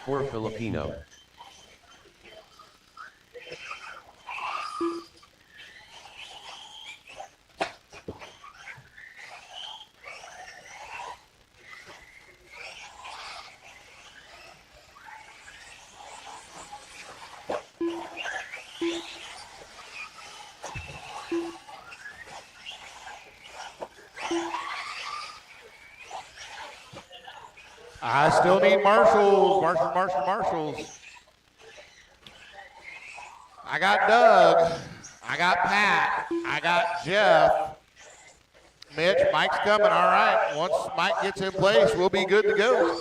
For Filipino. I still need marshals. Marshals. I got Doug. I got Pat. I got Jeff. Mitch, Mike's coming. All right. Once Mike gets in place, we'll be good to go.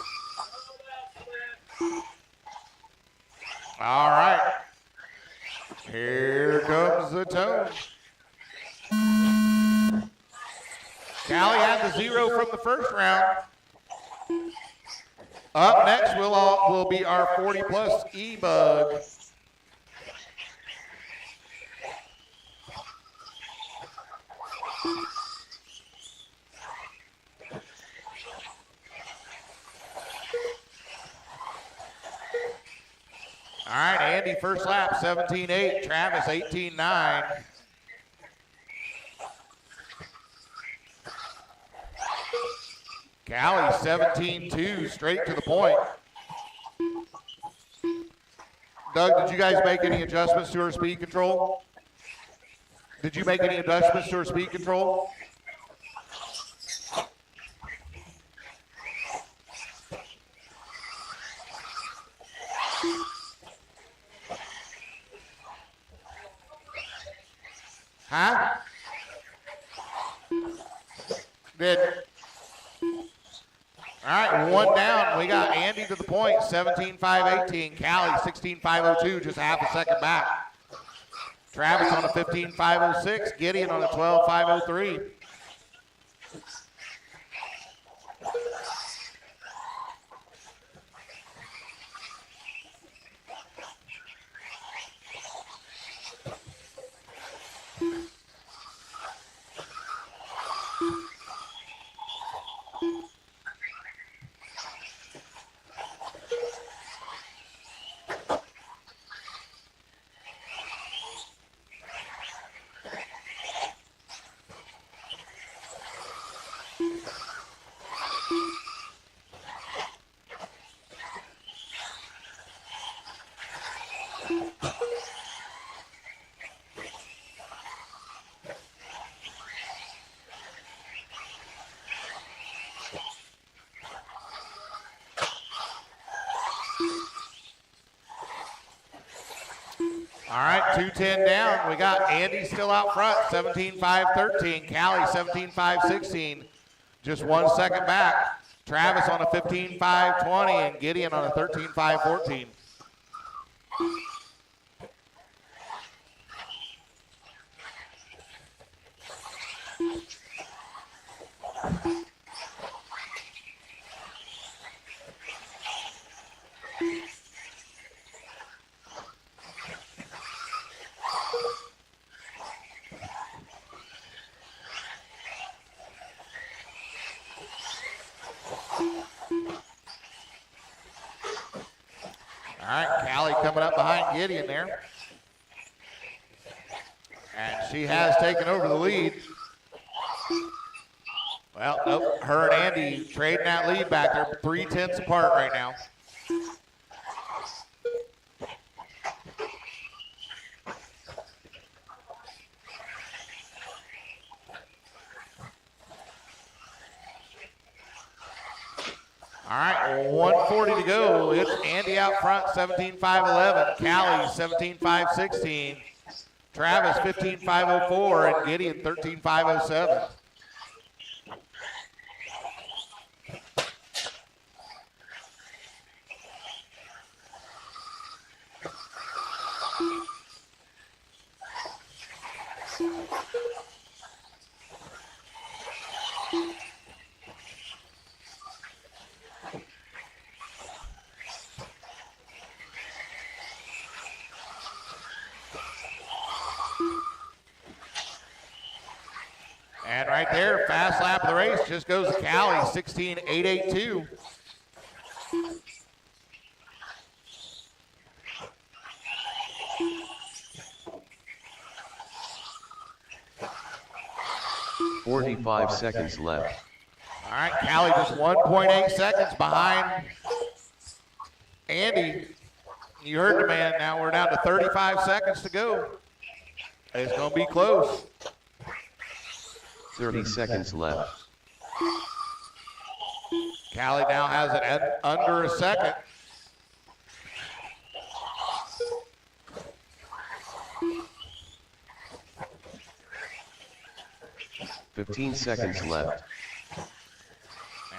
All right. Here comes the tone. Callie had the 0 from the first round. Up next will be our 40-plus E-Bug. All right, Andy, first lap, 17.8. Travis, 18.9. Callie, 17.2, straight to the point. Doug, did you guys make any adjustments to her speed control? Did you make any adjustments to her speed control? Huh? Did. All right, one down. We got Andy to the point, 17.518. Callie, 16.502, just half a second back. Travis on a 15.506. Gideon on a 12.503. All right, 2:10 down. We got Andy still out front, 17.513. Callie, 17.516. Just 1 second back. Travis on a 15.520 and Gideon on a 13.514. All right, Callie coming up behind Gideon there. And she has taken over the lead. Well, nope, her and Andy trading that lead back. They're 3/10 apart right now. All right, 1:40 to go. It's Andy out front, 17.511. Callie, 17.516. Travis, 15.504. And Gideon, 13.507. right there, fast lap of the race, just goes to Callie, 16.882. .45 seconds left. All right, Callie just 1.8 seconds behind Andy. You heard the man. Now we're down to 35 seconds to go. It's going to be close. 30 seconds left. Callie now has it under a second. .15 seconds left.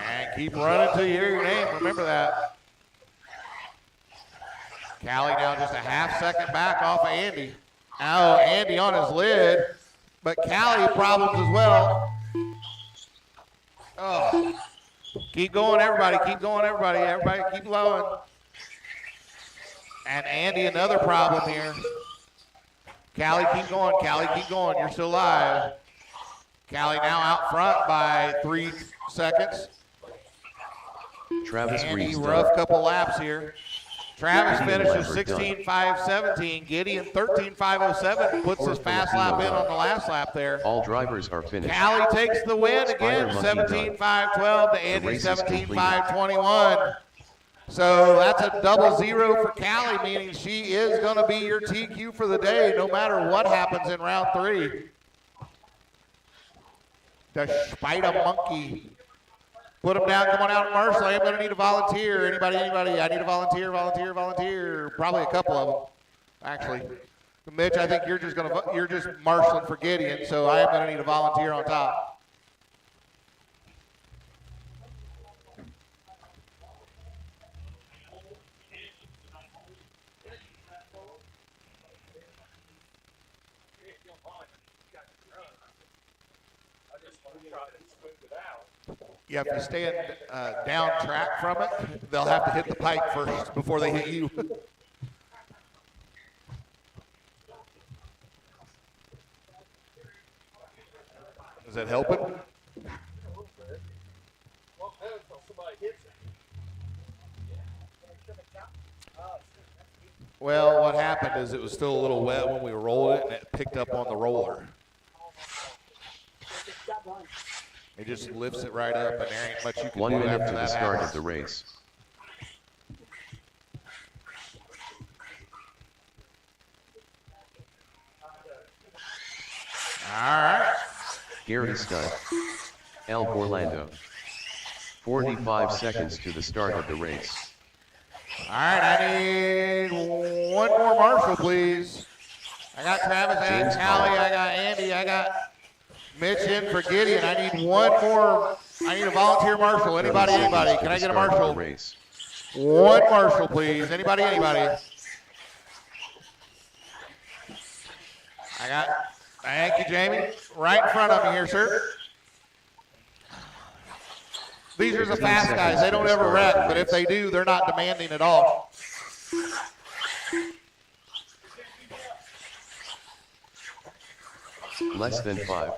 And keep running till you hear your name. Remember that. Callie now just a half second back off of Andy. Now Andy on his lid, but Callie problems as well. Oh. Keep going, everybody. Keep going, everybody. Everybody keep blowing. And Andy, another problem here. Callie, keep going. Callie, keep going. You're still alive. Callie now out front by 3 seconds. Travis Andy, restart. rough couple laps here. Travis finishes 16.517. Gideon 13.507. Puts his fast lap in on the last lap there. All drivers are finished. Callie takes the win again, 17.512 to Andy 17.521. So that's a double zero for Callie, meaning she is going to be your TQ for the day no matter what happens in round 3. The Spider Monkey. Put him down, come on out, Marshall. I'm going to need a volunteer. Anybody? I need a volunteer. Probably a couple of them, actually. Mitch, I think you're just marshaling for Gideon, so I am going to need a volunteer on top. You have to stand down track from it. They'll have to hit the pipe first before they hit you. Is that helping? Well, what happened is it was still a little wet when we rolled it, and it picked up on the roller. It just lifts it right up, and there ain't much you can 1 do minute after to the that start happens. of the race. All right. Gary Stud. El Orlando. 45 seconds to the start of the race. All right, I need one more Marshall, please. I got Travis, I got Callie, I got Andy, I got Mitch in for Gideon. I need one more. I need a volunteer Marshall. Anybody? Can I get a Marshall? One Marshall, please. Anybody? I got, thank you, Jamie. Right in front of me here, sir. These are the fast guys. They don't ever wreck, but if they do, they're not demanding at all. Less than 5.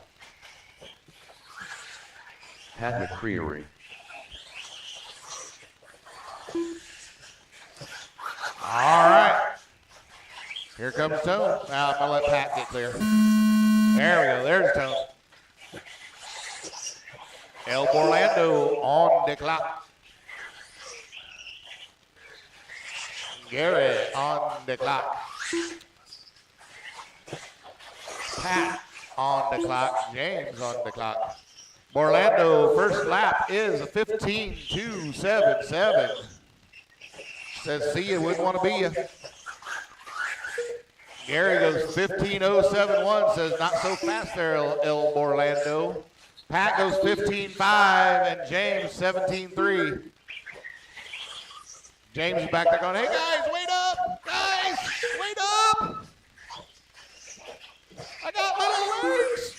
Pat McCreary. All right. Here comes Tone. Now I'm going to let Pat get clear. There we go. There's Tone. El Orlando on the clock. Gary on the clock. Pat on the clock. James on the clock. Orlando first lap is a 15.277. Says, see you, wouldn't want to be you. Gary goes 15.071, says, not so fast there, El Orlando. Pat goes 15.5 and James 17.3. James is back there going, hey guys, wait up! Guys, wait up! I got little legs!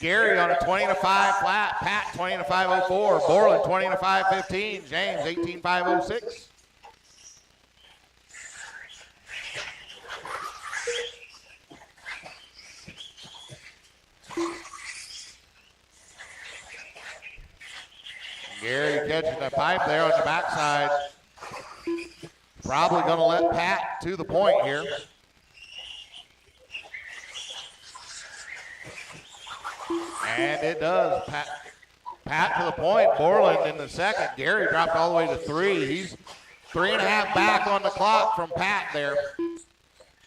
Gary on a 20-5 flat. Pat 20-504. Borland 20-515. James 18-506. Gary catching the pipe there on the backside. Probably going to let Pat to the point here. And it does. Pat to the point. Borland in the second. Gary dropped all the way to 3. He's 3.5 back on the clock from Pat there.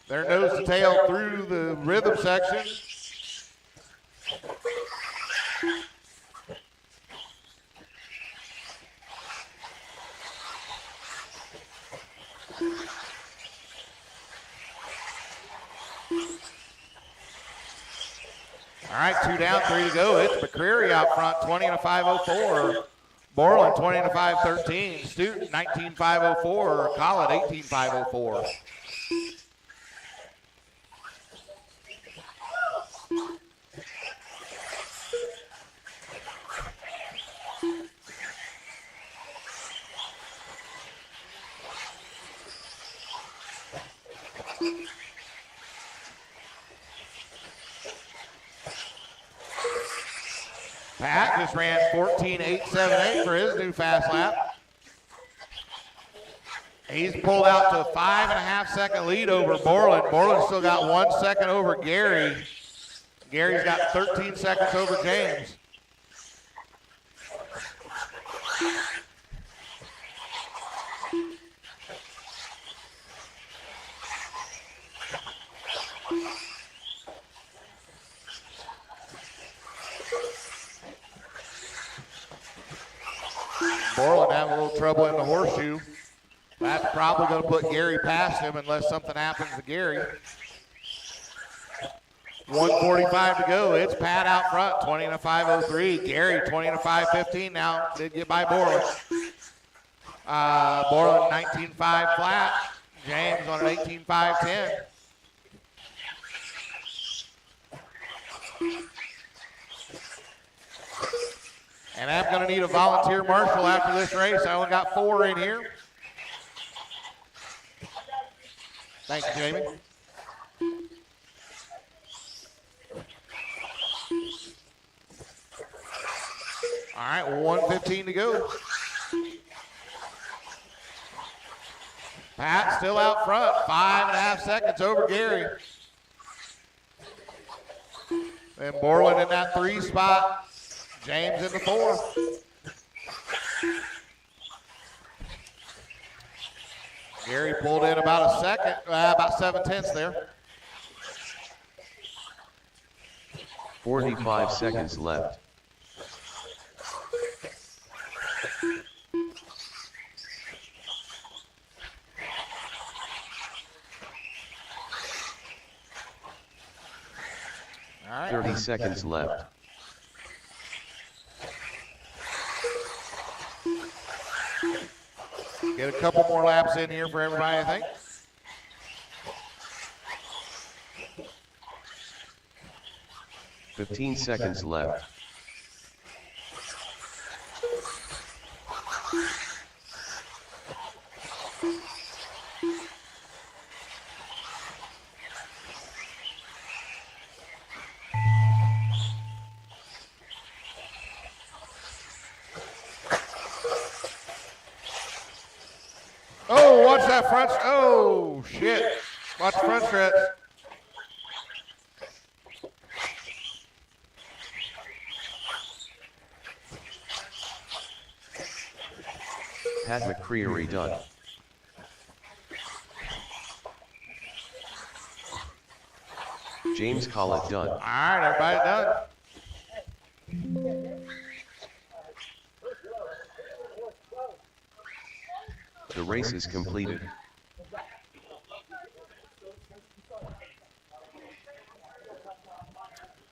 Their nose to tail through the rhythm section. All right, 2 down, 3 to go. It's McCreary out front, 20-504. Borland 20-513. Student 19-504. Collett 18-504. Pat just ran 14.878 for his new fast lap. He's pulled out to a 5.5 second lead over Borland. Borland's still got 1 second over Gary. Gary's got 13 seconds over James. Borland having a little trouble in the horseshoe. That's probably going to put Gary past him unless something happens to Gary. 1:45 to go. It's Pat out front, 20-503. Gary 20-515 now. Did get by Borland. Borland 19.5 flat. James on an 18.510. And I'm going to need a volunteer marshal after this race. I only got 4 in here. Thank you, Jamie. All right, 1:15 to go. Pat still out front, 5.5 seconds over Gary. And Borland in that 3 spot. James in the 4. Gary pulled in about a second, about 7/10 there. 45 seconds left. All right. 30 seconds left. Get a couple more laps in here for everybody, I think. $15 seconds left. Oh, watch that front. Oh, shit. Watch the front stretch. Pat McCreary done. James Collett done. All right, everybody done. The race is completed.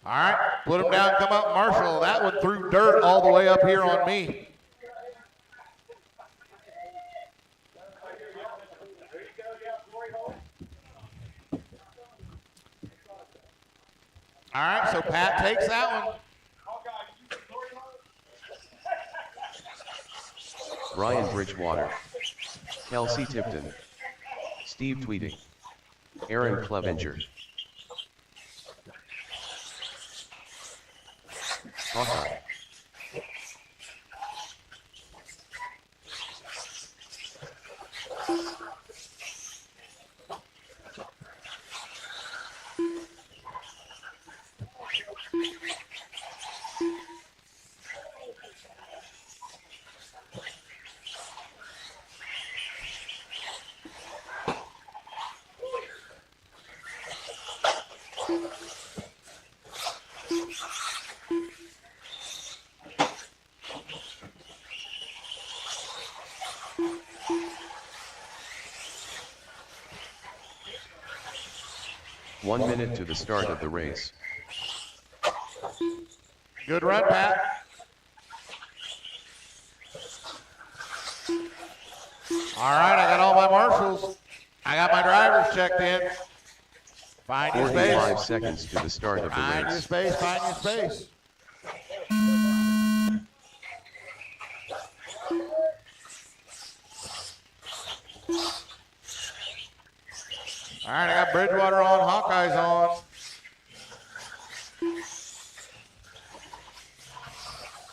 All right, put him down, come up, Marshall. That one threw dirt all the way up here on me. All right, so Pat takes that one. Brian Bridgewater, Kelsey Tipton, Steve Tweeding, Aaron Clevenger, Hawkeye, One minute to the start of the race. Good run, Pat. All right, I got all my marshals. I got my drivers checked in. Find your 45 space. seconds to the start of the Find your race. space, find your space. All right, I got Bridgewater on, Hawkeyes on.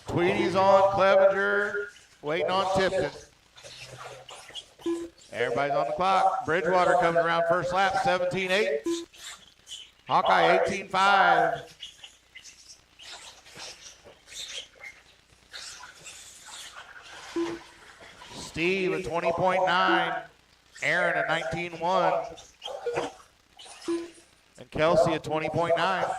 Tweedy's on, Clevenger, waiting on Tipton. Everybody's on the clock. Bridgewater coming around first lap, 17-8. Hawkeye, 18-5. Steve at 20.9. Aaron at 19.1. And Kelsey at 20.9.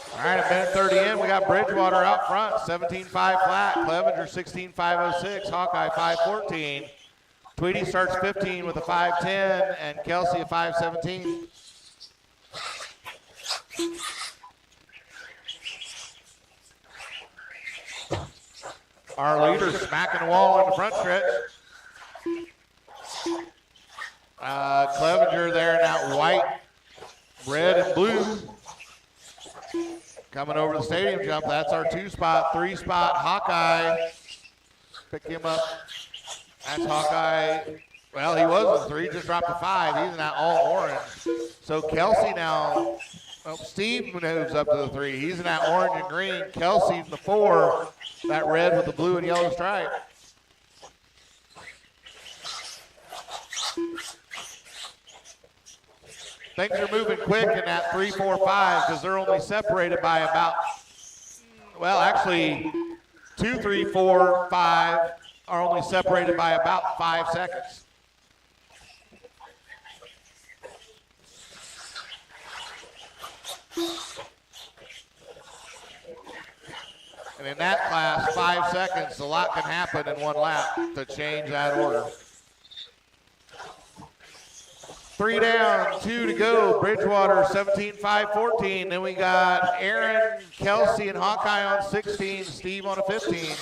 All right, a minute 30 in. We got Bridgewater out front, 17.5 flat. Clevenger 16.506. Hawkeye 5.14. Tweedy starts 15 with a 5.10, and Kelsey a 5.17. Our leader smacking the wall in the front stretch. Clevenger there in that white, red, and blue. Coming over the stadium jump, that's our 2-spot, 3-spot Hawkeye. Pick him up. That's Hawkeye. Well, he was a 3, just dropped a 5. He's in that all orange. So Kelsey now, Steve moves up to the 3. He's in that orange and green. Kelsey's in the 4, that red with the blue and yellow stripe. Things are moving quick in that 3, 4, 5 because they're only separated by about, well, actually 2, 3, 4, 5 are only separated by about 5 seconds. And in that class, 5 seconds, a lot can happen in one lap to change that order. 3 down, 2 to go. Bridgewater 17-5-14. Then we got Aaron, Kelsey, and Hawkeye on 16. Steve on a 15.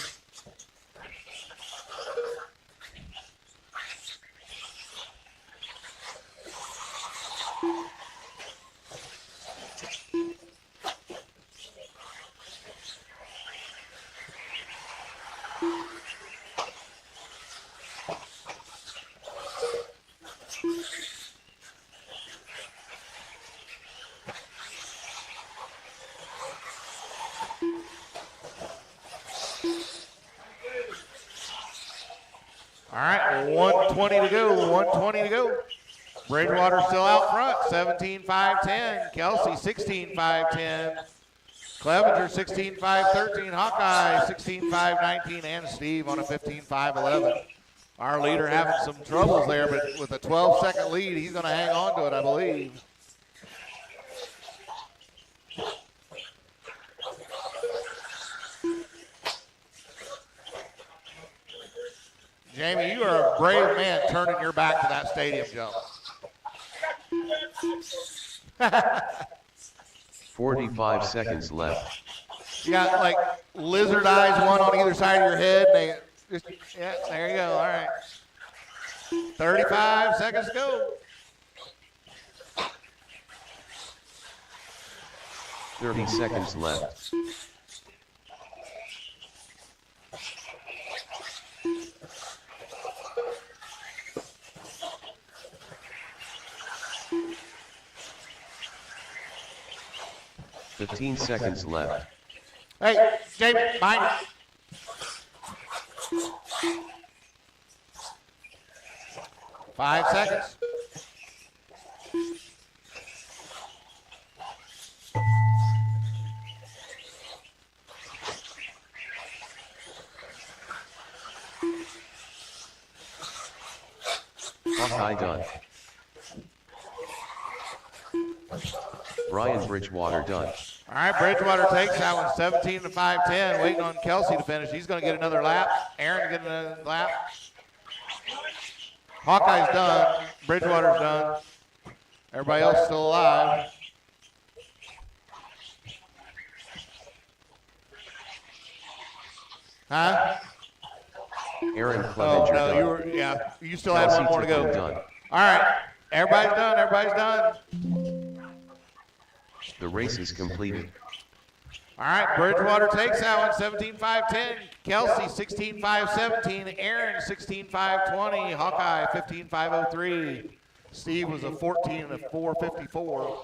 All right, 1:20 to go, 1:20 to go. Bridgewater still out front, 17-5-10. Kelsey 16-5-10. Clevenger 16-5-13, Hawkeye 16-5-19, and Steve on a 15-5-11. Our leader having some troubles there, but with a 12-second lead, he's going to hang on to it, I believe. Jamie, you are a brave man turning your back to that stadium jump. 45 seconds left. You got like lizard eyes, one on either side of your head. They just, yeah, there you go. All right. 35 seconds to go. 30 seconds left. Fifteen seconds left. Hey, Jamie, behind you. 5 seconds. Hawkeye done. Brian Bridgewater done. All right, Bridgewater takes that one 17-5-10, waiting on Kelsey to finish. He's going to get another lap. Aaron get another lap. Hawkeye's done. Bridgewater's done. Everybody else still alive. Huh? Aaron Clevenger done. You still have one more to go. Done. All right, everybody's done. Everybody's done. The race is completed. All right, Bridgewater takes that one, 17-5-10. Kelsey, 16-5-17. Aaron, 16-5-20. Hawkeye, 15-5-03. Steve was a 14 and a 4.54.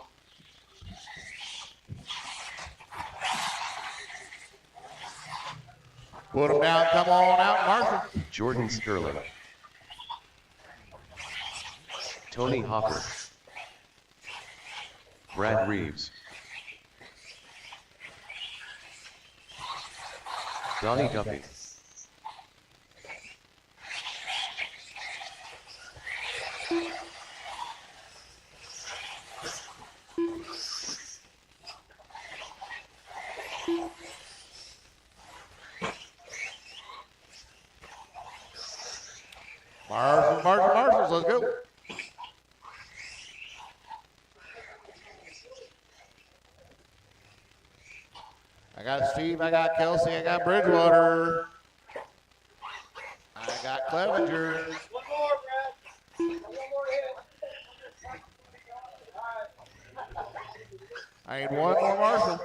Put him down, come on out, Marshall. Jordan Sterling. Tony Hopper. Brad Reeves. Donnie Duffy. Marshalls, let's go. I got Steve, I got Kelsey, I got Bridgewater. I got Clevenger. One more, Brad. One more hit. I need one more Marshall.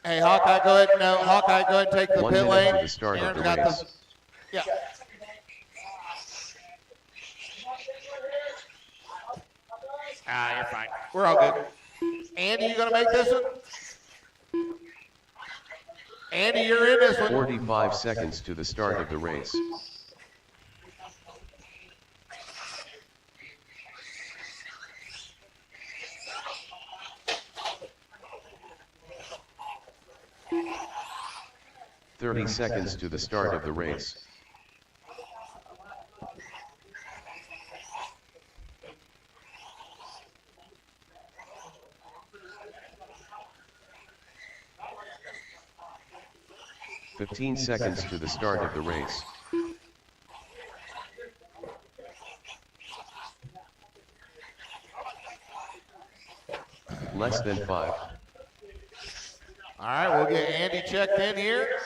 Hey, Hawkeye, go ahead. No, Hawkeye, go ahead and take the 1 pit minute lane. to the start of the got race. Yeah. You're fine. We're all good. Andy, you gonna make this one? Andy, you're in this one. 45 seconds to the start of the race. "30 seconds to the start of the race. "15 seconds to the start of the race. Less than 5. All right, we'll get Andy checked in here.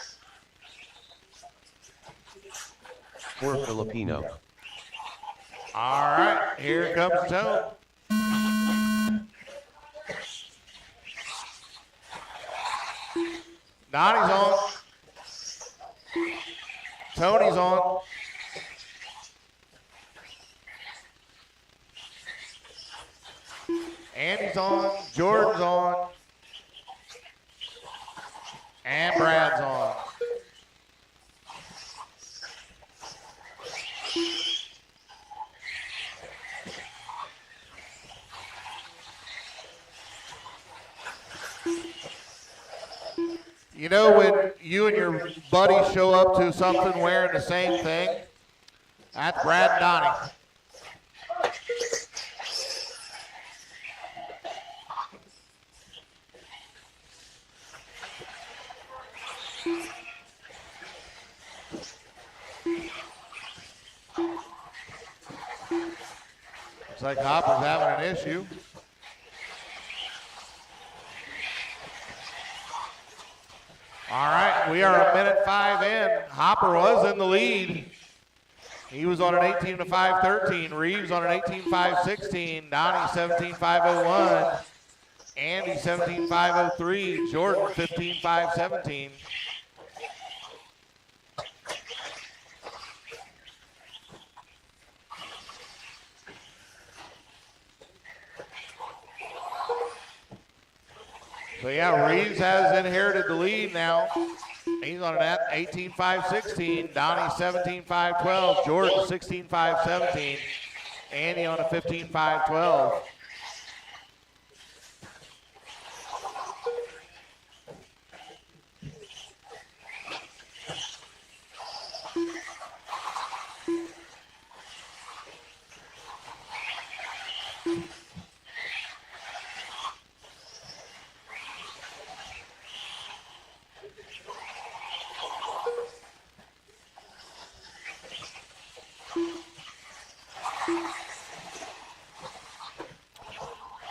For Filipino. All right, here comes Tone. Donnie's on. Tony's on. Andy's on. Jordan's on. And Brad's on. You know when you and your buddies show up to something wearing the same thing? That's Brad and Donnie. Looks like Hopper's having an issue. All right, we are a minute 5 in. Hopper was in the lead. He was on an 18-5-13. Reeves on an 18-5-16. Donnie 17-5-01. Andy 17-5-03. Jordan 15-5-17. So yeah, Reeves has inherited the lead now. He's on an 18-5-16. Donnie 17-5-12. Jordan 16-5-17. Andy on a 15-5-12.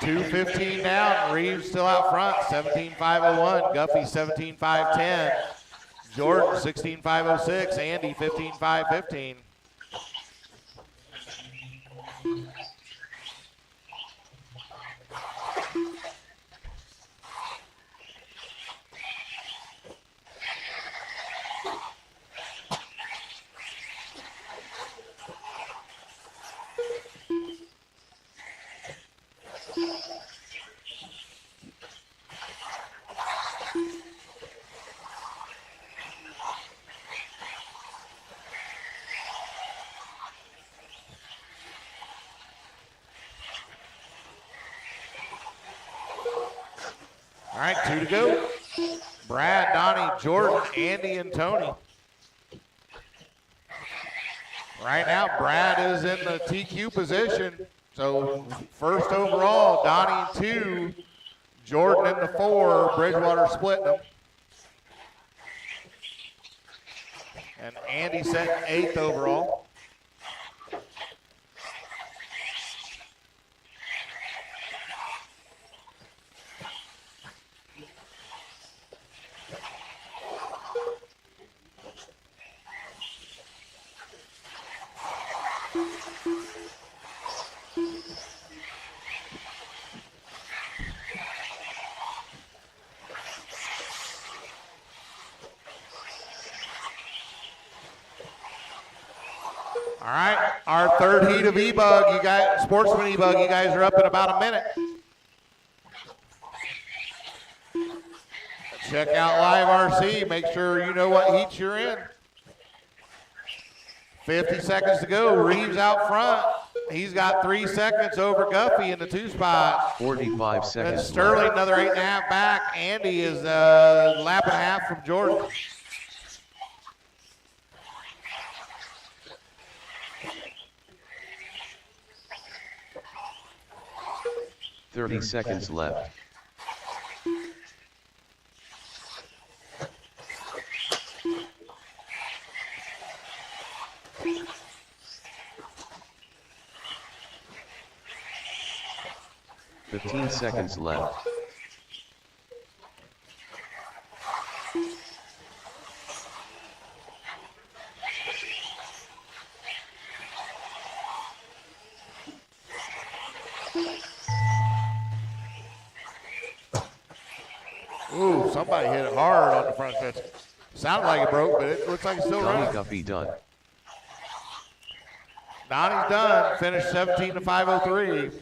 .2:15 down. Reeves still out front. 17-5-01. Guffey 17-5-10. Jordan 16-5-06. Andy 15-5-15. All right, 2 to go. Brad, Donnie, Jordan, Andy, and Tony. Right now, Brad is in the TQ position. So first overall, Donnie 2, Jordan in the 4, Bridgewater splitting them. And Andy set 8th overall. All right, our third heat of E-Bug, you guys, Sportsman E-Bug, you guys are up in about a minute. Check out Live RC, make sure you know what heats you're in. 50 seconds to go, Reeves out front. He's got 3 seconds over Guffey in the 2 spot. 45 seconds. And Sterling another 8.5 back. Andy is a lap and a half from Jordan. 30 seconds left. Fifteen seconds left. Ooh, somebody hit it hard on the front fence. Sounded like it broke, but it looks like it's still Donnie running. Guffey done. Donnie's done. Finished 17-503.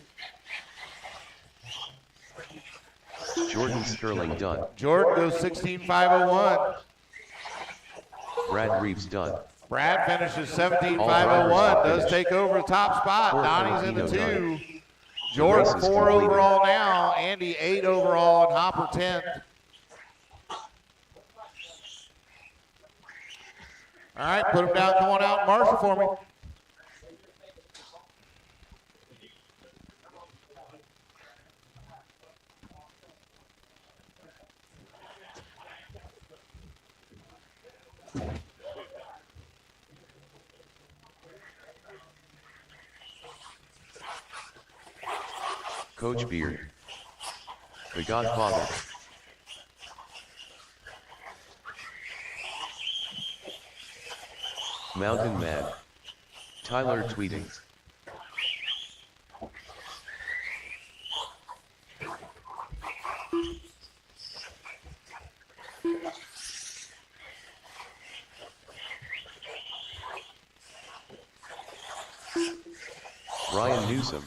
Jordan Sterling done. Jordan goes 16-501. Brad Reeves done. Brad finishes 17-501. Does take over the top spot. Four Donnie's in the Filipino 2. Jordan race is 4 completed. overall now. Andy 8 overall, and Hopper 10th. All right, put him down, come on out and marshal for me. Coach Beard. The Godfather. Mountain Mad. Tyler tweeting. Ryan Newsom.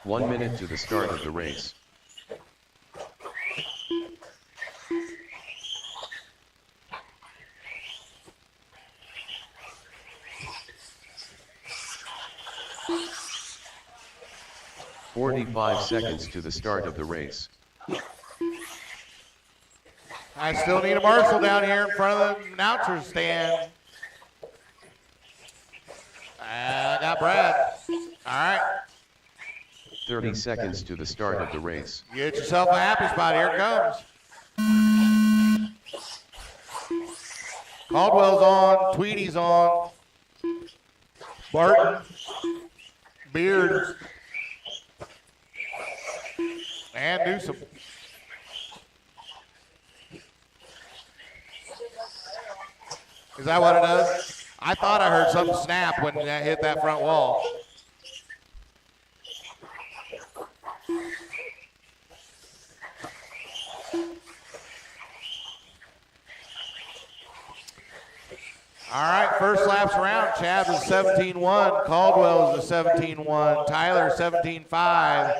One minute to the start of the race. "45 seconds to the start of the race. I still need a marshal down here in front of the announcer's stand. I got Brad. All right. 30 seconds to the start of the race. Get yourself a happy spot. Here it comes. Caldwell's on. Tweedy's on. Barton. Beard. And Newsom. Is that what it does? I thought I heard something snap when that hit that front wall. All right, first laps around. Chad is 17-1. Caldwell is a 17-1. Tyler 17-5.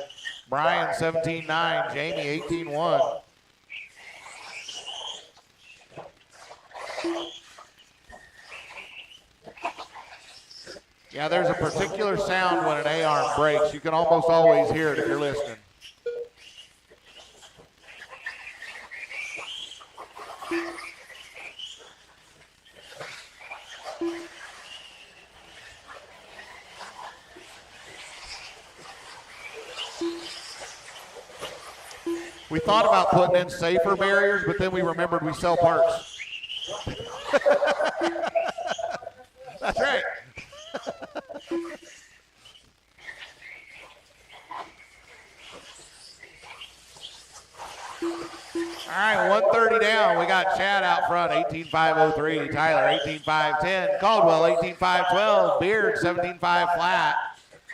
Brian 17-9. Jamie 18-1. Yeah, there's a particular sound when an A-arm breaks. You can almost always hear it if you're listening. We thought about putting in safer barriers, but then we remembered we sell parts. That's right. All right, 130 down. We got Chad out front, 18.503. Tyler, 18.510. Caldwell, 18.512. Beard, 17.5 flat.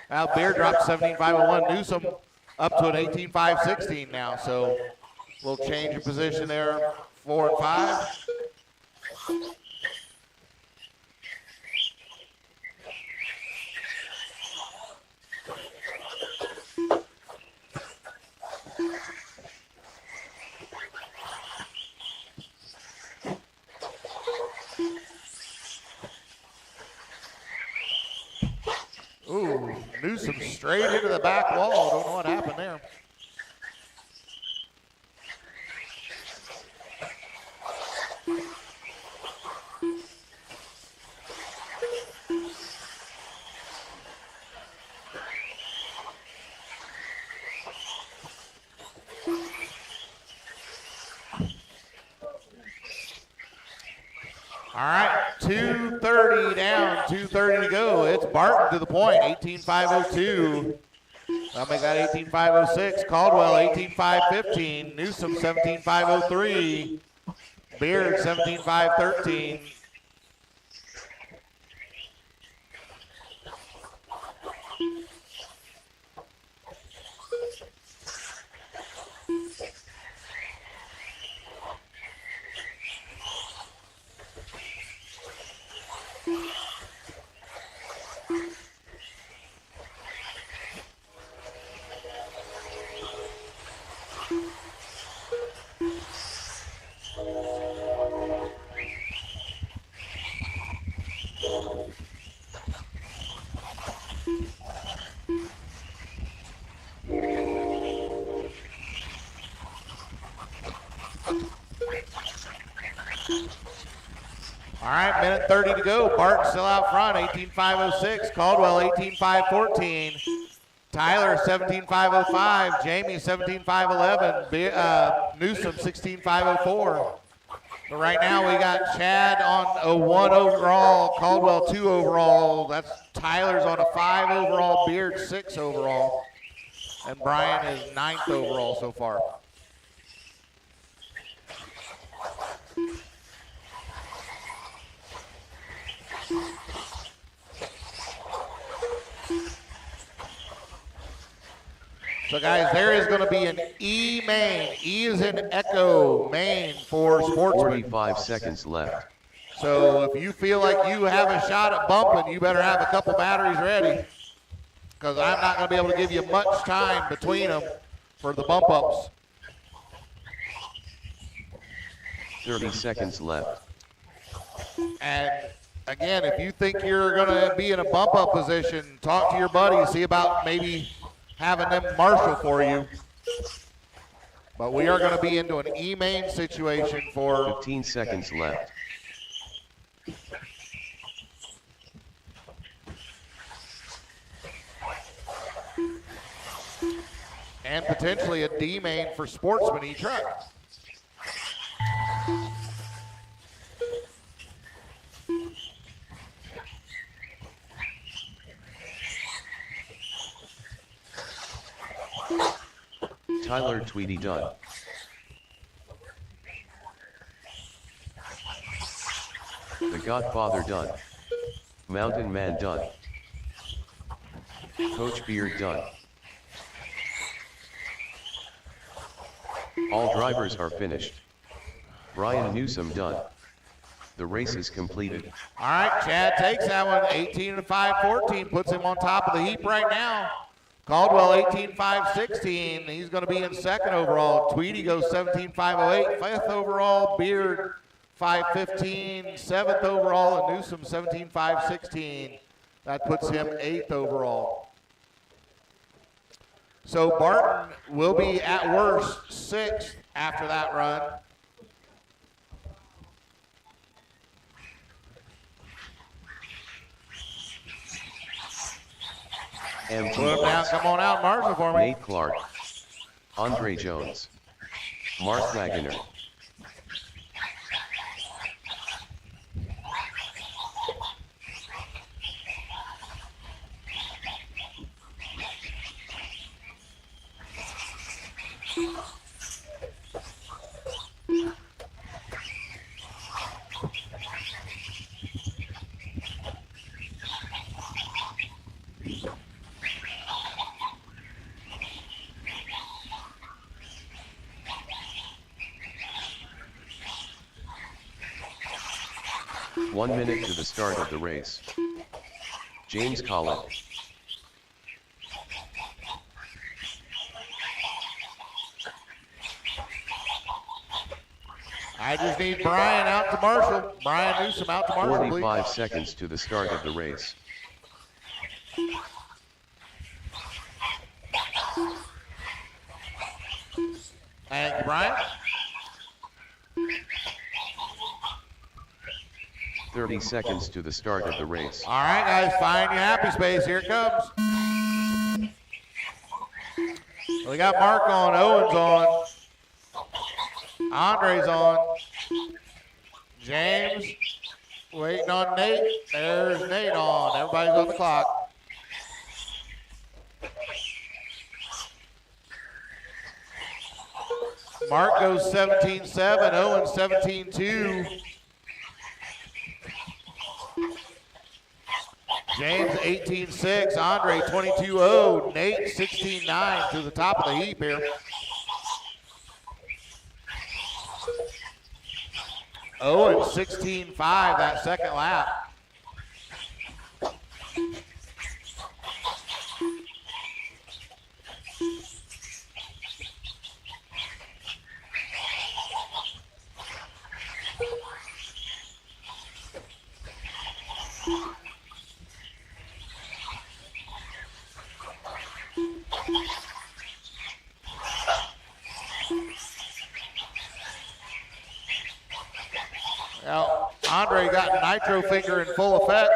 Now Beard dropped 17.501. Newsom up to an 18.516 now, so we'll change of position there, 4 and 5. Ooh, Newsom straight into the back wall. Don't know what happened there. All right, 2:30 down, 2:30 to go. It's Barton to the point, 18.502. I'll make that 18.506. Caldwell, 18.515. Newsom, 17.503. Beard, 17.513. All right, minute 30 to go. Barton still out front, 18.506. Caldwell, 18.514. Tyler, 17.505. Jamie, 17.511. Newsom, 16.504. But right now we got Chad on a 1 overall, Caldwell 2 overall. That's Tyler's on a 5 overall, Beard 6 overall. And Brian is 9th overall so far. So guys, there is going to be an E main. E is in Echo main for Sportsman. 45 seconds left. So if you feel like you have a shot at bumping, you better have a couple batteries ready, because I'm not going to be able to give you much time between them for the bump ups. 30 seconds left. And again, if you think you're going to be in a bump up position, talk to your buddies, see about maybe having them marshal for you. But we are going to be into an E main situation for 15 seconds left. and potentially a D main for Sportsman E-Truck. Tyler Tweedy done. The Godfather done. Mountain Man done. Coach Beard done. All drivers are finished. Brian Newsom done. The race is completed. All right, Chad takes that one, 18-5-14, puts him on top of the heap right now. Caldwell 18-5-16, he's going to be in second overall. Tweedy goes 17-5-08, fifth overall. Beard 5-15, seventh overall, and Newsom 17-5-16. That puts him eighth overall. So Barton will be at worst sixth after that run. MPRC. Put him down, come on out, Marshall for me. Nate Clark. Andre Jones. Mark Wagner. One minute to the start of the race. James Collins. I just need Brian out to Marshall. Brian Newsom out to Marshall, 45 please. seconds to the start of the race. Thank you, Brian. 30 seconds to the start of the race. All right, guys, find your happy space. Here it comes. We got Mark on, Owens on, Andre's on, James waiting on Nate. There's Nate on. Everybody's on the clock. Mark goes 17-7, Owens 17-2. James 18-6, Andre 22-0, Nate 16-9 to the top of the heap here. Owen 16-5 that second lap. Now, Andre Andre got nitro finger in full effect.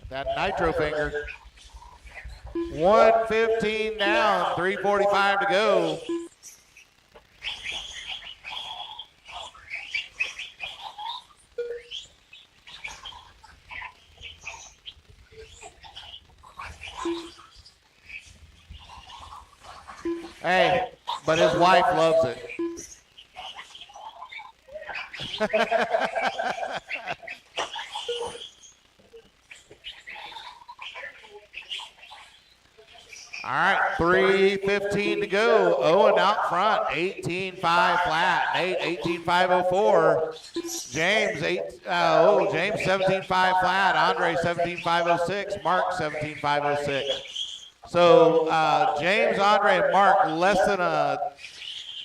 That nitro finger. 1:15 down, 3:45 to go. Hey, but his wife loves it. All right, 3:15 to go. Owen out front, 18-5 flat. Nate, 18-504. James, James 17-5 flat. Andre 17-506. Mark 17-506. So James, Andre, and Mark, less than a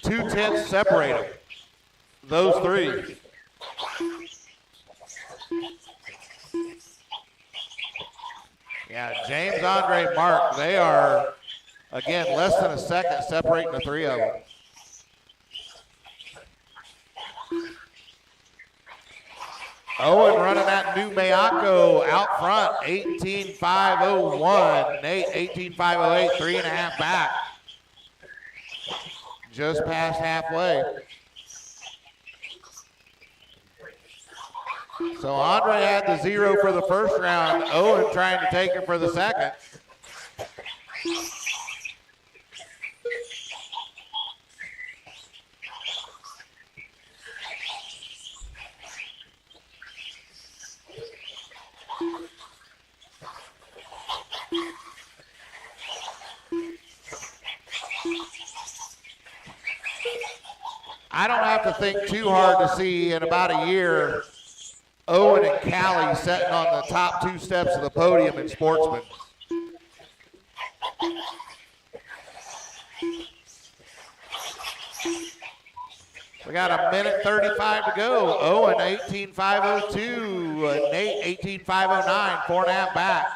2/10 separate them. Those three. Yeah, James, Andre, Mark, they are, again, less than a second separating the three of them. Owen running that new Mayako out front, 18-501. Nate, 18-508, 3.5 back. Just past halfway. So Andre had the 0 for the first round. Owen trying to take it for the second. I don't have to think too hard to see in about a year Owen and Callie sitting on the top 2 steps of the podium in Sportsman. We got a minute 35 to go. Owen 18-502, Nate 18-509, 4.5 back.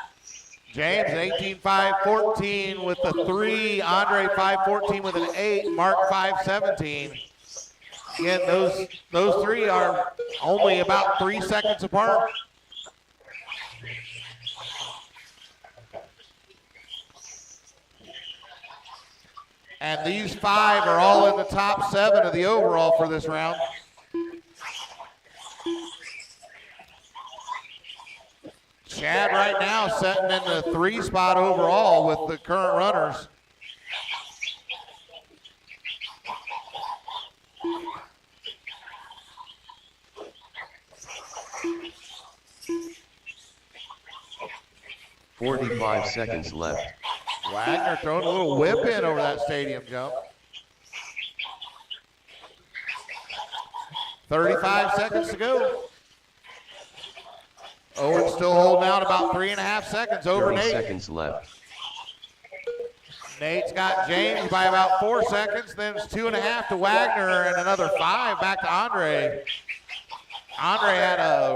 James 18-514 with the 3, Andre 5-14 with an 8, Mark 5-17. Again, those three are only about 3 seconds apart. And these 5 are all in the top 7 of the overall for this round. Chad right now sitting in the 3 spot overall with the current runners. .45 seconds left. Wagner throwing a little whip in over that stadium jump. 35 seconds to go. Owen still holding out about 3.5 seconds over 30 Nate. seconds left. Nate's got James by about 4 seconds, then it's 2.5 to Wagner and another 5 back to Andre. Andre had a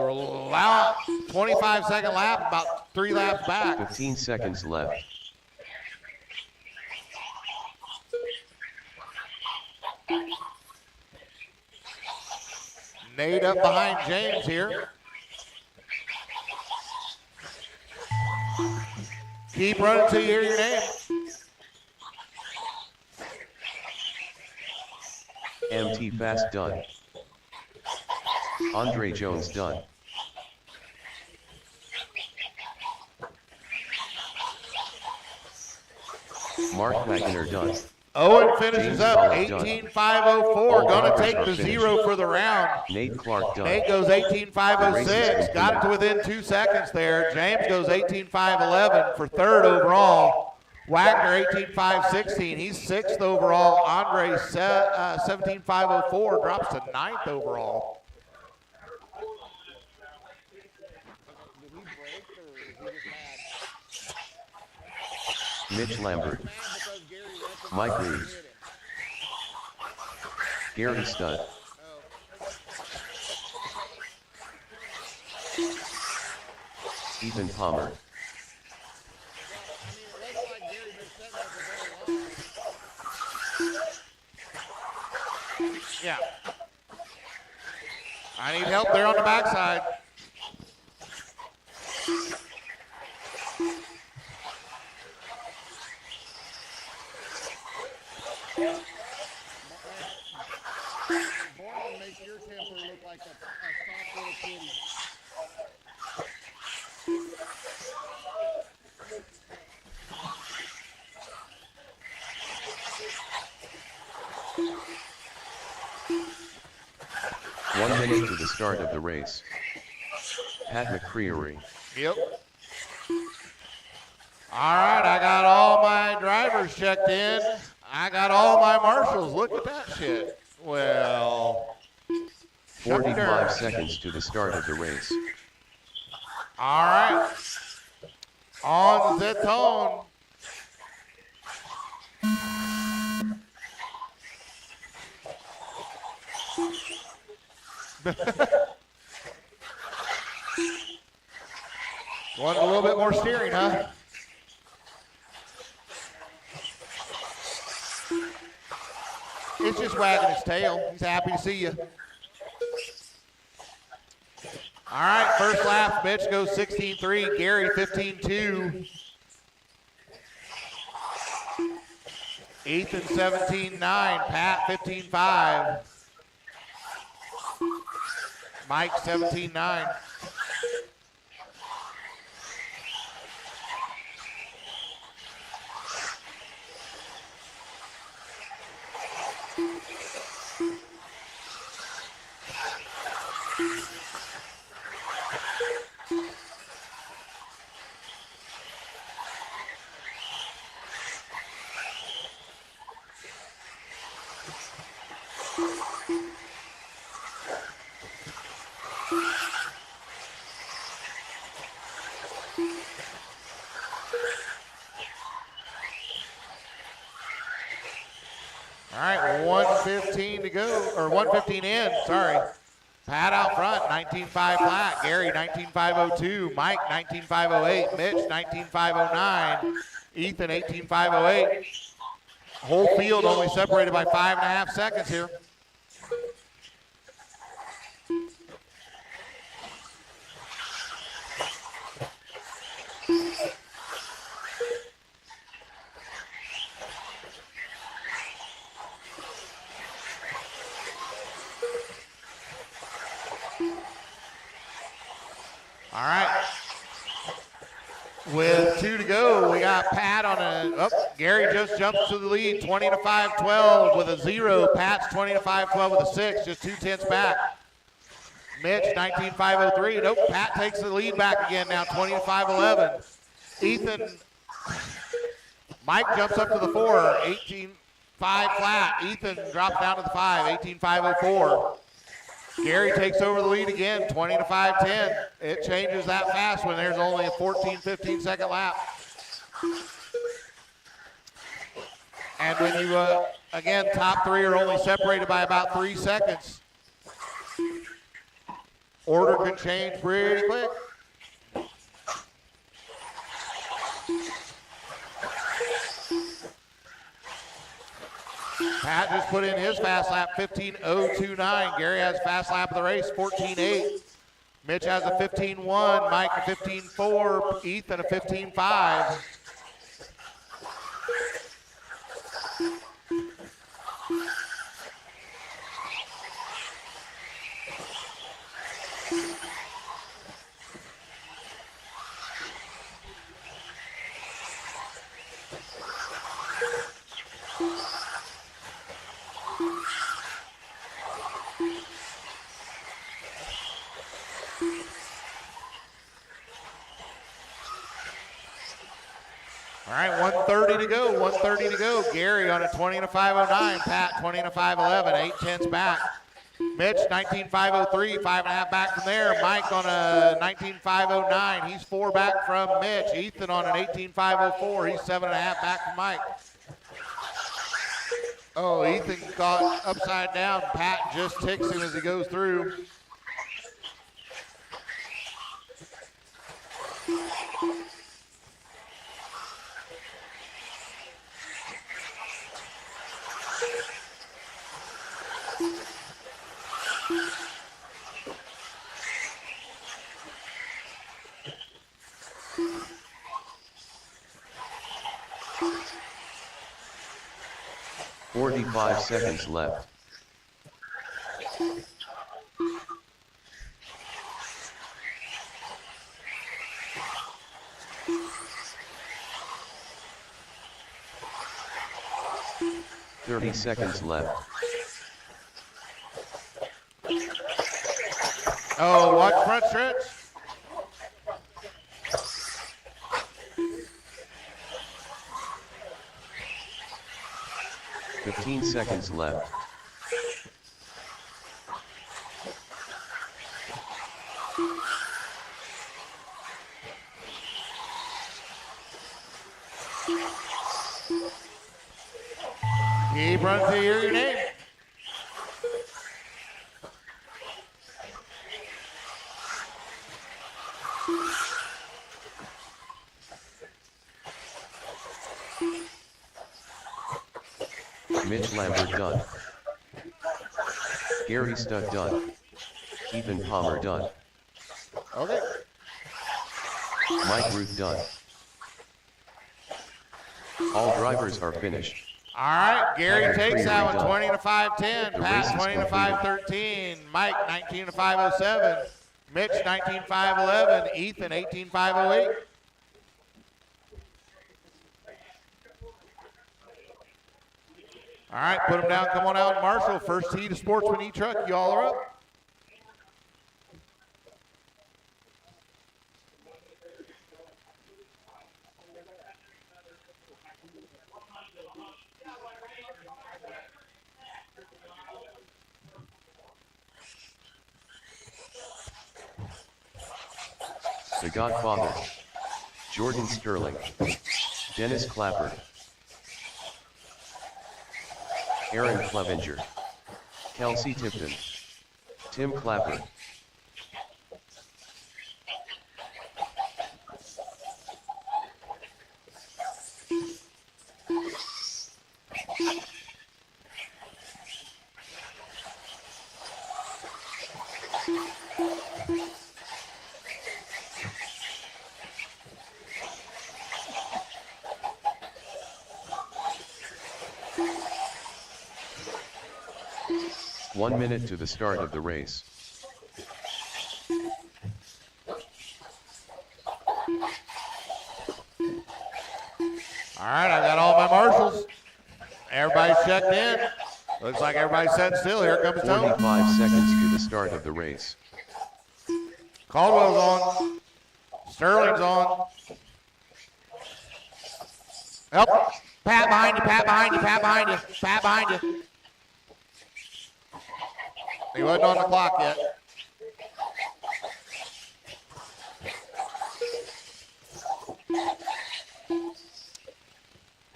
25-second lap, about 3 laps back. 15 seconds left. Nate up behind James here. Keep running till you hear your name. MT Fast done. Andre Jones done. Mark Wagner done. Owen finishes James up Pollard done. 18-504, gonna drivers take are the finished. 0 for the round. Nate Clark done. Nate goes The race 18-506, is got it to complete. within 2 seconds there. James goes 18-511 for 3rd overall. Wagner 18-516, he's 6th overall. Andre 17-504, drops to 9th overall. Mitch Lambert. Mike Reeves. Gary Stud. Ethan Palmer. Yeah. I need help there on the backside. Borman makes your temper look like a soft little kitty. One minute to the start of the race. Pat McCreary. Yep. All right, I got all my drivers checked in. I got all my marshals. Look at that shit. Well, 45 seconds to the start of the race. all right. On the tone. Want a little bit more steering, huh? It's just wagging his tail. He's happy to see you. All right, first lap, Mitch goes 16.3, Gary 15.2. Ethan 17.9, Pat 15.5. Mike 17.9. All right, 1:15 to go, or 1:15 in, sorry. Pat out front, 19.5 flat. Gary, 19.502. Mike, 19.508. Mitch, 19.509. Ethan, 18.508. Whole field only separated by 5.5 seconds here. All right. With 2 to go, we got Pat on a, Gary just jumps to the lead, 20 to 5-12 with a 0. Pat's 20 to 5-12 with a 6, just 2/10 back. Mitch, 19.503. Nope, Pat takes the lead back again now, 20 to 5-11. Ethan, Mike jumps up to the 4, 18.5 flat. Ethan drops down to the 5, 18.504. Gary takes over the lead again, 20 to 5-10. It changes that fast when there's only a 14, 15 second lap. And when you, again, top 3 are only separated by about 3 seconds. Order can change pretty quick. Pat just put in his fast lap, 15.029. Gary has fast lap of the race, 14.8. Mitch has a 15.1. Mike a 15.4. Ethan a 15.5. All right, 1:30 to go, 1:30 to go. Gary on a 20 to 509, Pat 20 to 511, 8/10 back. Mitch 19.503, 5.5 back from there. Mike on a 19.509, he's 4 back from Mitch. Ethan on an 18.504, he's 7.5 back from Mike. Oh, Ethan caught upside down. Pat just ticks him as he goes through. 45 seconds left. Thirty seconds left. Oh, watch front stretch. Fifteen seconds left. Keep running till you hear your name. Mitch Lambert done. Gary Studd done. Ethan Palmer done. Okay. Mike Ruth done. All drivers are finished. All right, Gary takes that one, Done. 20 to 510. The Pat, race is 20 to completed. 513. Mike, 19 to 507. Mitch, 19 511. Ethan, 18 508. All right, put them down. Come on out, Marshall. First tee to Sportsman E-Truck. You all are up. The Godfather. Jordan Sterling. Dennis Clapper. Aaron Clevenger. Kelsey Tipton. Tim Clapper. One minute to the start of the race. All right, I got all my marshals. Everybody's checked in. Looks like everybody's set still. Here comes Tony. 45 seconds to the start of the race. Caldwell's on. Sterling's on. Help. Pat behind you, Pat behind you, Pat behind you, Pat behind you. He wasn't on the clock yet.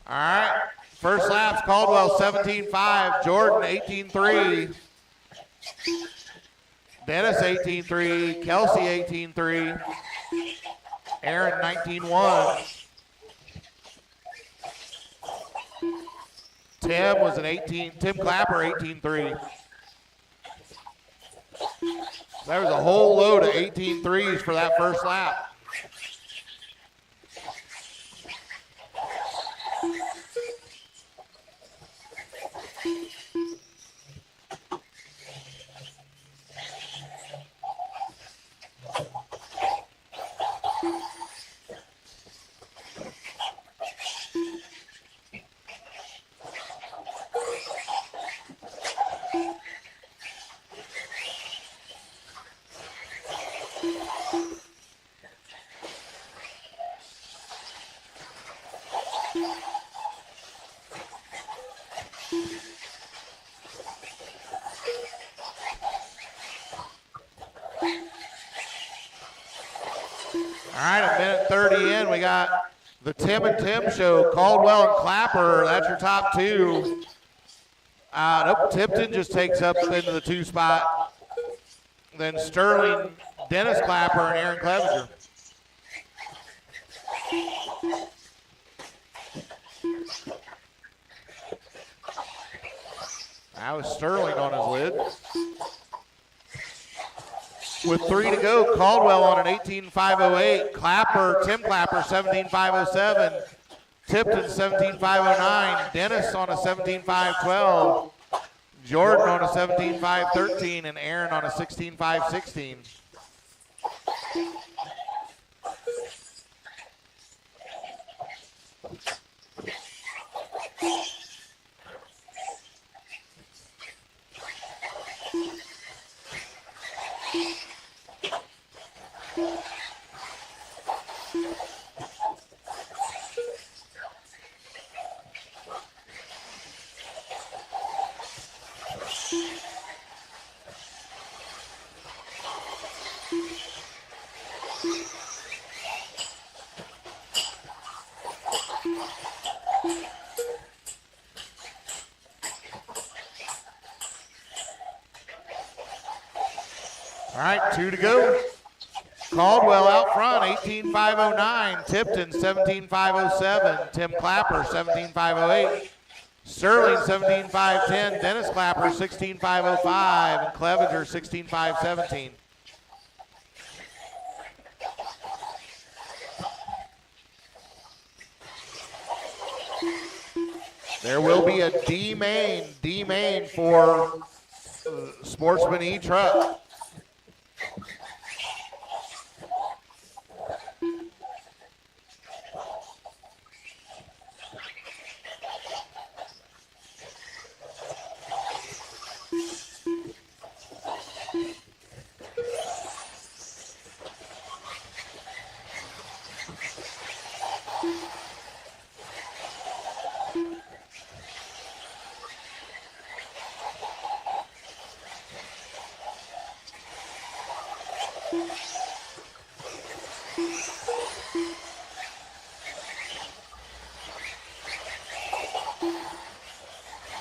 All right. First lap's Caldwell 17.5, Jordan 18.3, Dennis 18.3, Kelsey 18.3, Aaron 19.1. Tim was an 18, Tim Clapper 18.3. There was a whole load of 18.3s for that first lap. All right, a minute 30 in, we got the Tim and Tim show, Caldwell and Clapper, that's your top two. Nope, Tipton just takes up into the 2 spot. Then Sterling, Dennis Clapper, and Aaron Clevenger. That was Sterling on his lid. With 3 to go, Caldwell on an 18.508. Clapper, Tim Clapper, 17.507. Tipton 17.509. Dennis on a 17.512. Jordan on a 17.513 and Aaron on a 16.516. All right, 2 to go. Caldwell out front, 18.509. Tipton, 17.507. Tim Clapper, 17.508. Sterling, 17.510. Dennis Clapper, 16.505. And Clevenger, 16.517. There will be a D main for Sportsman E Truck.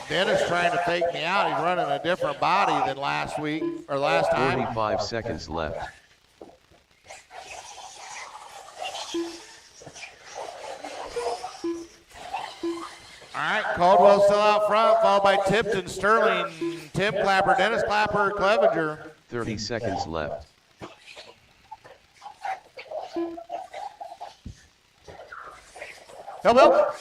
Dennis trying to fake me out. He's running a different body than last week or last time. 45 seconds left. All right, Caldwell still out front, followed by Tipton, Sterling, Tim Clapper, Dennis Clapper, Clevenger. 30 seconds left. Help, help.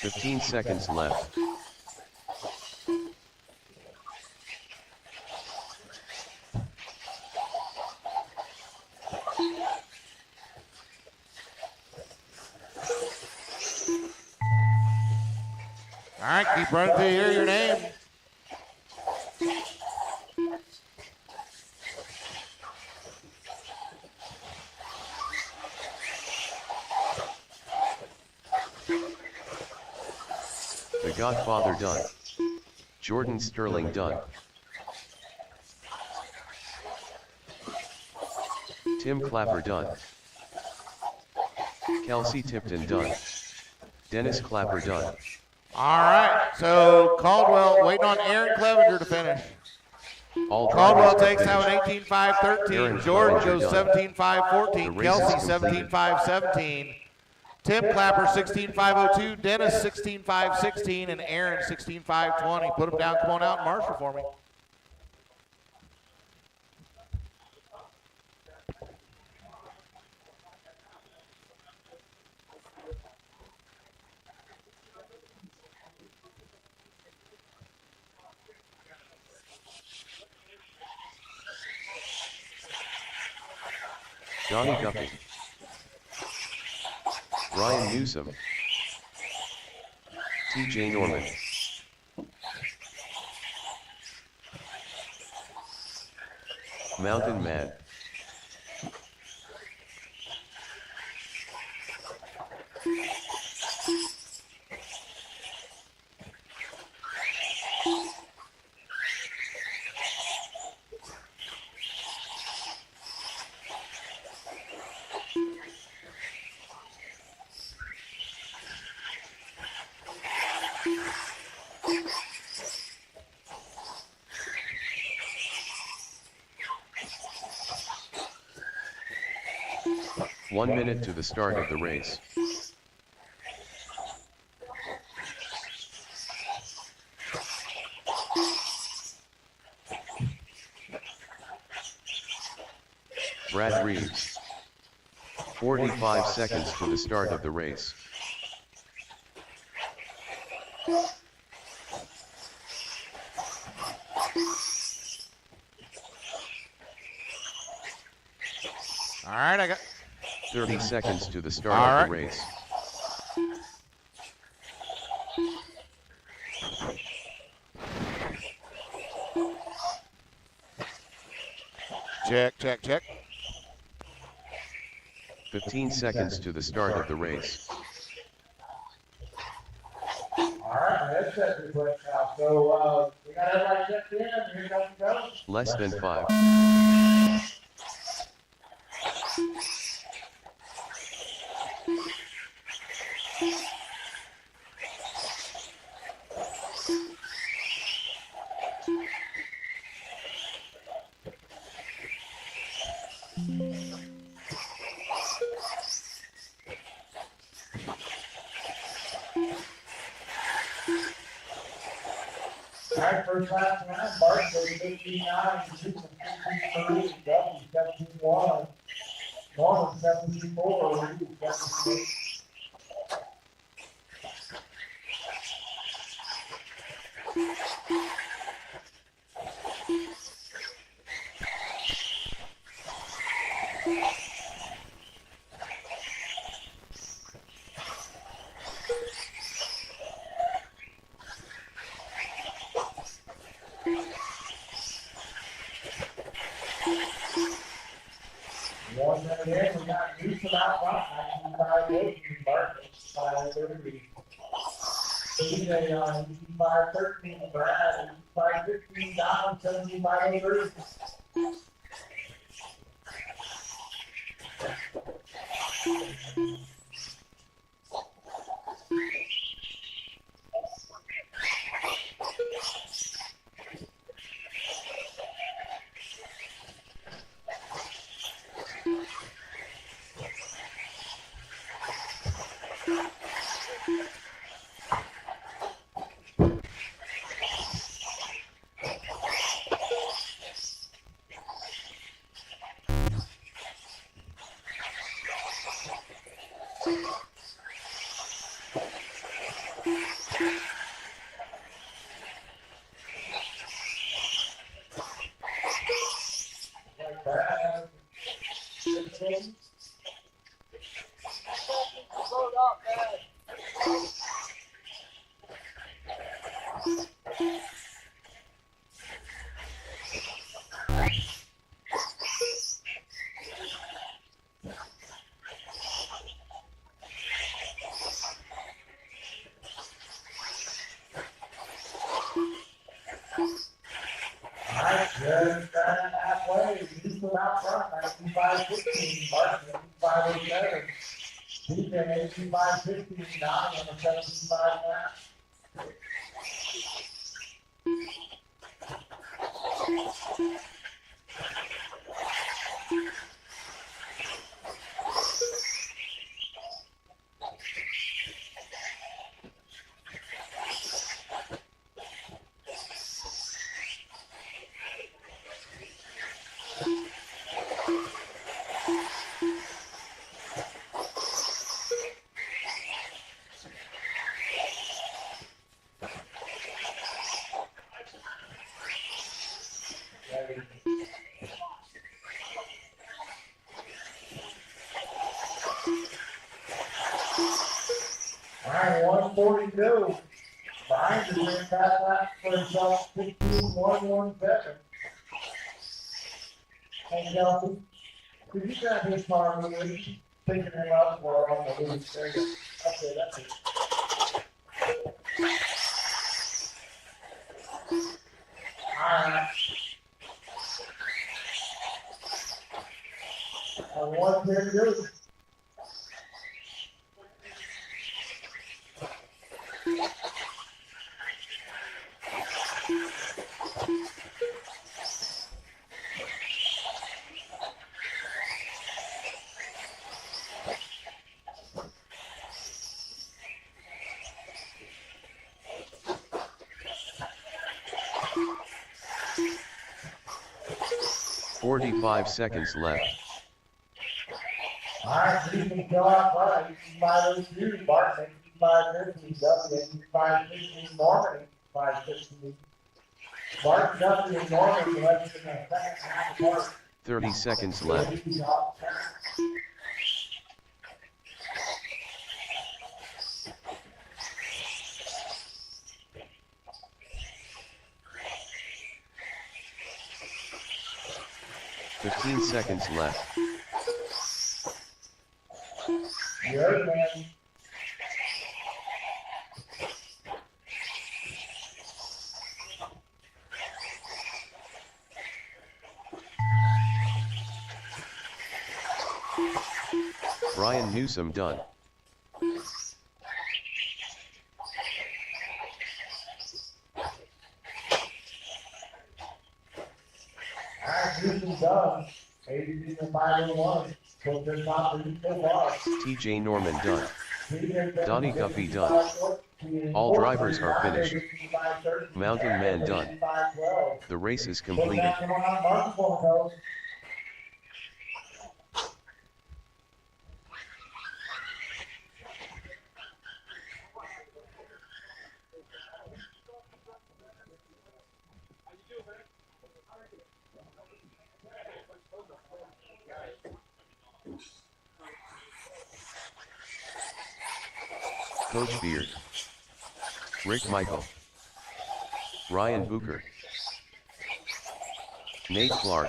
Fifteen seconds left. All right, keep running till you hear your name. The Godfather done. Jordan Sterling done. Tim Clapper done. Kelsey Tipton done. Dennis Clapper done. All right, so Caldwell waiting on Aaron Clevenger to finish. All Caldwell drivers takes out an finished. 18.513. Aaron Jordan Clevenger goes done. 17.514. The race Kelsey is completed. 17.517. Tim Clapper 16.502. Dennis 16.516. And Aaron 16.520. Put them down, come on out and marshal for me. Johnny Guppy. Brian Newsom. TJ Norman. Mountain Man. One minute to the start of the race. Brad Reeves. 45 seconds to the start of the race. All right, I got 30 seconds to the start of the race. Check, check, check. 15 seconds to the start of the race. All right, that's set request now. So we got everybody checked in. Here comes the go. Less than 5. All right, first lap round, Bart goes 59, Houston 53, Duffy 71, Norman 74, Reed 76. One minute in, we got Houston out front, 95 Wilson, Bart 530. DJ on 85-13, Brad 85-15, Don 75-30. Brad 16. All right, just halfway. Houston out front, 95-15. Martin 85-07. DJ 85-15. Don on the 75 lap. All right, 142. Brian just ran that lap for himself, 15-1-1-7. Hey, Kelsey, could you grab his car and leave? Picking him up while we're on the loose. There you go. Okay, that's it. All right. On 152. $45 seconds left. Alright, Ethan still out front, 8502, Barton 8515, Duffy 8516, Norman 8516. Barton, Duffy, and Norman left in the second half of Barton. 30 seconds left. Fifteen seconds left. Good man. Brian Newsom done. Alright, Houston done. 80 to 501. So they're not really so far. TJ Norman done. Donnie Duffy done. All drivers are finished. Mountain Man done. The race is completed. Coach Beard, Rick Michael, Ryan Booker, Nate Clark,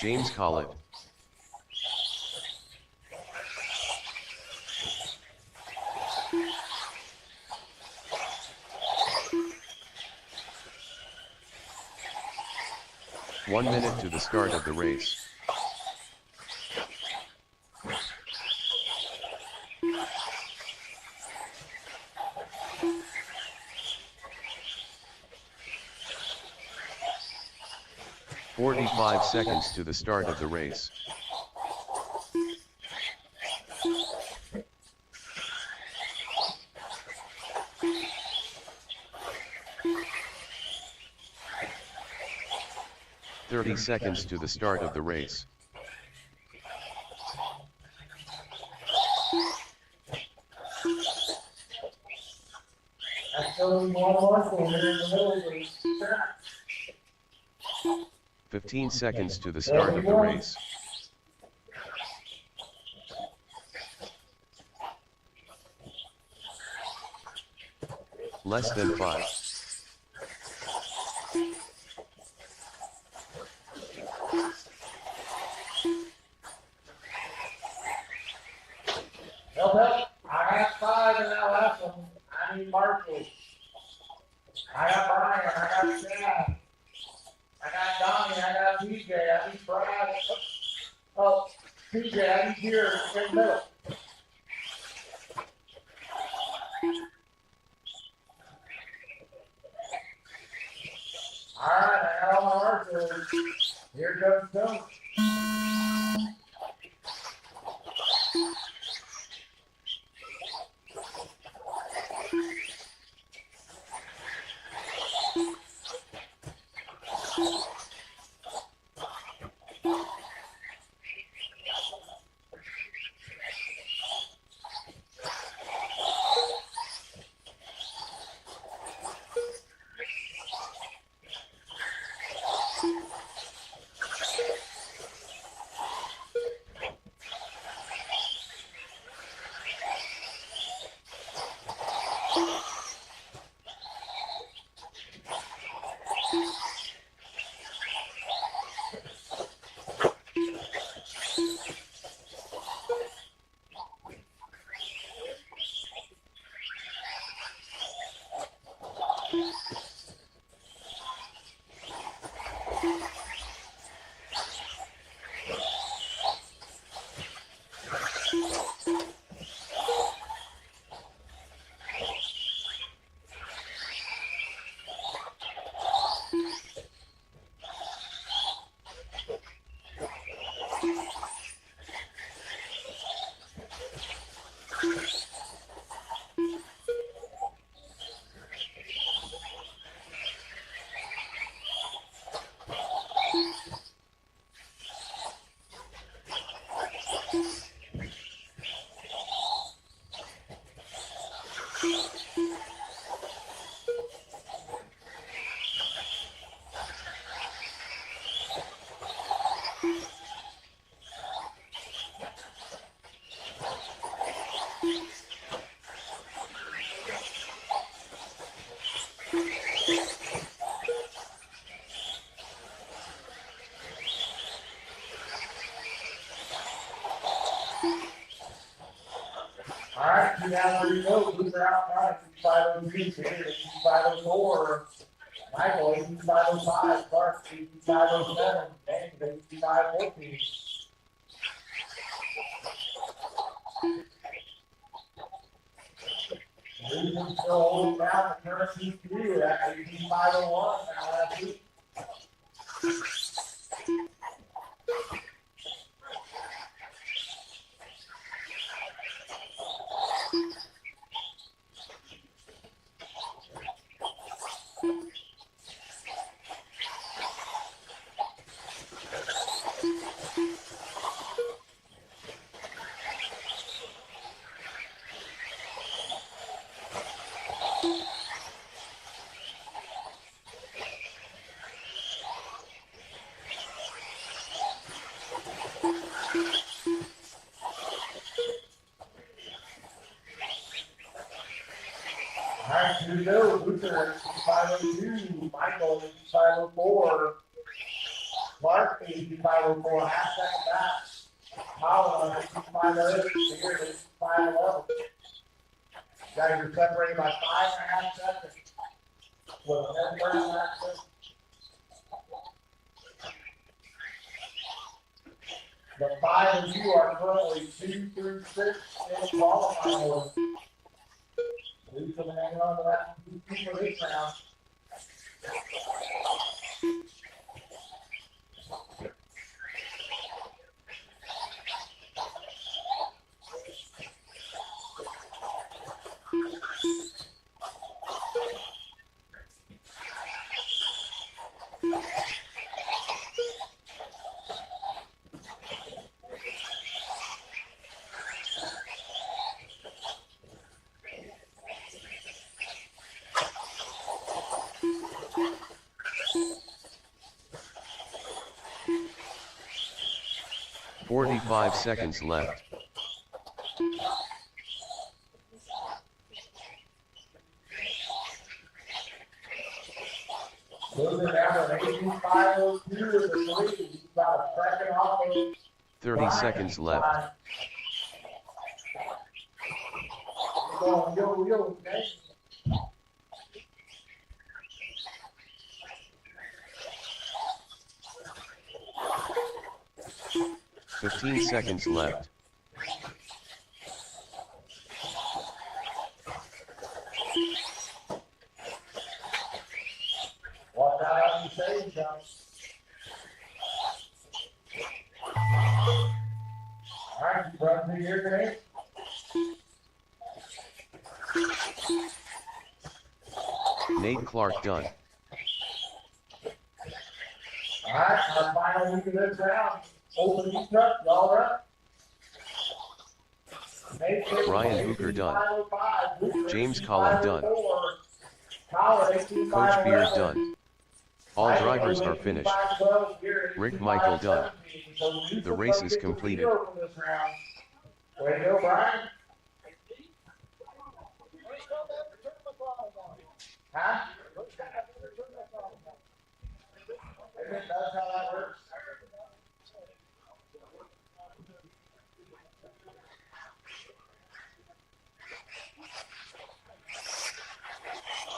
James Collett, One minute to the start of the race. "45 seconds to the start of the race. "30 seconds to the start of the race. Actually, one more thing, they're in the middle of the track. 15 seconds to the start of the race. Less than 5. Help, help. I got 5 in that last one. I need Marshall. I got Brian, I got Chad. I got Donnie, I got TJ, I need Brad. Oh, TJ, I need here in the middle. Alright, I got all my marshals. Here comes Tony. Alright, 2 down, 3 go, Booster out front, 502, 504. Michael, 505, Clark, 507, James, 514. Losing still holding down the MPRC 2 at 501, now that's it. Alright, 2 to go, Booster, 502, Michael, 504, Clark, 504, half second back, Holland, 508, here, 511. Guys are separated by 5.5 seconds. With a 10 access. The 5 and 2 are currently 2 through 6 in the qualifying order. Lose them hanging on to that for this round. "45 seconds left. Moving down to 18.502 with the 3, about a second off of 30 seconds left. Going, yo, okay? 15 seconds left. Watch out on your stage, John. Alright, you run through here today. Nate Clark done. Alright, our final week of this round. Open these trucks, y'all up. Ryan Hooker done. James Collin done. Coach Coach Beard done. All drivers are finished. Rick Michael done. The race is completed. Way to go, Brian. Huh? I think that's how that works.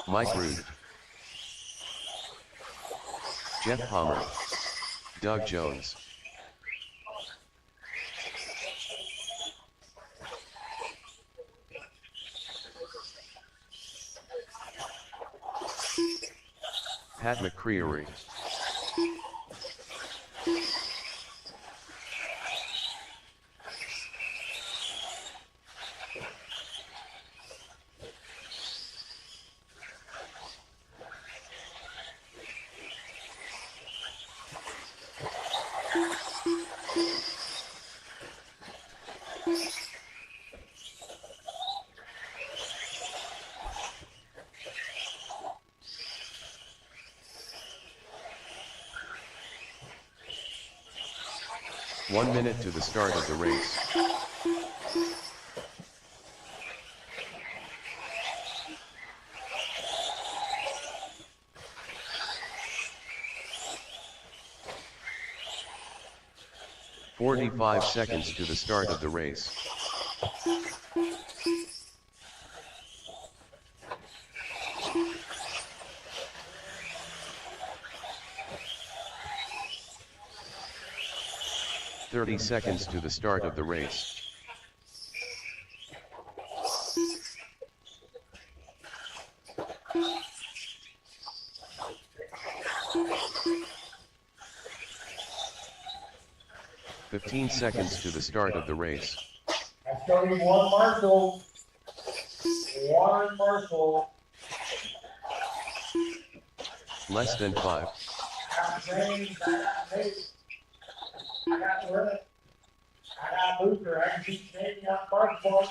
Mike Rood, Jeff Palmer, Doug Jones. Pat McCreary. One minute to the start of the race. "45 seconds to the start of the race. 30 seconds to the start of the race. "15 seconds to the start of the race. I still need one marshal. One marshal. Less than 5. I got James, I got Nate. I got Rick. I got Luther. I can keep Nate out marshal.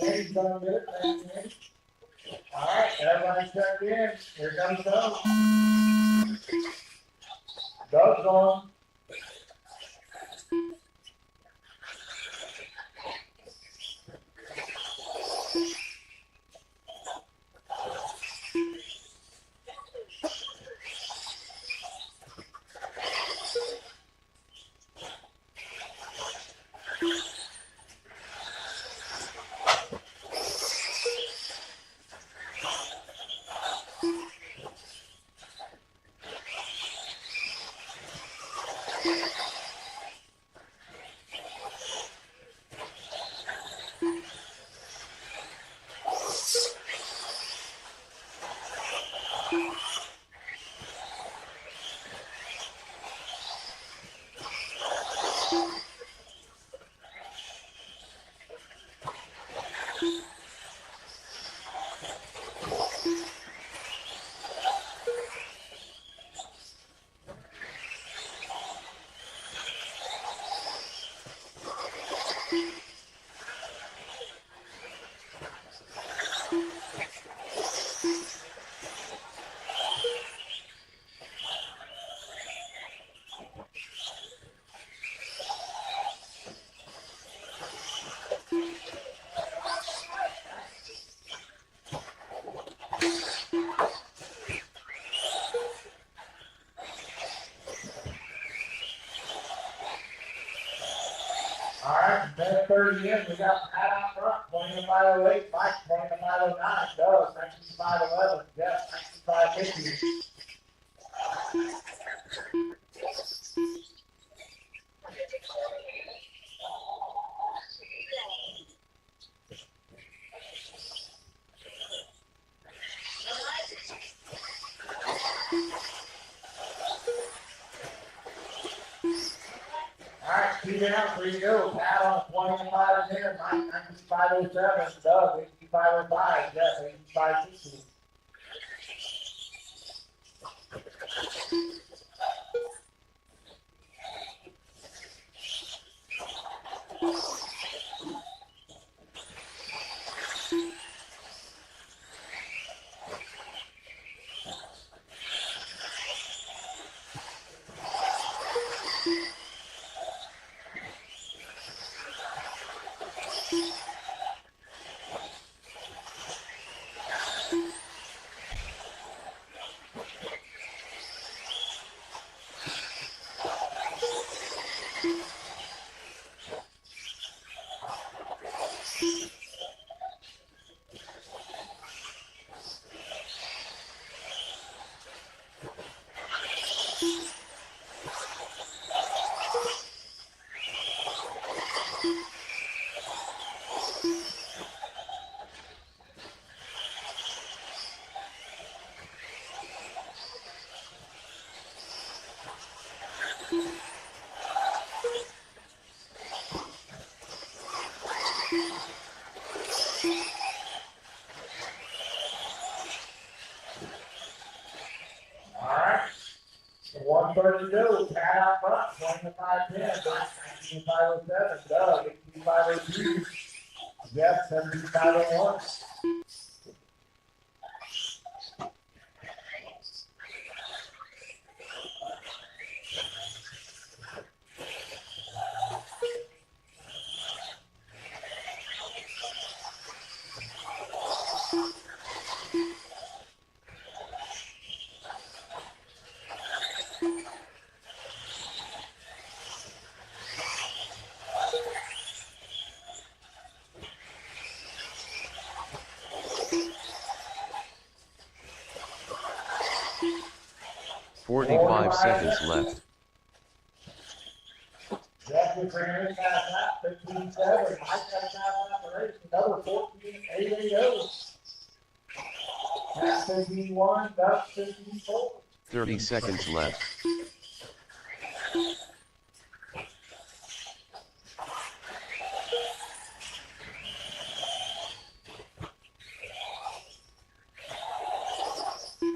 Nate's done good. Thank you, Nate. All right, everybody check in. Here comes Doug. Doug's on. All right, minute 30 in, we got Pat out front, 20 to 508, Mike 20 to 509, Doug 19 to 511, Jeff 19 to 550. All right, 2 down, 3 to go. Pat on 20 to 510, Mike 19 to 507, Doug 18 to 505, Jeff 18 to 560. All right. 130 to go. Pat out front, 20 to 510. Mike 19 to 507. Doug 18 to 502. Jeff 17 to 501. 45 seconds left. Jeff was bringing this guy back, 15-7. Mike got a guy back the race, another 14-8-8-0. That's 15-1, that's 15-4. 30 seconds left.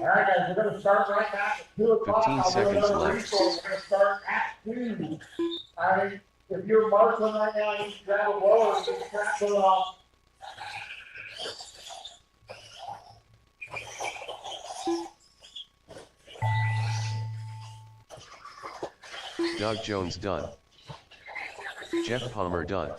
All right, guys, we're going to start right back at 2 o'clock. 15 seconds left. We're going to start at 2. I mean, if you're marshaling right now, you can grab a blower and get the track going off. Doug Jones done. Jeff Palmer done.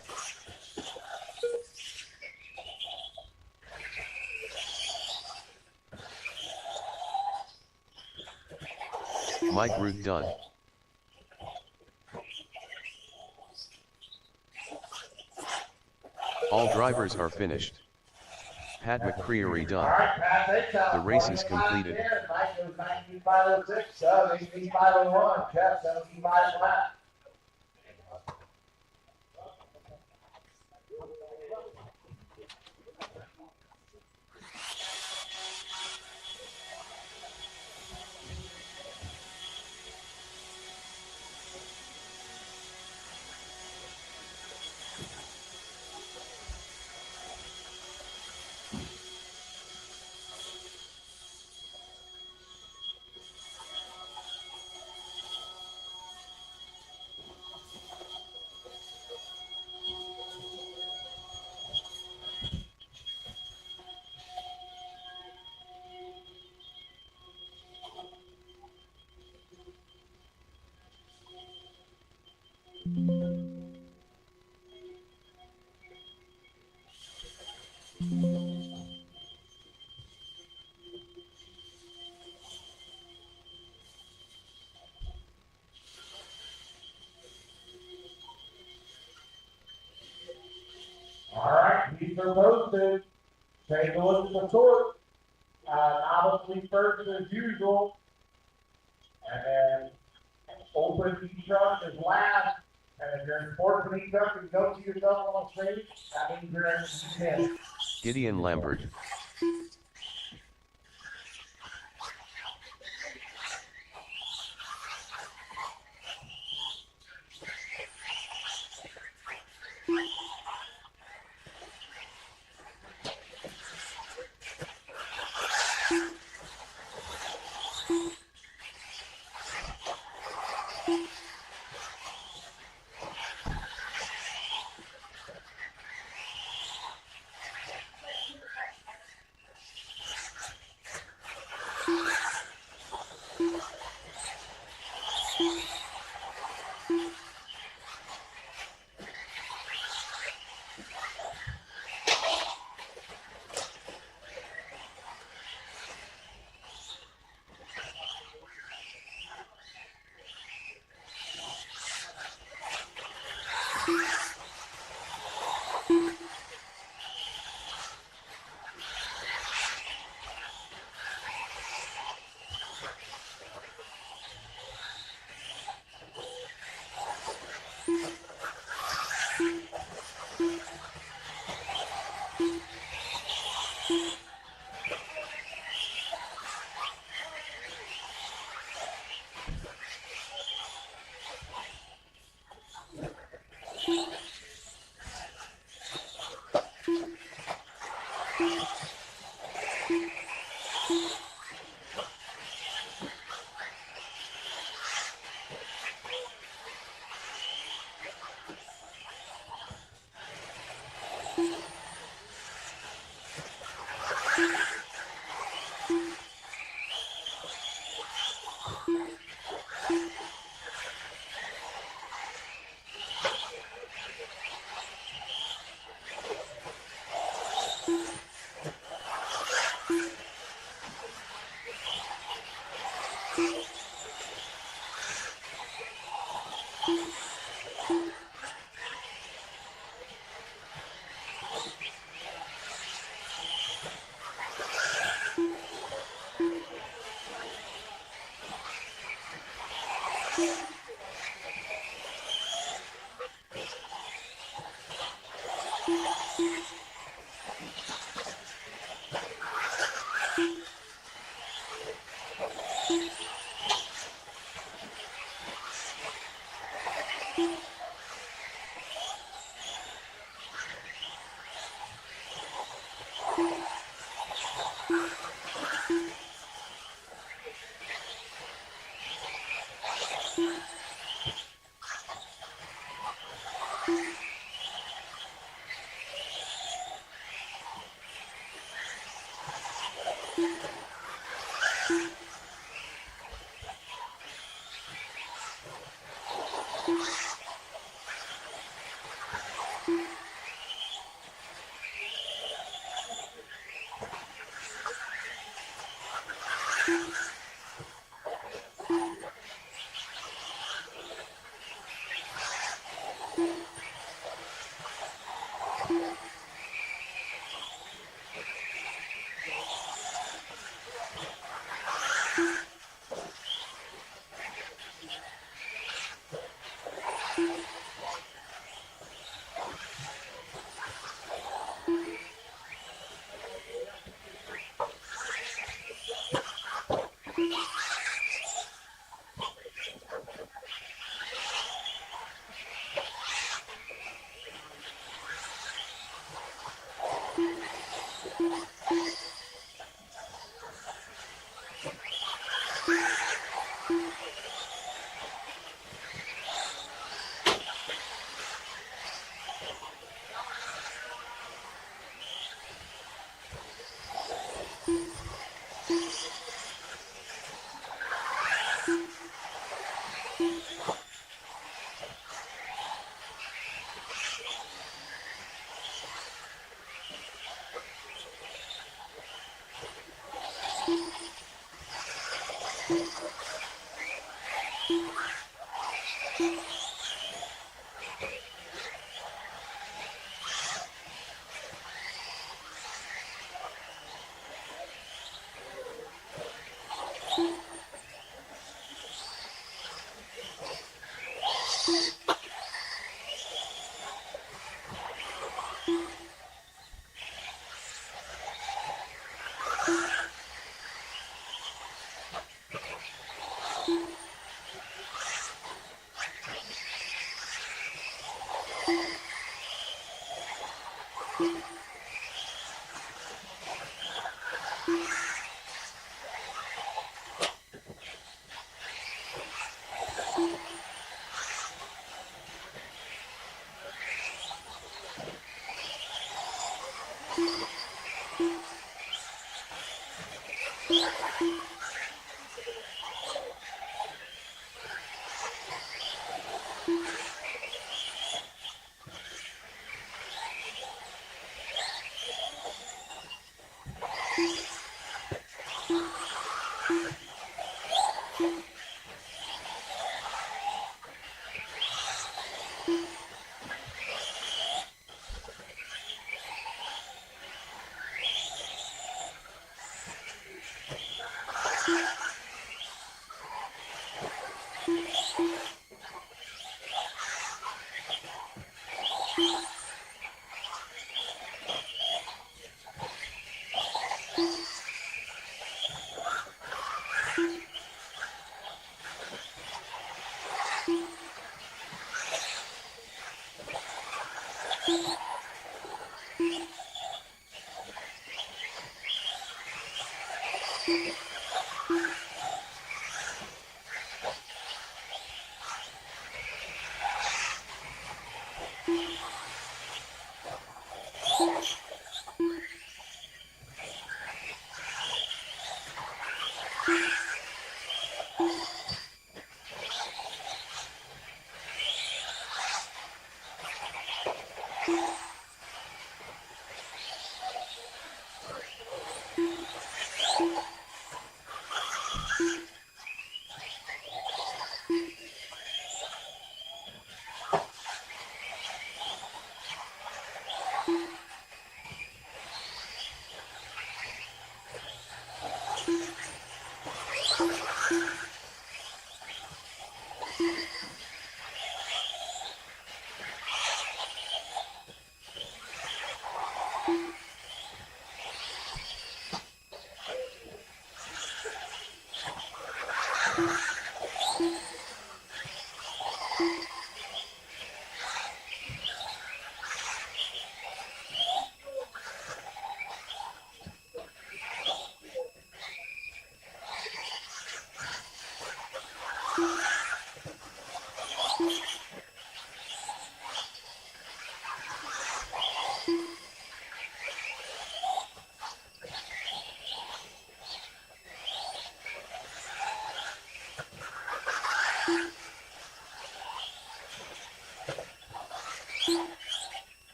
Mike Ruth done. All drivers are finished. Pat McCreary All done. right, Pat, takes out The race is 25-10. completed. Mike goes 19-506, Doug 18-501, Jeff 17-5 flat. All right, these are posted. Take a look at the sort. Novice first as usual. And then open each truck is last. And if you're in fourth each truck and don't see yourself on the stage, that means you're in the 10. Gideon Lambert. you.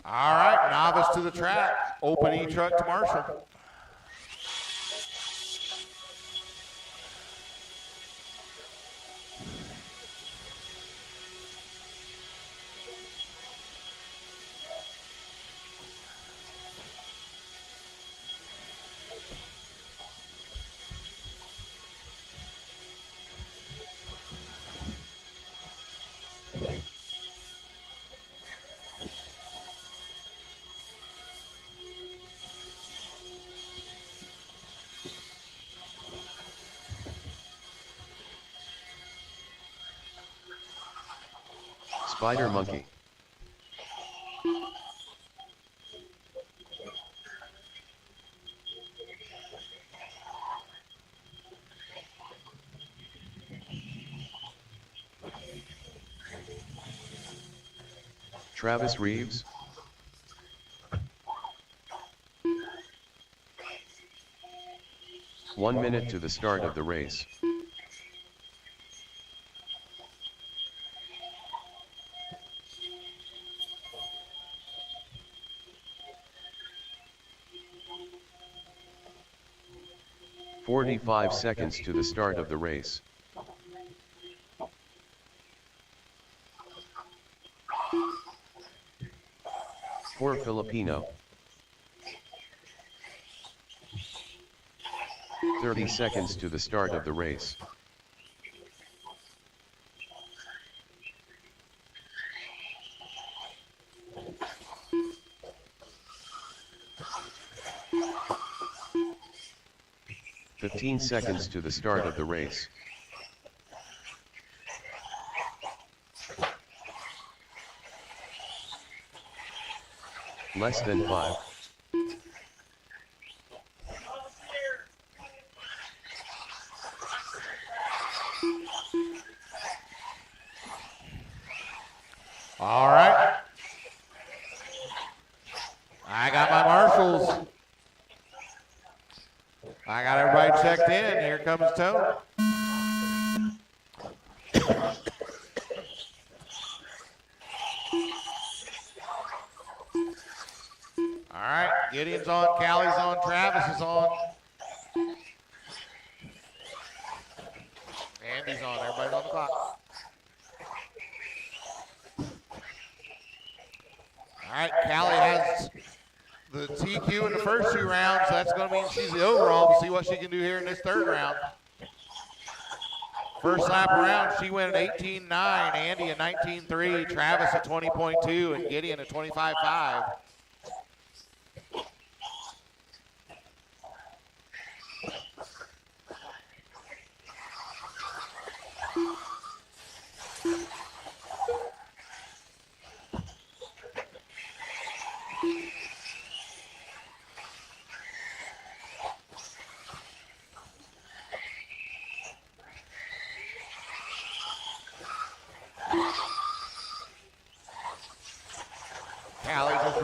All right, novice to the track. Open E-truck to Marshall. Spider monkey. Travis Reeves. One minute to the start of the race. "45 seconds to the start of the race. For Filipino. 30 seconds to the start of the race. "15 seconds to the start of the race. Less than 5. All right. I got my marshals. I got everybody checked in. Here comes Tone. All right, Gideon's on, Callie's on, Travis is on. Andy's on, everybody's on the clock. All right, Callie has the TQ in the first 2 rounds, so that's going to mean she's the overall. We'll see what she can do here in this 3rd round. First lap around, she went at 18.9, Andy at 19.3, Travis at 20.2, and Gideon at 25.5.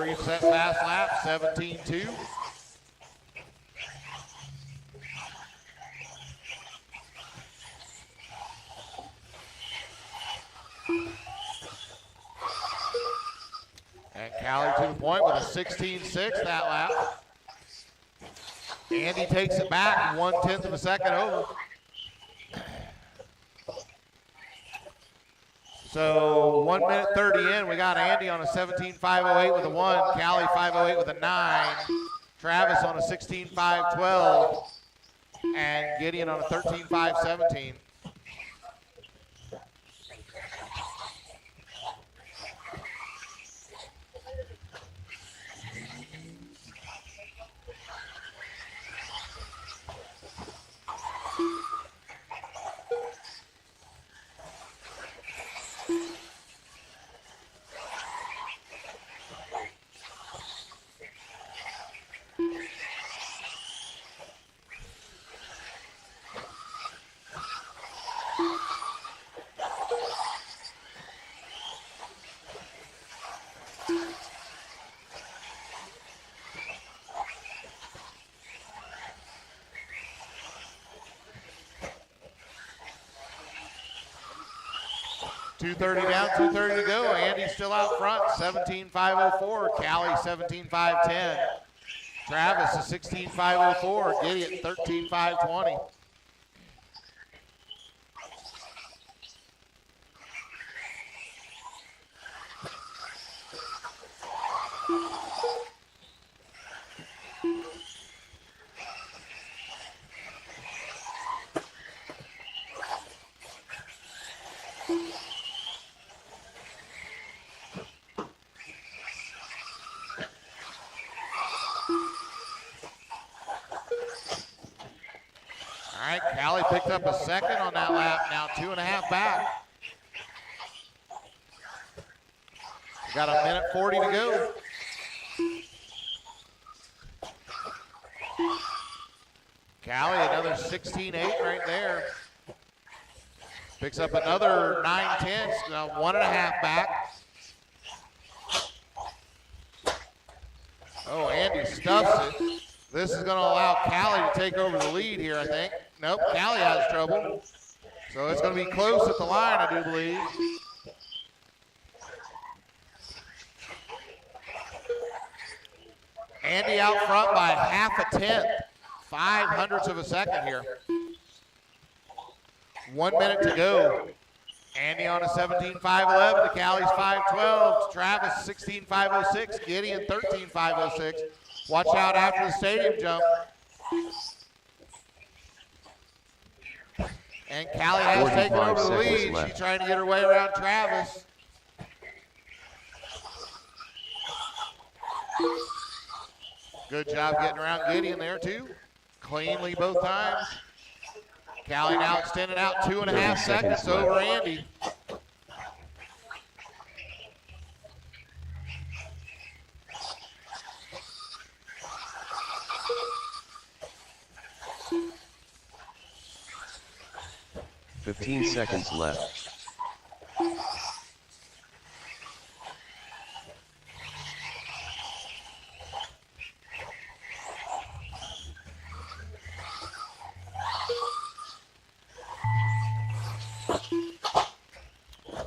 3-set fast lap, 17-2. And Callie to the point with a 16-6 that lap. Andy takes it back 1/10 of a second over. So 1 minute 30 in, we got Andy on a 17.508 with a 1, Callie 508 with a 9, Travis on a 16.512, and Gideon on a 13.517. .230 down, 2:30 to go. Andy's still out front, 17.504. Callie 17.510. Travis is 16.504. Gideon 13.520. All right, Callie picked up a second on that lap, now 2.5 back. We got a minute 40 to go. Callie, another 16.8 right there. Picks up another 9/10, 1.5 back. Oh, Andy stuffs it. This is going to allow Callie to take over the lead here, I think. Nope, Callie has trouble. So it's going to be close at the line, I do believe. Andy out front by 1/2 tenth, 0.05 of a second here. 1 minute to go. Andy on a 17.511 to Callie's 5.12. Travis 16.506. Gideon 13.506. Watch out after the stadium jump. And Callie has taken over the lead. Left. She's trying to get her way around Travis. Good job getting around Gideon there too. Cleanly both times. Callie now extending out 2.5 seconds over Andy. "15 seconds left.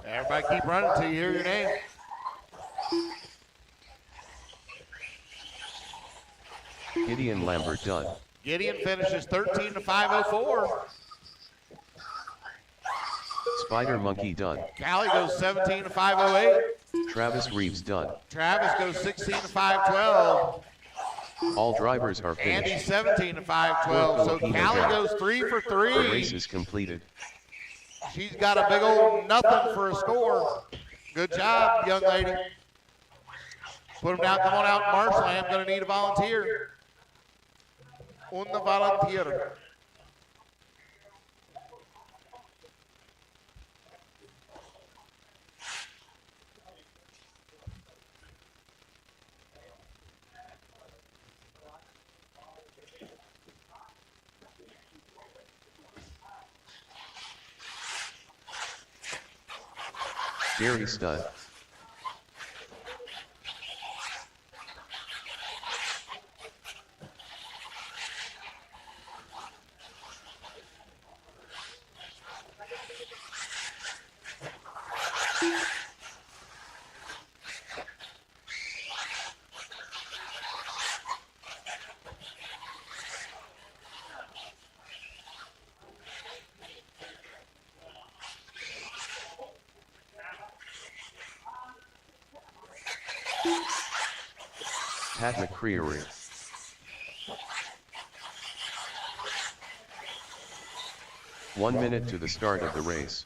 Everybody keep running until you hear your name. Gideon Lambert done. Gideon finishes 13 to 504. Spider Monkey done. Callie goes 17 to 508. Travis Reeves done. Travis goes 16 to 512. All drivers are Andy finished. 17 to 512. So Callie goes 3 for The race 3. is completed. She's got a big old nothing for a score. Good job, young lady. Put them down. Come on out, Marshall. I'm going to need a volunteer. Una volunteer. Jerry Stud. Pat McCreary. One minute to the start of the race.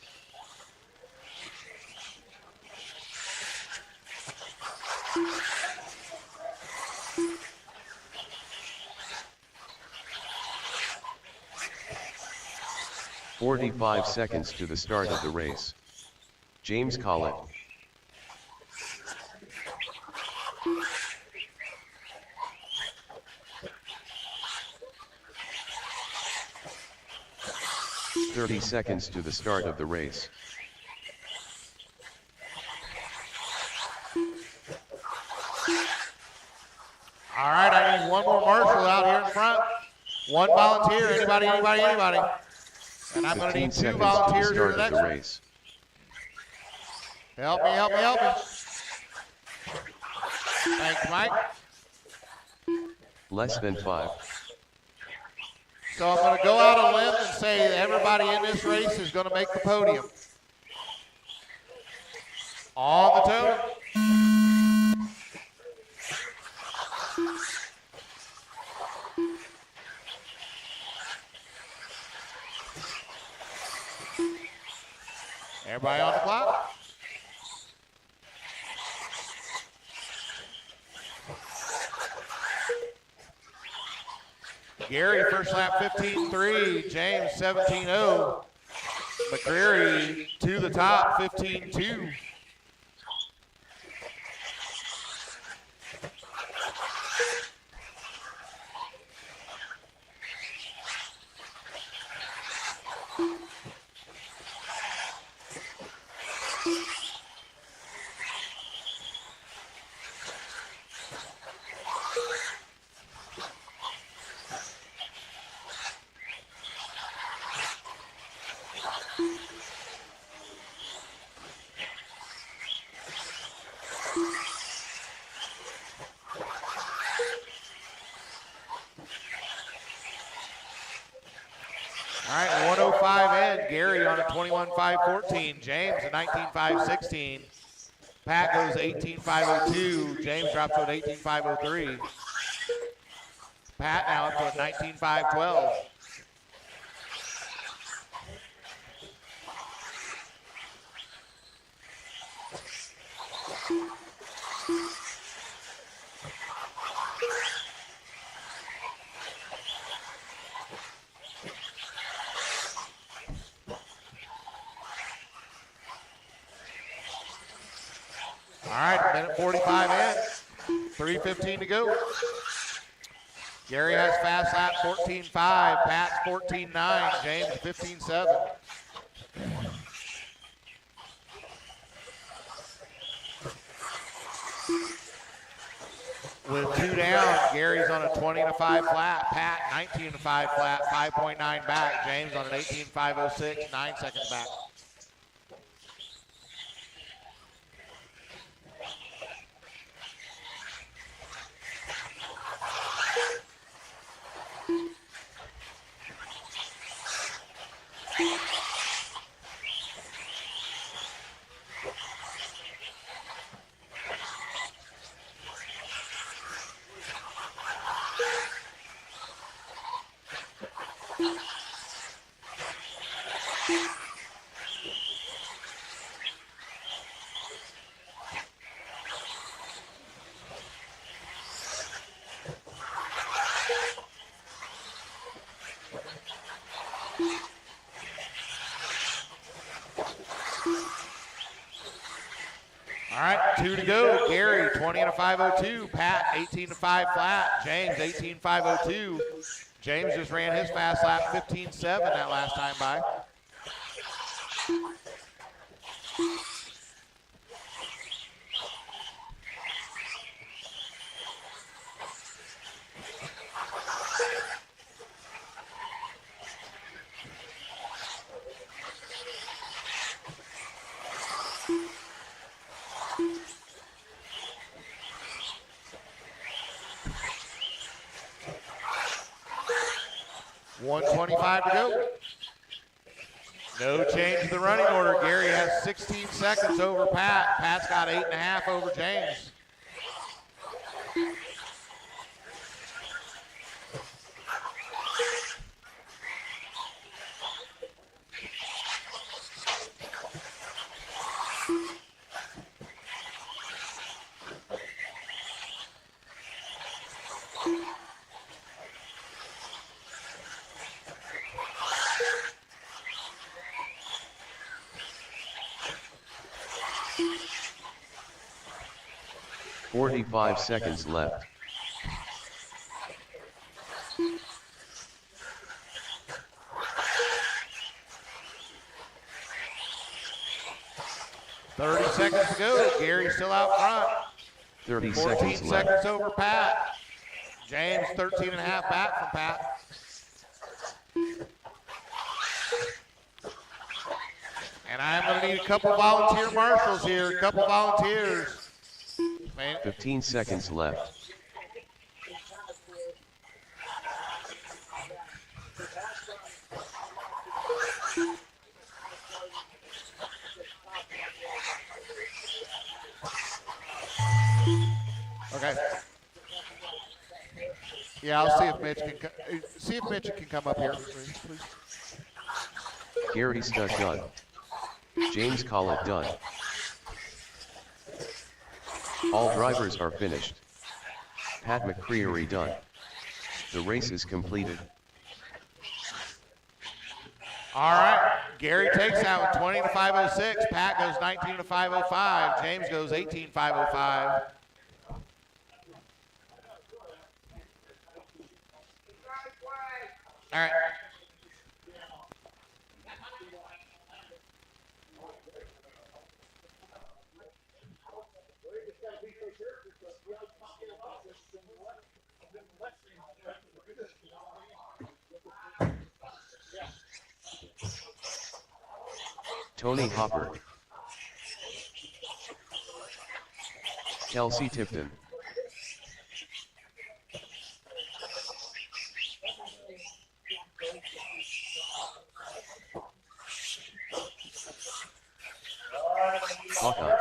"45 seconds to the start of the race. James Collett. "30 seconds to the start of the race. All right, I need one more marshal out here in front. One volunteer, anybody. And I'm going to 15 need 2 seconds to the volunteers here in start the of next the one. race. Help me. Thanks, Mike. Less than 5. So I'm going to go out on a limb and say that everybody in this race is going to make the podium. On the toe. Everybody on the clock. Gary, first lap 15.3, James 17.0. McCreary to the top, 15.2. All right, 105 in. Gary on a 21.5.14. James a 19.5.16. Pat goes 18.5.02. James drops to an 18.5.03. Pat now up to a 19.5.12. All right, minute 45 in, 3:15 to go. Gary has fast lap 14.5, Pat's 14.9, James 15.7. With 2 down, Gary's on a 20.5 flat, Pat 19.5 flat, 5.9 back, James on an 18.506, 9 seconds back. All right, 2 to go. Gary, 20.502. Pat, 18.5 flat. James, 18.502. James just ran his fast lap 15.7 that last time by. 1:25 to go. No change to the running order. Gary has 16 seconds over Pat. Pat's got 8.5 over James. Forty-five seconds left. Seconds to go. Gary's still out front. 30 14 seconds left. seconds over Pat. James 13.5 back from Pat. And I'm going to need a couple volunteer marshals here. A couple volunteers. 15 seconds left. Okay. Yeah, I'll see if Mitch can come up here, please. Gary Stud done. James Collett done. All drivers are finished. Pat McCreary done. The race is completed. All right, Gary takes that one 20 to 506. Pat goes 19 to 505. James goes 18 505. All right. Tony Hopper. Kelsey Tipton. Hawkeye.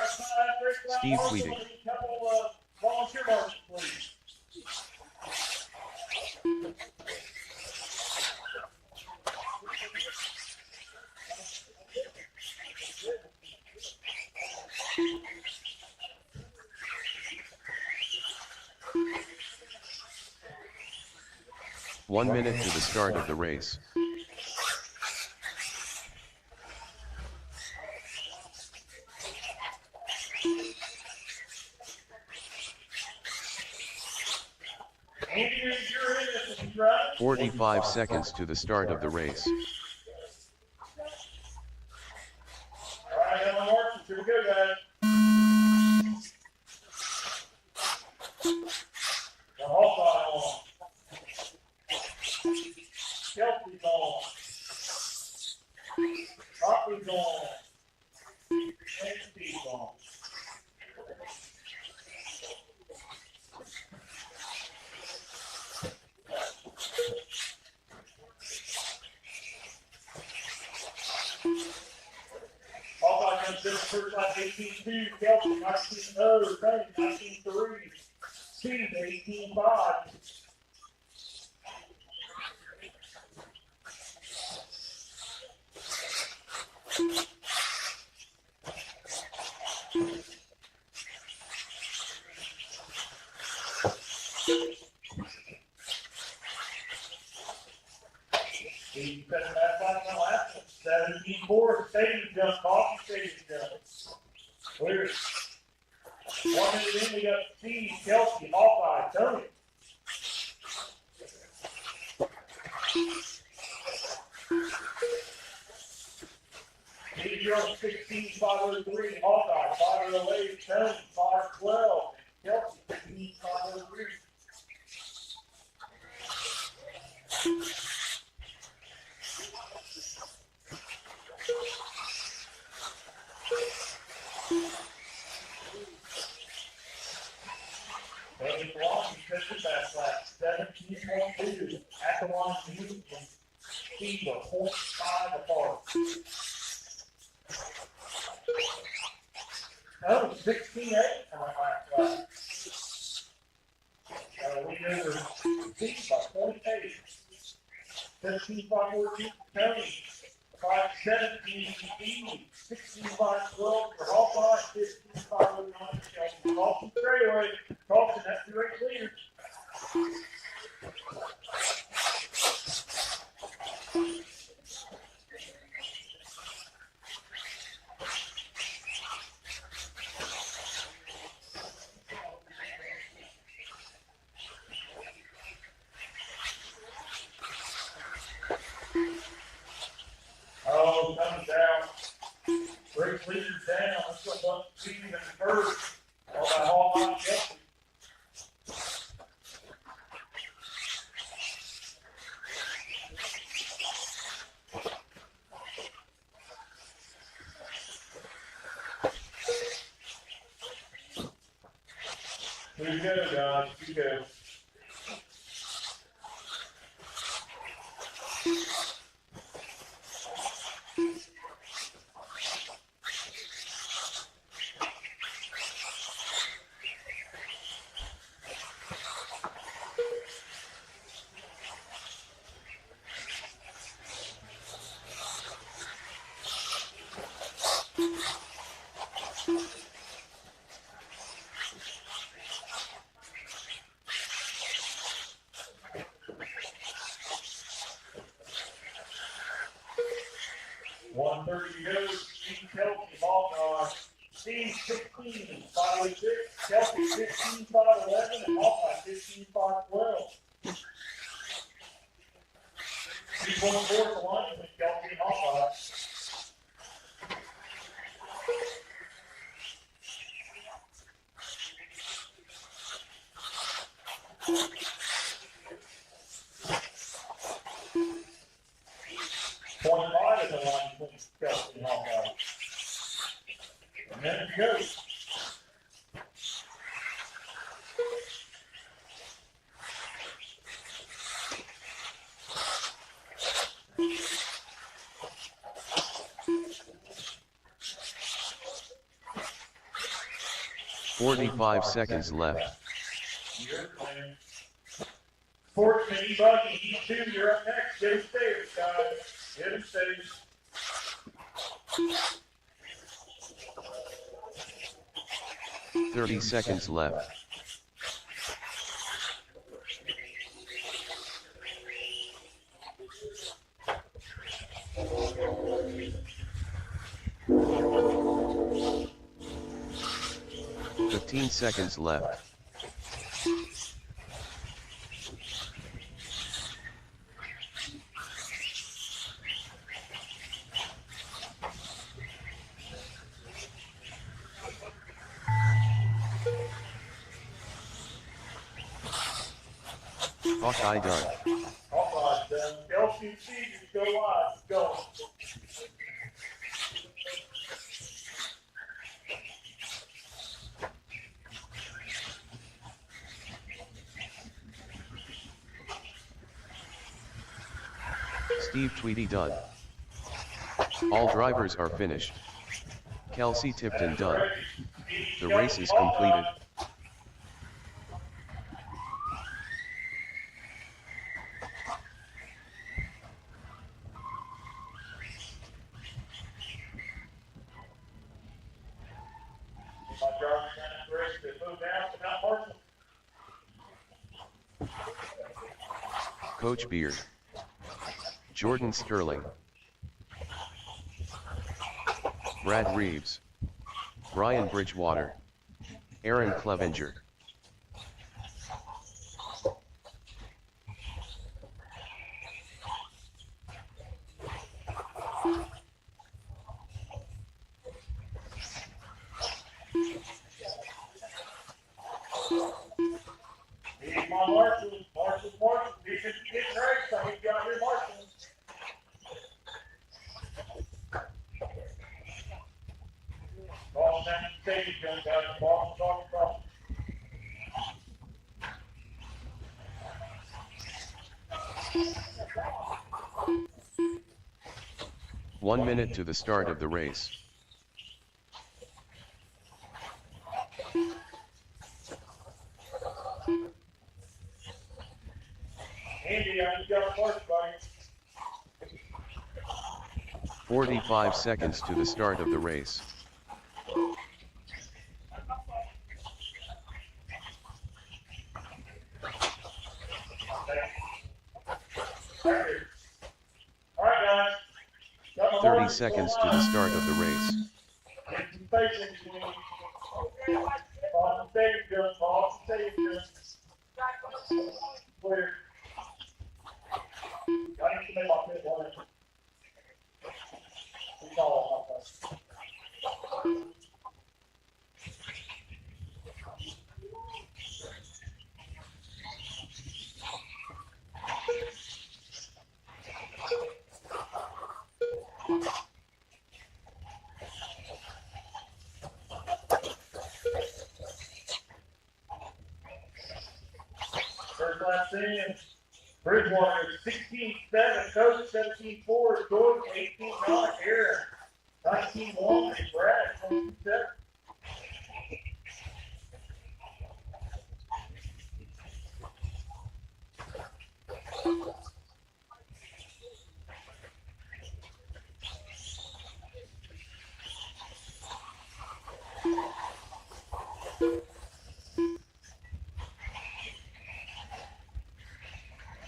Steve Tweeding. Volunteer marshals, please. One minute to the start of the race. Andy, you're in this, is right? 45 seconds to the start of the race. All right, Ellen Martin, here we go, guys. The Hawkeye on. Kelsey's on. Hopper's on. And Steve's on. Hawkeye comes in first like 18-2, Kelsey 19-0, Tony 19-3, Steve 18-5. Steve cut that back on the last one. 17-4, stadium jump, coffee stadium jump. Clear. 1 minute in, we got Steve, Kelsey, Hawkeye, Tony. Steve, you're on 16, 503, Hawkeye, 508, Tony, 512, Kelsey, 15, 503. Tony Blom, you took the best lap, 17.2, at the line, Oh, 16-8. I went last we knew we were beat by 28. 17 by 14 for Tony. 5-17 for Edie. 16 by 12 for Hawkeye. 15 by 09 for Chelsea. Carlson straightaway. Carlson, that's the race leader. Oh, comes down. Race leader's down. Let's go up to Steve in the first. All that Hawkeye Chelsea. Here you go, guys. Here you go. To go. Steve Kelsey, ball guard. Steve 16, 5-6. Kelsey 15, 5-11, and Hawkeye 15, 5-12. Steve going forward the line with Kelsey and Hawkeye. At the line between Kelsey and Hawkeye. A minute to go. "45 seconds left. Sportsman, E-Buggy, E2, you're up next. Get him stairs, guys. Get him stairs. "30 seconds left. "15 seconds left. Hawkeye done. Hawkeye done. LCC, go live. Go. Steve Tweedy done. All drivers are finished. Kelsey Tipton done. The race is completed. Coach Beard. Jordan Sterling. Brad Reeves. Brian Bridgewater. Aaron Clevenger. Marshall, you should get right, so he's got your Marshall. Ball down the stage, young guys. Ball talking about. "1 minute to the start of the race. you got first, buddy. 45 seconds to the start of the race. All right, guys. Got my 30 marks seconds on to the line. start of the race. Get some space in between. Pause the stage, Gus. Pause the stage, Gus. Clear. I need to make my pit one. We call it like that. First lap in. Bridgewater 16-7, Coach 17-4, Jordan 18-9, Aaron 19-1, and Brad 22-7.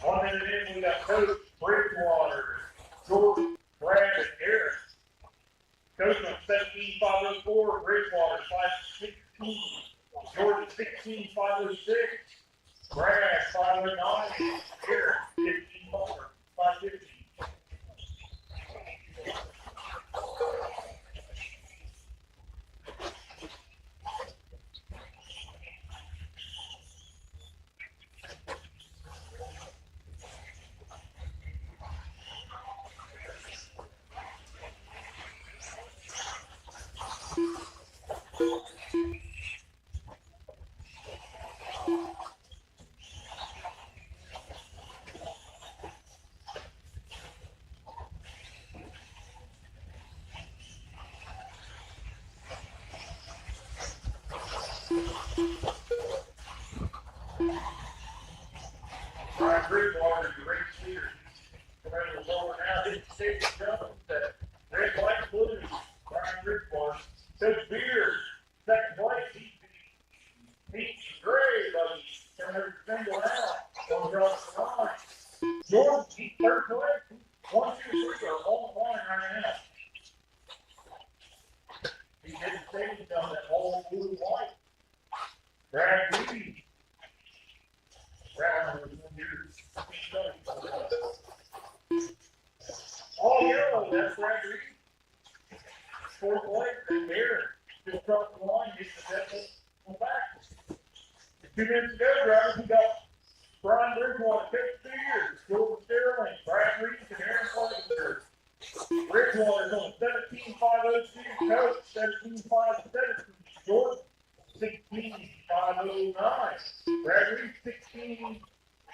One minute in, we got Coach Bridgewater, Jordan, Brad, and Aaron. Coach on 17-504, Bridgewater 5-16, Jordan 16-506, Brad 509, Aaron 15-5-15. Brian Bridgewater, the race leader. Commander over now, his safety jump, that red, white, blue. Brian Bridgewater. Coach Beard, second place. Pete Gray, buddy. Commander single out. Going across the line. Jordan, he's third place. 1, 2, 3 are all line right now. He did the safety jump, that whole blue, white. Brad Reed. All yellow, that's Brad Reed. Fourth place, right there. Just across the line, gets the deficit back. 2 minutes to go, drivers. We got Brian Bridgewater, Coach Spears, Jordan Sterling, Brad Reed, and Aaron Flager. Bridgewater's on 17-502, Coach 17-517, Jordan 16-509, Brad Reed 16-510,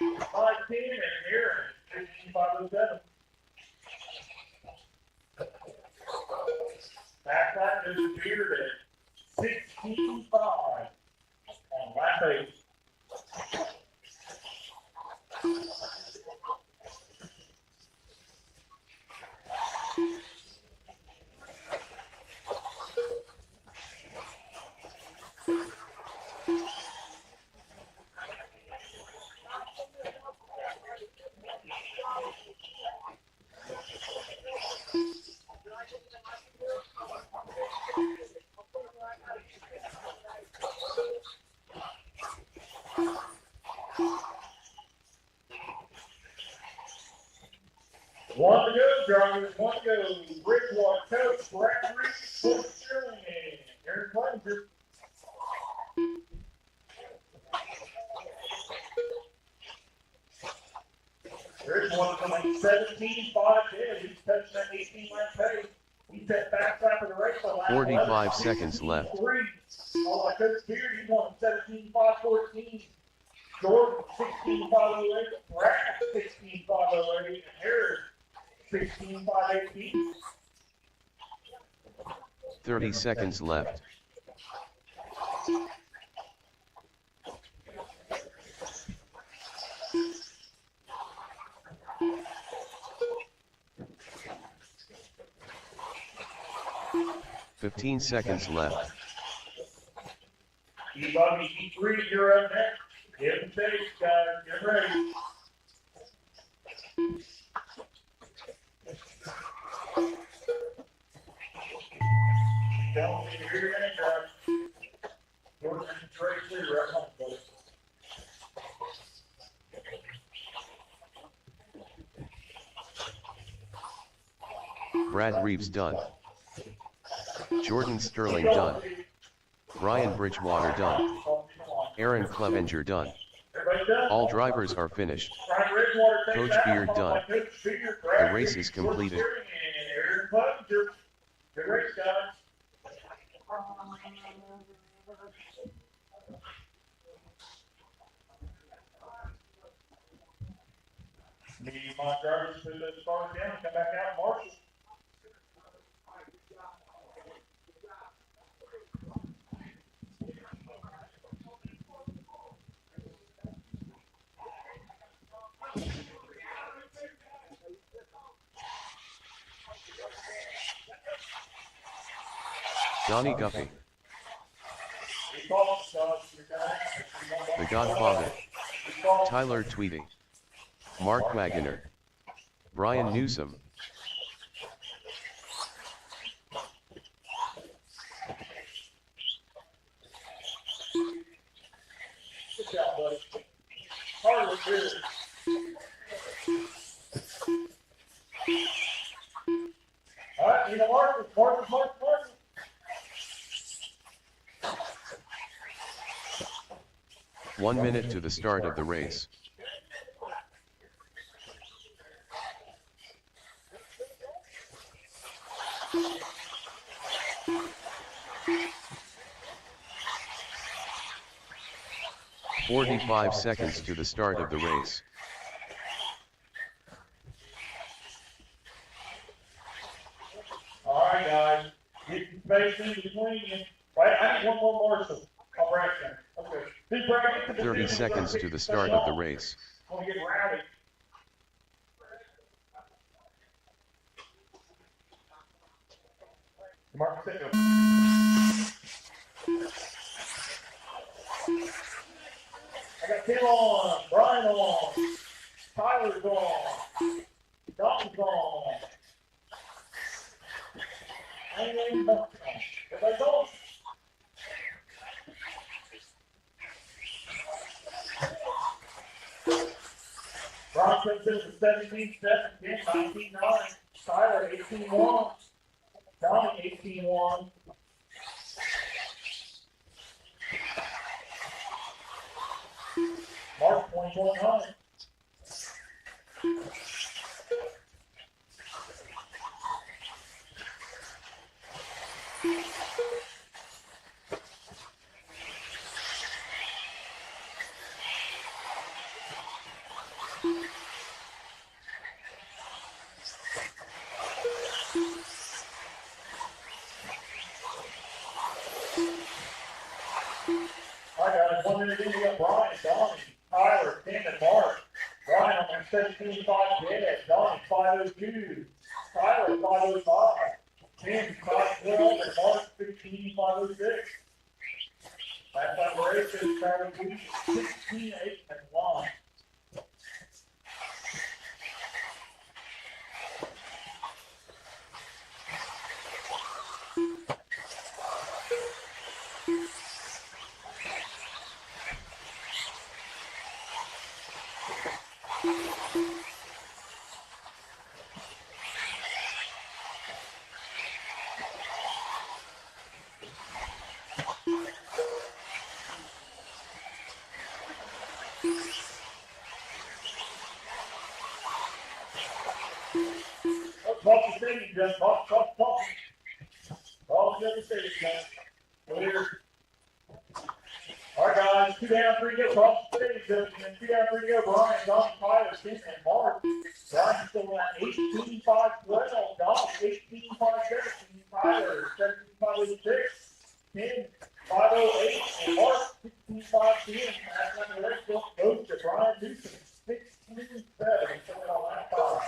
and Aaron 15-507. Back line is Beard at 16-5 on lap 8. One to go, drivers. One to go. Bridgewater, Coach, Brad Reed, Jordan Sterling, and Aaron Flager. Bridgewater coming 17-5-10. He's touching that 18-lap pace. He set back lap of the race on lap 45 seconds left. All like Coach Beard, he won 17-5-14. Jordan 16-5-08. Brad 16-5-08. And Harris 16-5-18. 30 seconds left. 15 seconds left. E-Buggy, E3, you're up next. Give them stage, guys. Get ready. Don't see you're gonna drive. You're gonna trade through right home, buddy. Brad Reeves done. Jordan Sterling done. Brian Bridgewater done. Aaron Clevenger done. All drivers are finished. Coach Beard done. The race is completed. Good race, guys. Need my drivers to the start down and come back out and marshal. Donnie Guffey. The Godfather. Tyler Tweedy. Mark Wagner. Brian Newsom. Good job, buddy. Harley, good. All right, you know, Mark. 1 minute to the start of the race. "45 seconds to the start of the race. All right, guys. Get some space in between you. Wait, I need one more marshal. I'll break them. Okay. Big break. 30 seconds to the start of the race. Want to get rowdy. Mark, take them. I got Tim on, Brian on, Tyler's on, Don's on. Everybody's on. Brian comes in with 17-7, 19-9, Tyler 18-1, Donnie 18-1. Mark 21-9. All right, guys, 1 minute in, we got Brian, Donnie, Tyler, Tim, and Mark. Brian on 17-5 dead, Donnie 502, Tyler 505, Tim 512, and Mark 15-506. Last time the race is Tyler 16-8 and 1. Talk the stage, Jeff. Talk. All the stage, man. Clear. All right, guys. 2 down, 3 go. Talk the stage, Jeff. And then 2 down, 3 go. Brian, Don, Tyler, Tim, and Mark. Brian still at 18-5-12. Don, 18-5-17. Tyler, 17-5-6. Tim, 508. And Mark, 16-5-10. That's when the race goes to Brian Newsom, 16-7. Coming on that 5.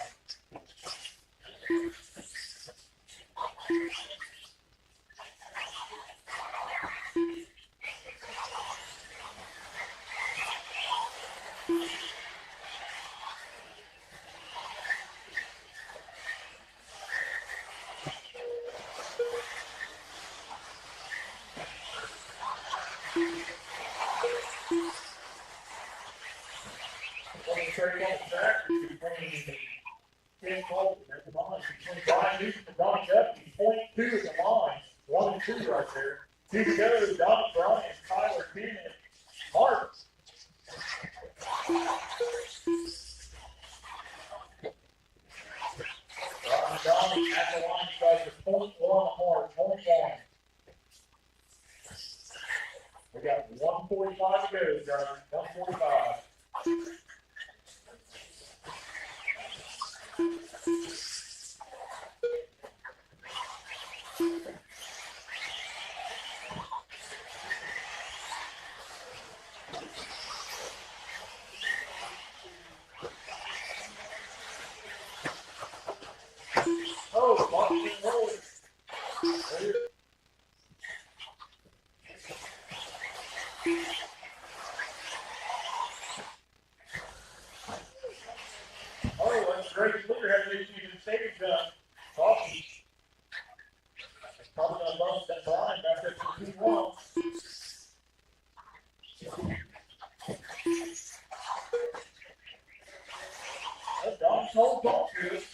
race on the track between Ken Colton at the line, between Brian Newsom and Donnie Duffy, 0.2 at the line, 1 and 2 right there. 2 to go, Donnie Bryant, Tyler Keenan, Mark. Donnie at the line strike is 0.1 hard, 0.1. We got 1:45 to go, guys. 1:45. Oh, Boston Road. Oh, that's great. Leader had issues in stage Boston. Probably going to bump that Brian back there for 2-1. That's Don's whole talk to it.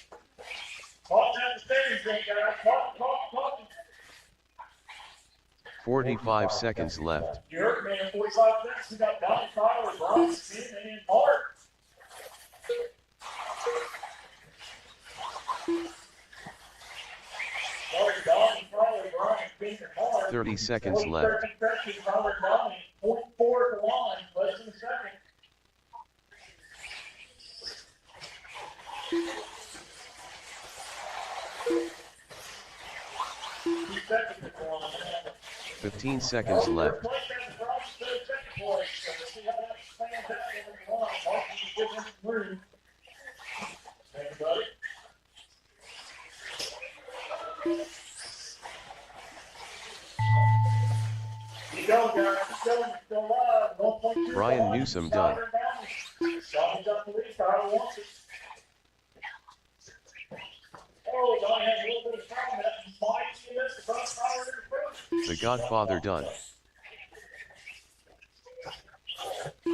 Boston at the stage, guys. Boston. 45 seconds left. You heard me in 45 seconds. We got Donnie, Tyler, Brian, Ken, and Mark. 30 seconds left. 0.4 at the line, less than a second. Two seconds at the line. 15 seconds left. Brian Newsom done. The Godfather done.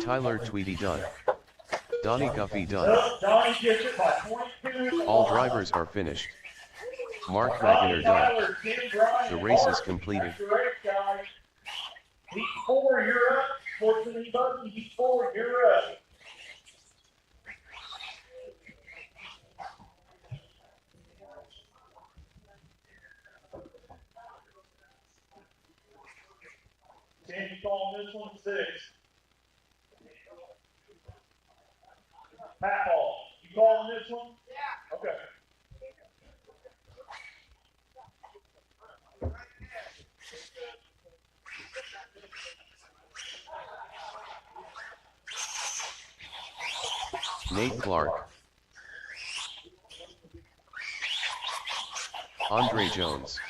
Tyler Tweedy done. Donnie Guffey done. All drivers are finished. Mark Wagner done. The race is completed. Heat 4, you're up. Fortunately, Buggy, Heat 4, you're up. Sandy calling this one 6. Pat Paul, you calling this one? Yeah. Okay. Nate Clark. Andre Jones.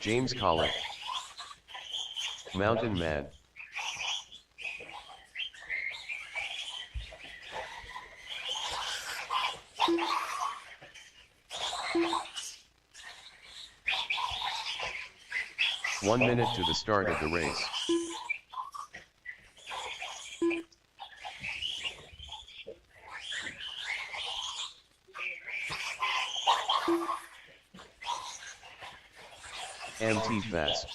James Collett. Mountain Man. One minute to the start of the race. MT Fast.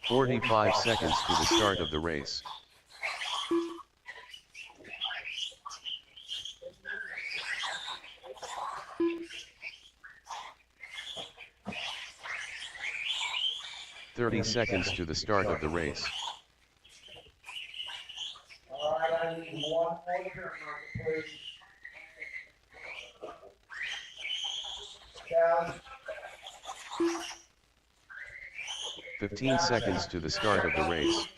45 seconds to the start of the race. Seconds to the start of the race. All right, I need one more turn, please. Down. 15 seconds to the start of the race.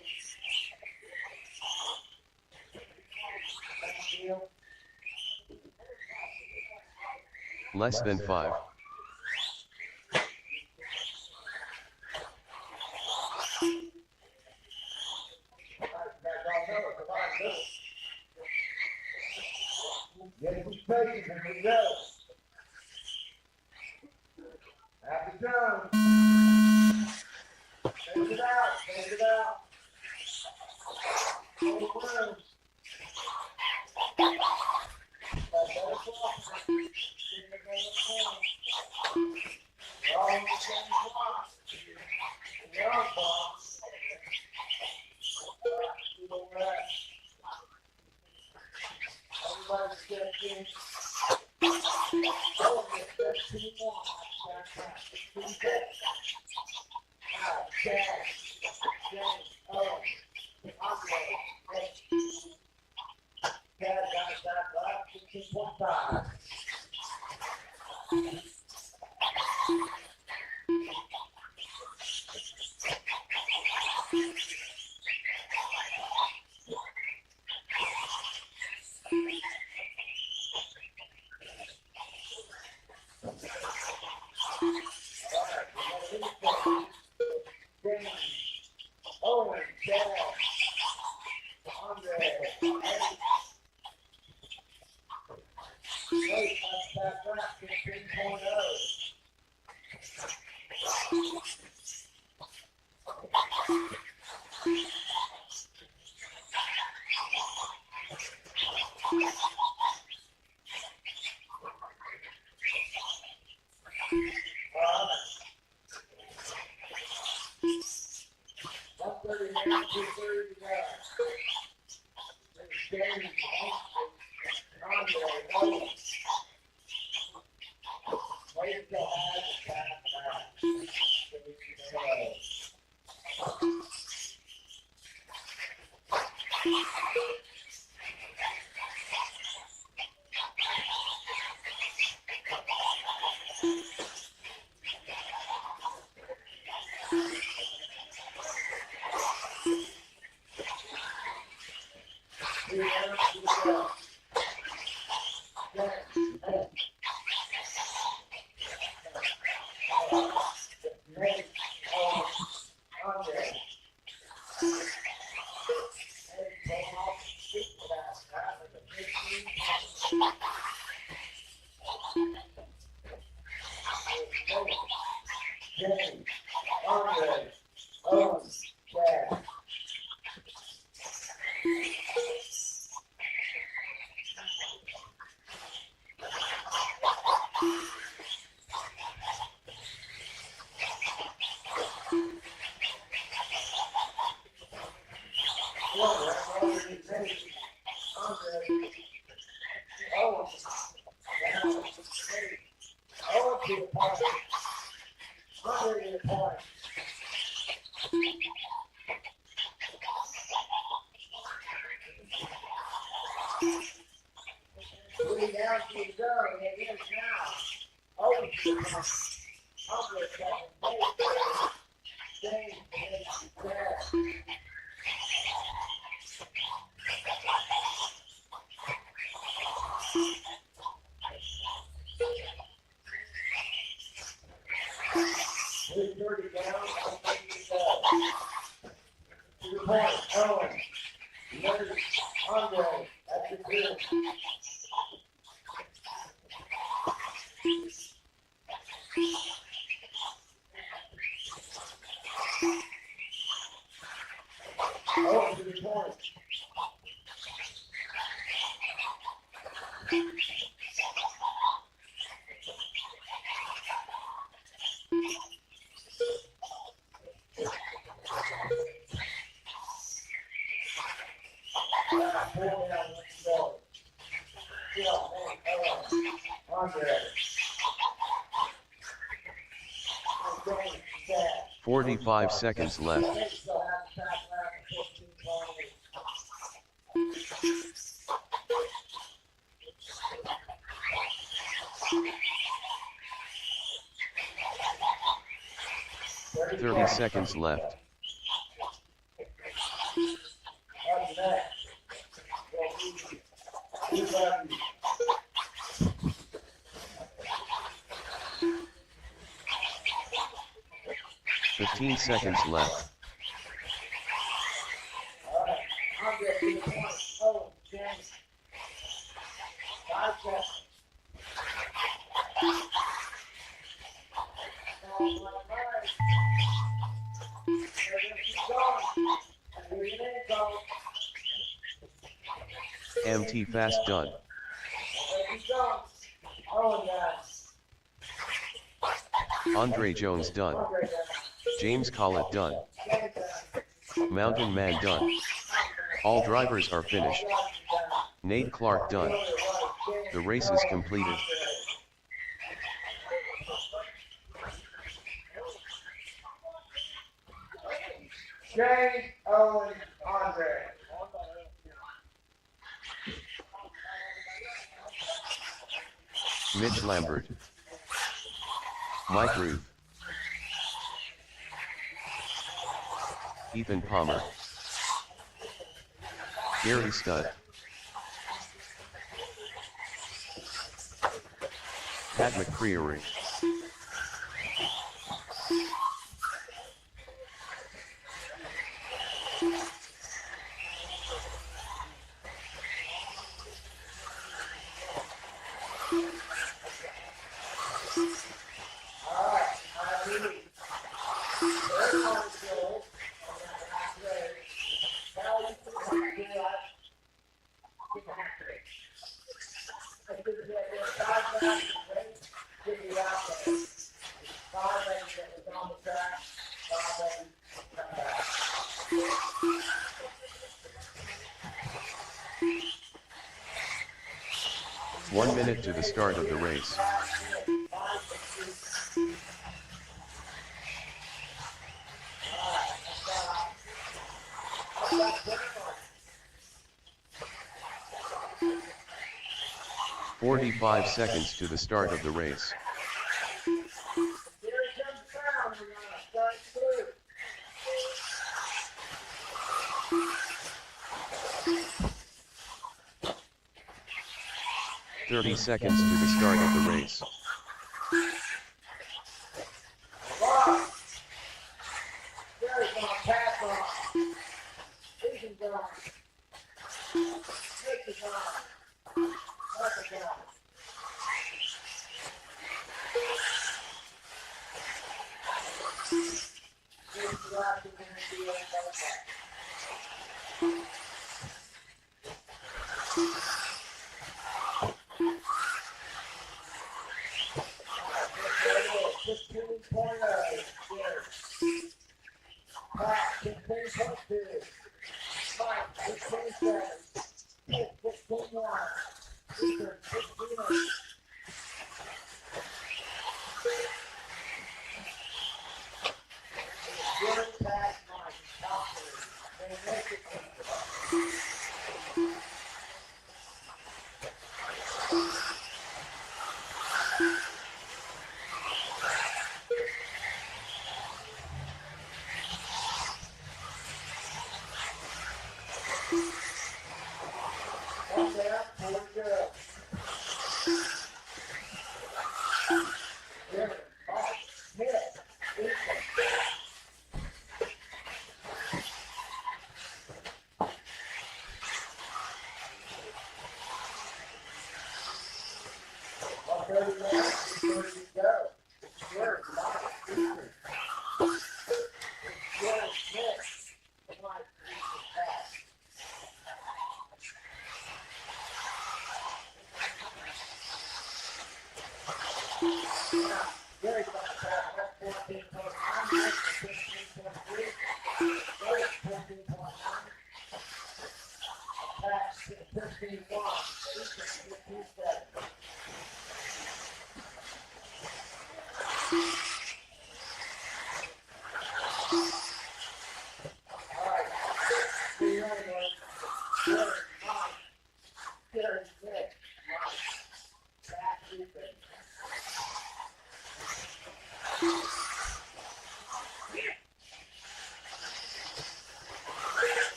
Less than 5. races, and we go. Happy turn. Take it out, take it out. Take it out. "45 seconds left. 30 seconds left. "15 seconds left. 5 seconds. MT Fast done. Andre Jones done. James Collett done. Mountain Man done. All drivers are finished. Nate Clark done. The race is completed. James Owen Andre. Mitch Lambert. Mike Ruth. Ethan Palmer. Gary Studd. Pat McCreary. One minute to the start of the race. "45 seconds to the start of the race. Here he comes down. We're gonna start through. 30 seconds to the start of the race. Gary's gonna pass on. Ethan's on. Nick is on. Mark is on. Here's the last one in the end.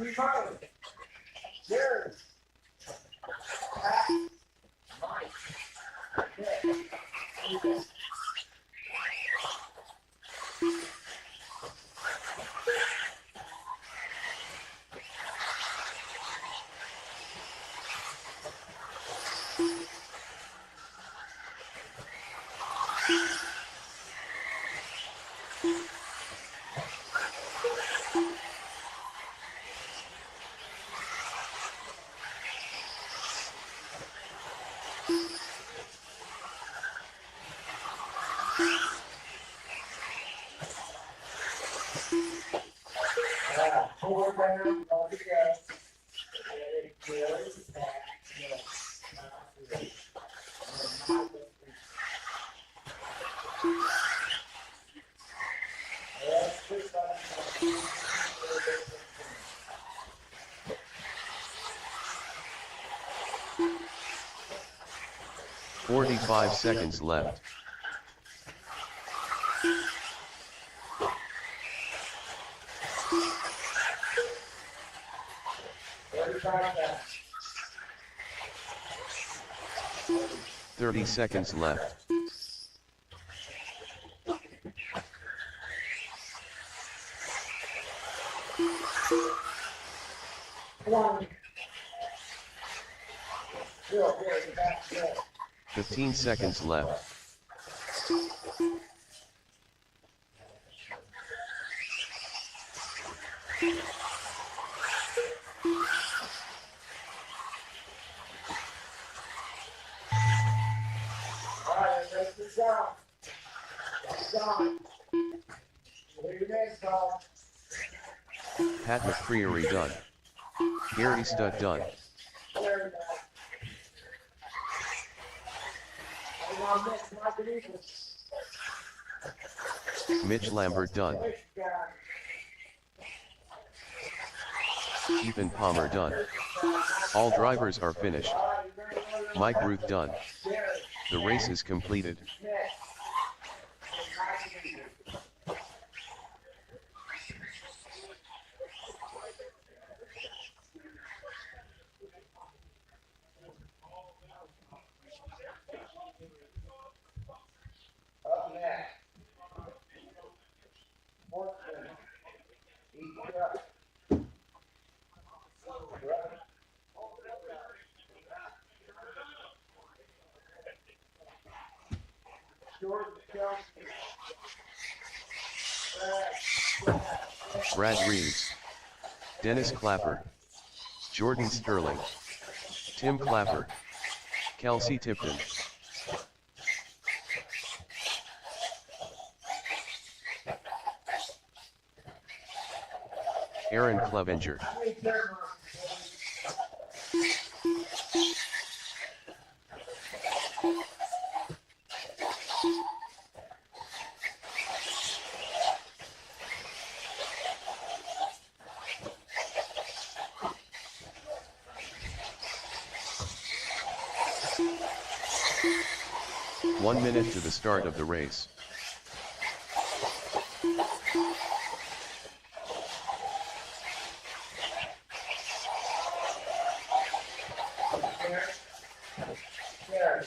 Be Marley. Jerry. Pat. Mike. Yeah. 4 down, all to go. 45 seconds left. Thirty seconds left. One. 15 seconds left. Pat McCreary done. Gary Stud done. Mitch Lambert done. Ethan Palmer done. All drivers are finished. Mike Ruth done. The race is completed. Up next. Brad Reeves. Dennis Clapper. Jordan Sterling. Tim Clapper. Kelsey Tipton. Aaron Clevenger. 1 minute to the start of the race. There.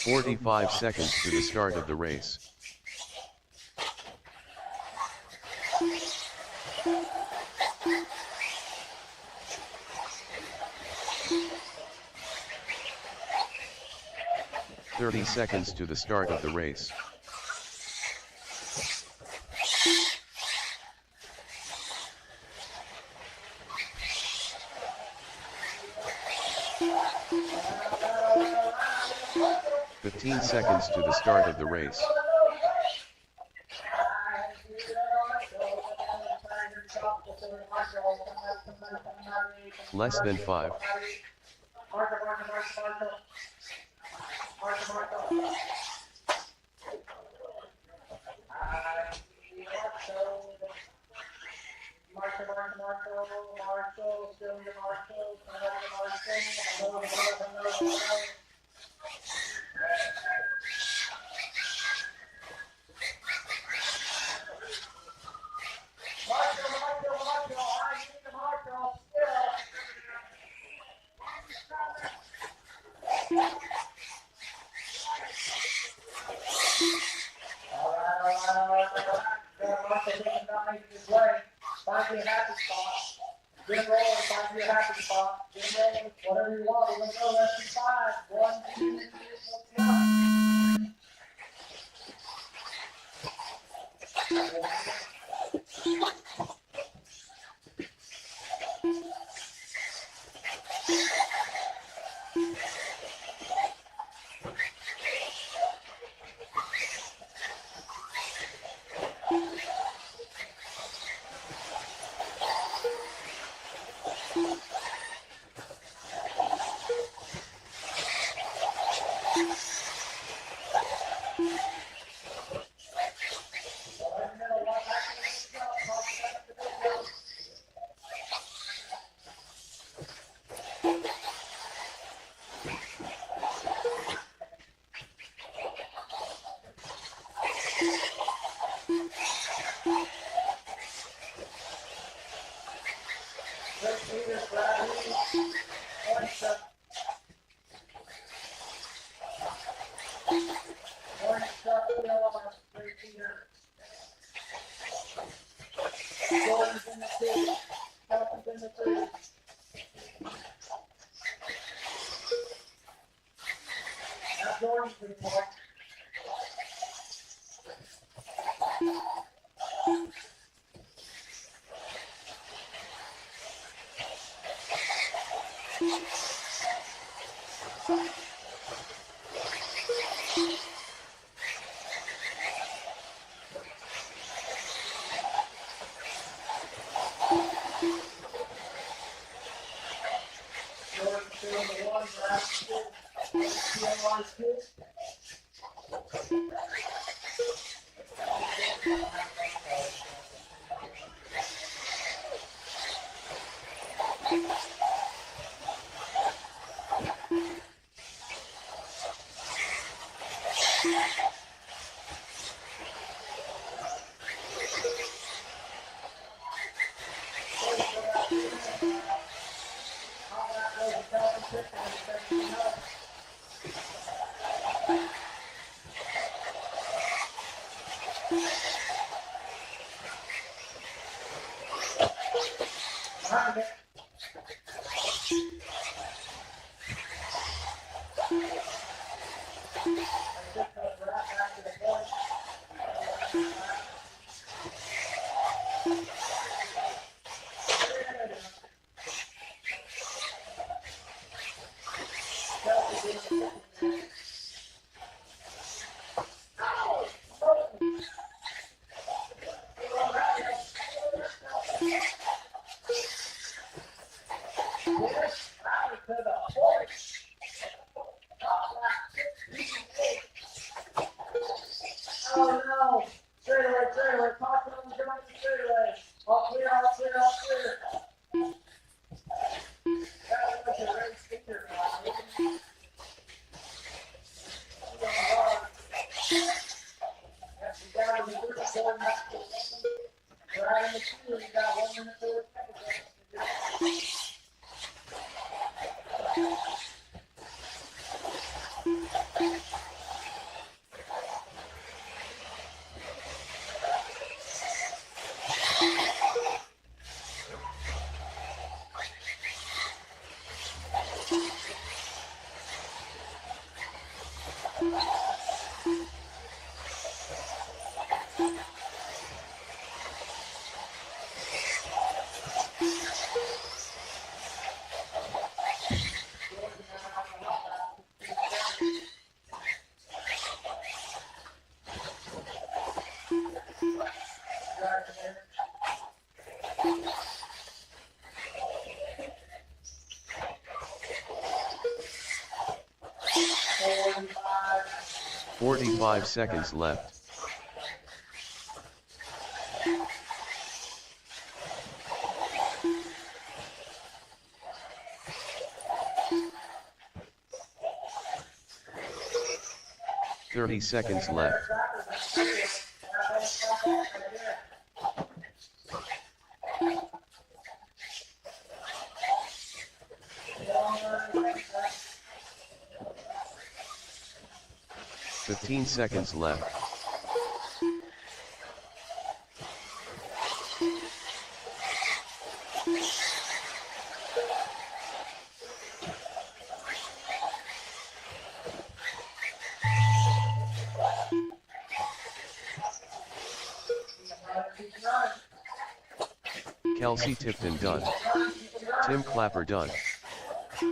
45 seconds to the start of the race. "30 seconds to the start of the race. "15 seconds to the start of the race. Less than 5. find you a happy spot. Get rolling, find you a happy spot. Get rolling, whatever you want. We're gonna go less than 5. 1, 2, 3, 4, 45 seconds left. Thirty seconds left. 15 seconds left. Kelsey Tipton done. Tim Clapper done.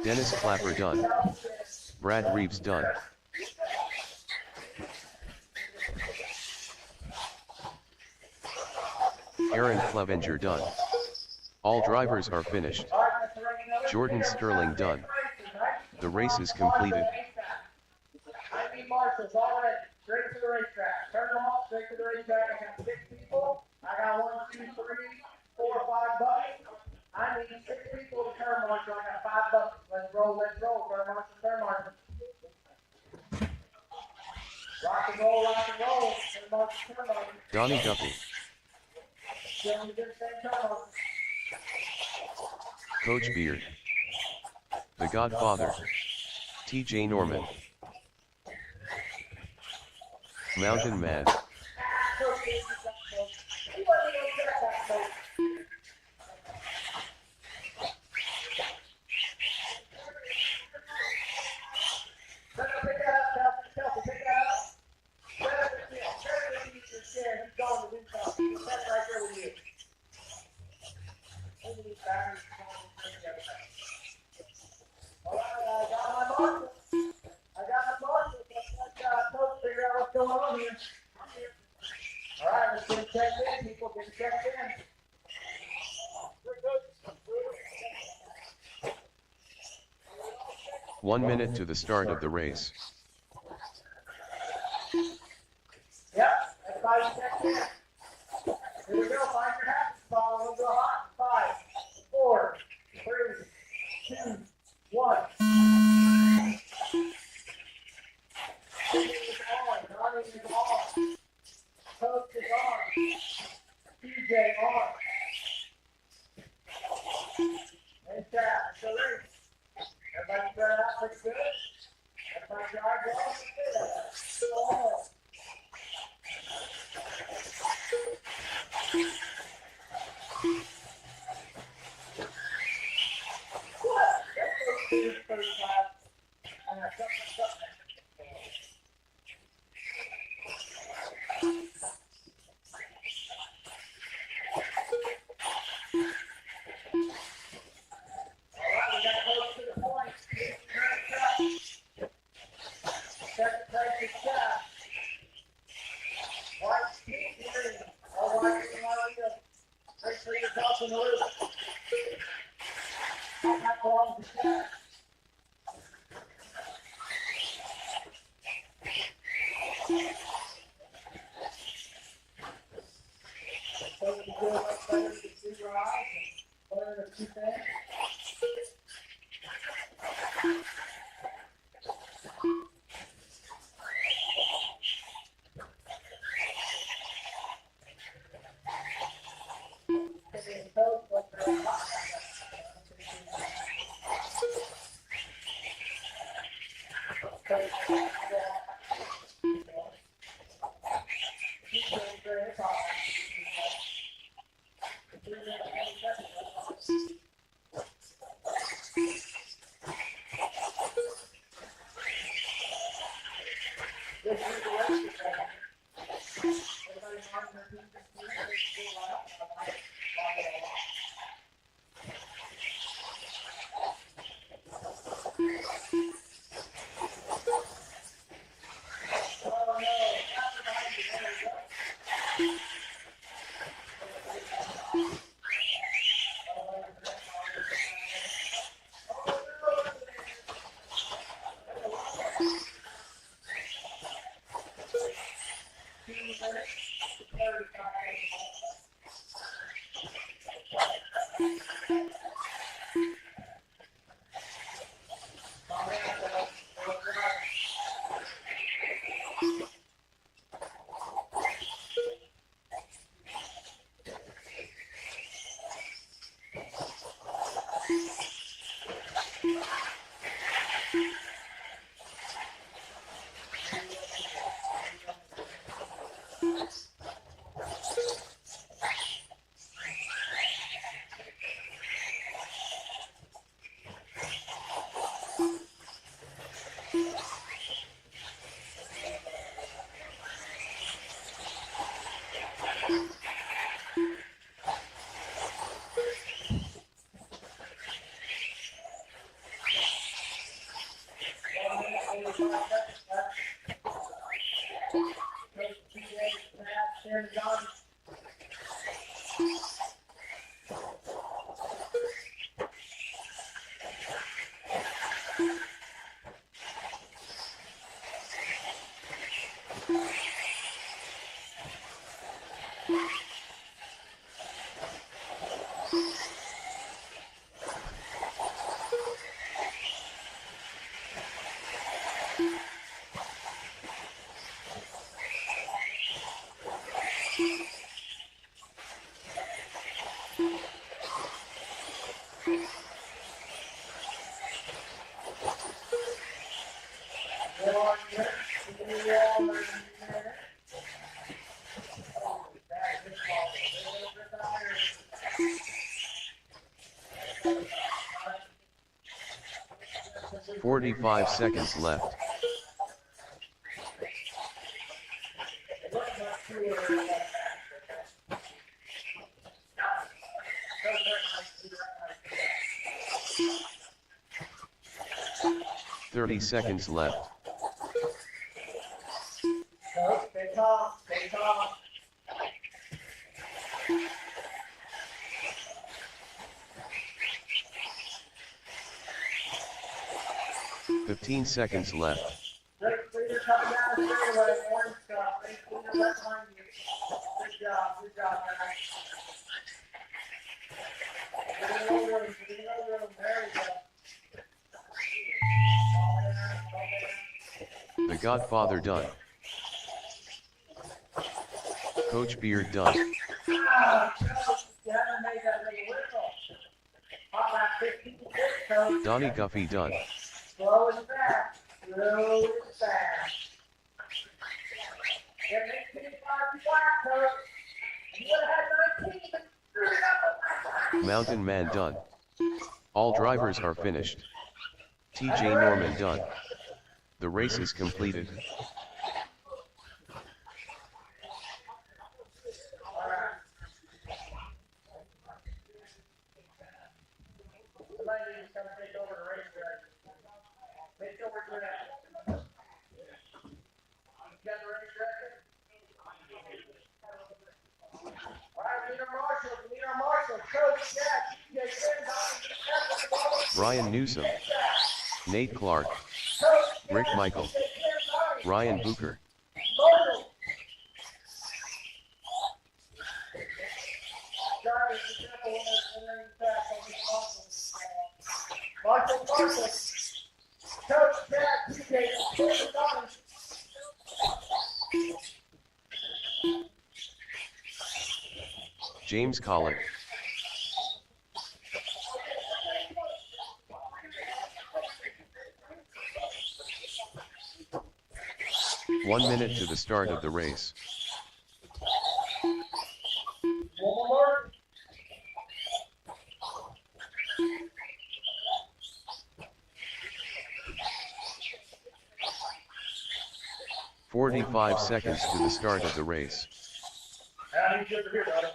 Dennis Clapper done. Brad Reeves done. Aaron Clevenger done. All drivers are finished. Jordan Sterling done. The race is completed. I need marshals already. Straight to the racetrack. Turn them off, straight to the racetrack. I got 6 people. I got 1, 2, 3, 4, 5 buckets. I need 6 people to turn marshal. I got 5 buckets. Let's roll, let's roll. Turn marshal, turn marshal. Rock and roll, rock and roll. Turn marshal, turn marshal. Donnie Duffy. Show me the same turn marshal. Coach Beard. The Godfather. TJ Norman. Mountain Man. Alright, let's get checked in, people, get checked in. 1 minute to the start of the race. Yep, everybody checked in. Here we go, find your happy spot, we'll go hot. 5, 4, 3, 2, 1. Donnie is on, Donnie is on. Coach is on. TJ on. And Chad, it's a race. Everybody spread out pretty good. Everybody drive well. Still on. What? That's 35. Something. "45 seconds left. "30 seconds left. Stay calm, stay calm. 15 seconds left. Great leader coming down the straightaway, orange stuff. Great leader right behind you. Good job, guys. Get in the room, get in the room. There we go. The Godfather done. Coach Beard done. Ah, Coach, you haven't made that big whistle. Hot lap 56, Coach. Donnie Guffey done. Slow and fast. Slow and fast. Get 18 flat, Coach. You would have had 19. Screw it up. Mountain Man done. All drivers are finished. TJ Norman done. The race is completed. Somebody needs to come take over the race there. Take over to that. You got the race record? All right, we need our marshal. Coach, yeah, Brian Newsom. Nate Clark. Rick Michael. Ryan Booker. Marshall. Coach, TJ, James Collett. One minute to the start of the race. One more. 45 seconds to the start of the race. I need you over here, brother.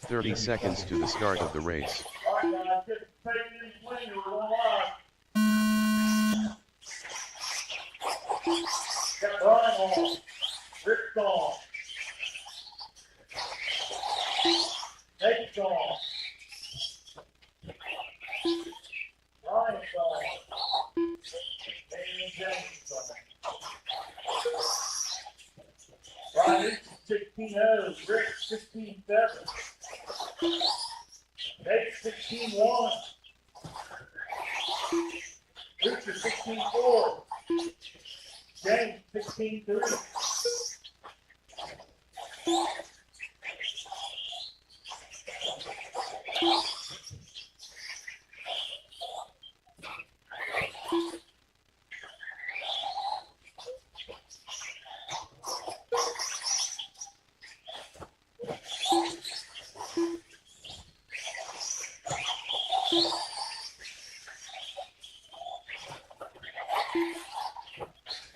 "30 seconds to the start of the race. All right, guys, get the tape in swing. We're going live. Got Brian on. Rick's on. Nate's on. Ryan's on. And James on. Ryan, 16-0. Rick, 16-7. Nate, 16-1. Richard, 16-4. James, 16-3.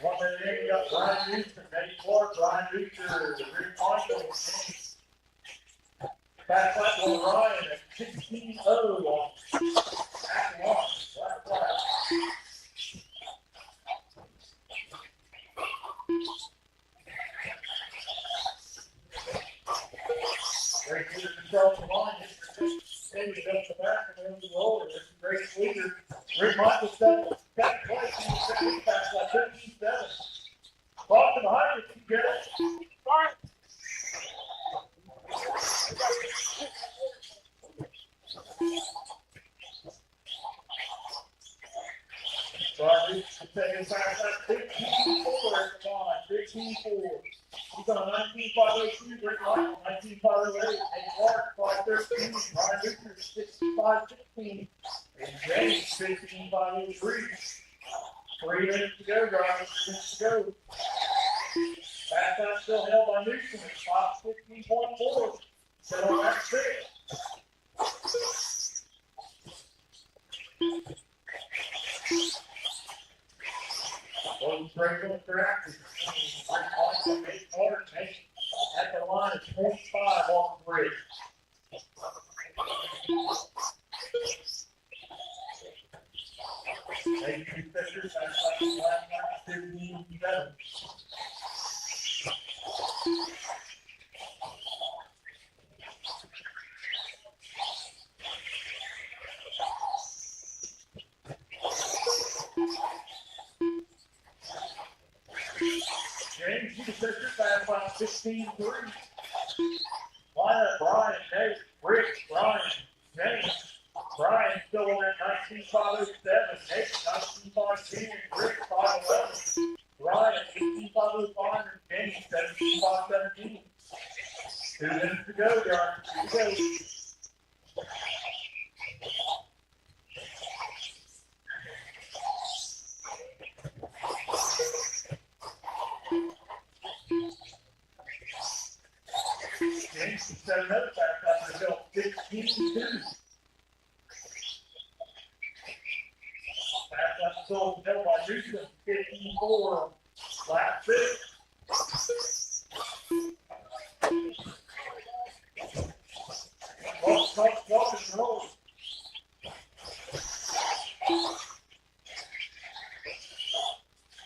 One minute in, you got Brian Newsom, Nate Clark, Ryan Richard, Rick Michael. Back lap on Ryan at 16-0 on Act 1. Last lap. Great leader control the line. David up the back and then the roller. This is a great leader. Rick Michael second place in the second pass like 15-7. Boston behind you, you get it. Fine. Brian Brian, second pass, 15-4 at the line, 15-4. He's on 19-5-02, Rick Michael, 19-5-08, and Clark, 5-13, Brian Richards, 65-16, and James, 15-5-03. 3 minutes to go, guys, 3 minutes to go. Pass time still held by Newsom, it's 5-16.4. Still on that 6. Well, break on the track. At the line is 25 off the bridge. Thank you, Fisher. That's like last night, 15-7. James, you can set your fast line 16-3. Line up Brian, Nate, Rick, Brian, James. Brian still on that 19-5-07. Nate, 19-5-10. Rick, 5-11. Brian, 18-5-05. And James, 17-5-17. 2 minutes to go, guys. 2 to go. James can set another back up until 15-2. Back up still held by Newsom, 15-4. Last 6. Walk and roll.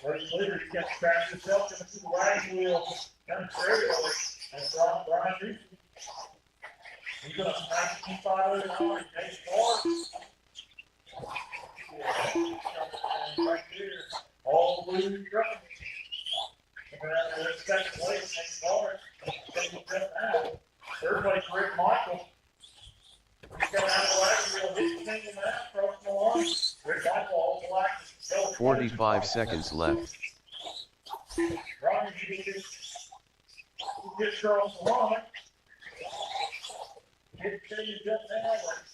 First leader, he gets back to himself, coming to the wagon wheel, coming straight away. That's Brian Newsom. He's got 19-5-09, Nate Clark. Yeah, right there, all blue running. Coming out there in second place, Nate Clark. Taking a step out. Third place, Rick Michael. He's coming out of the wagon wheel, he's single out, crossing the line. Rick Michael, all black. 45 seconds left. Brian, you get across the line. Get change up now, like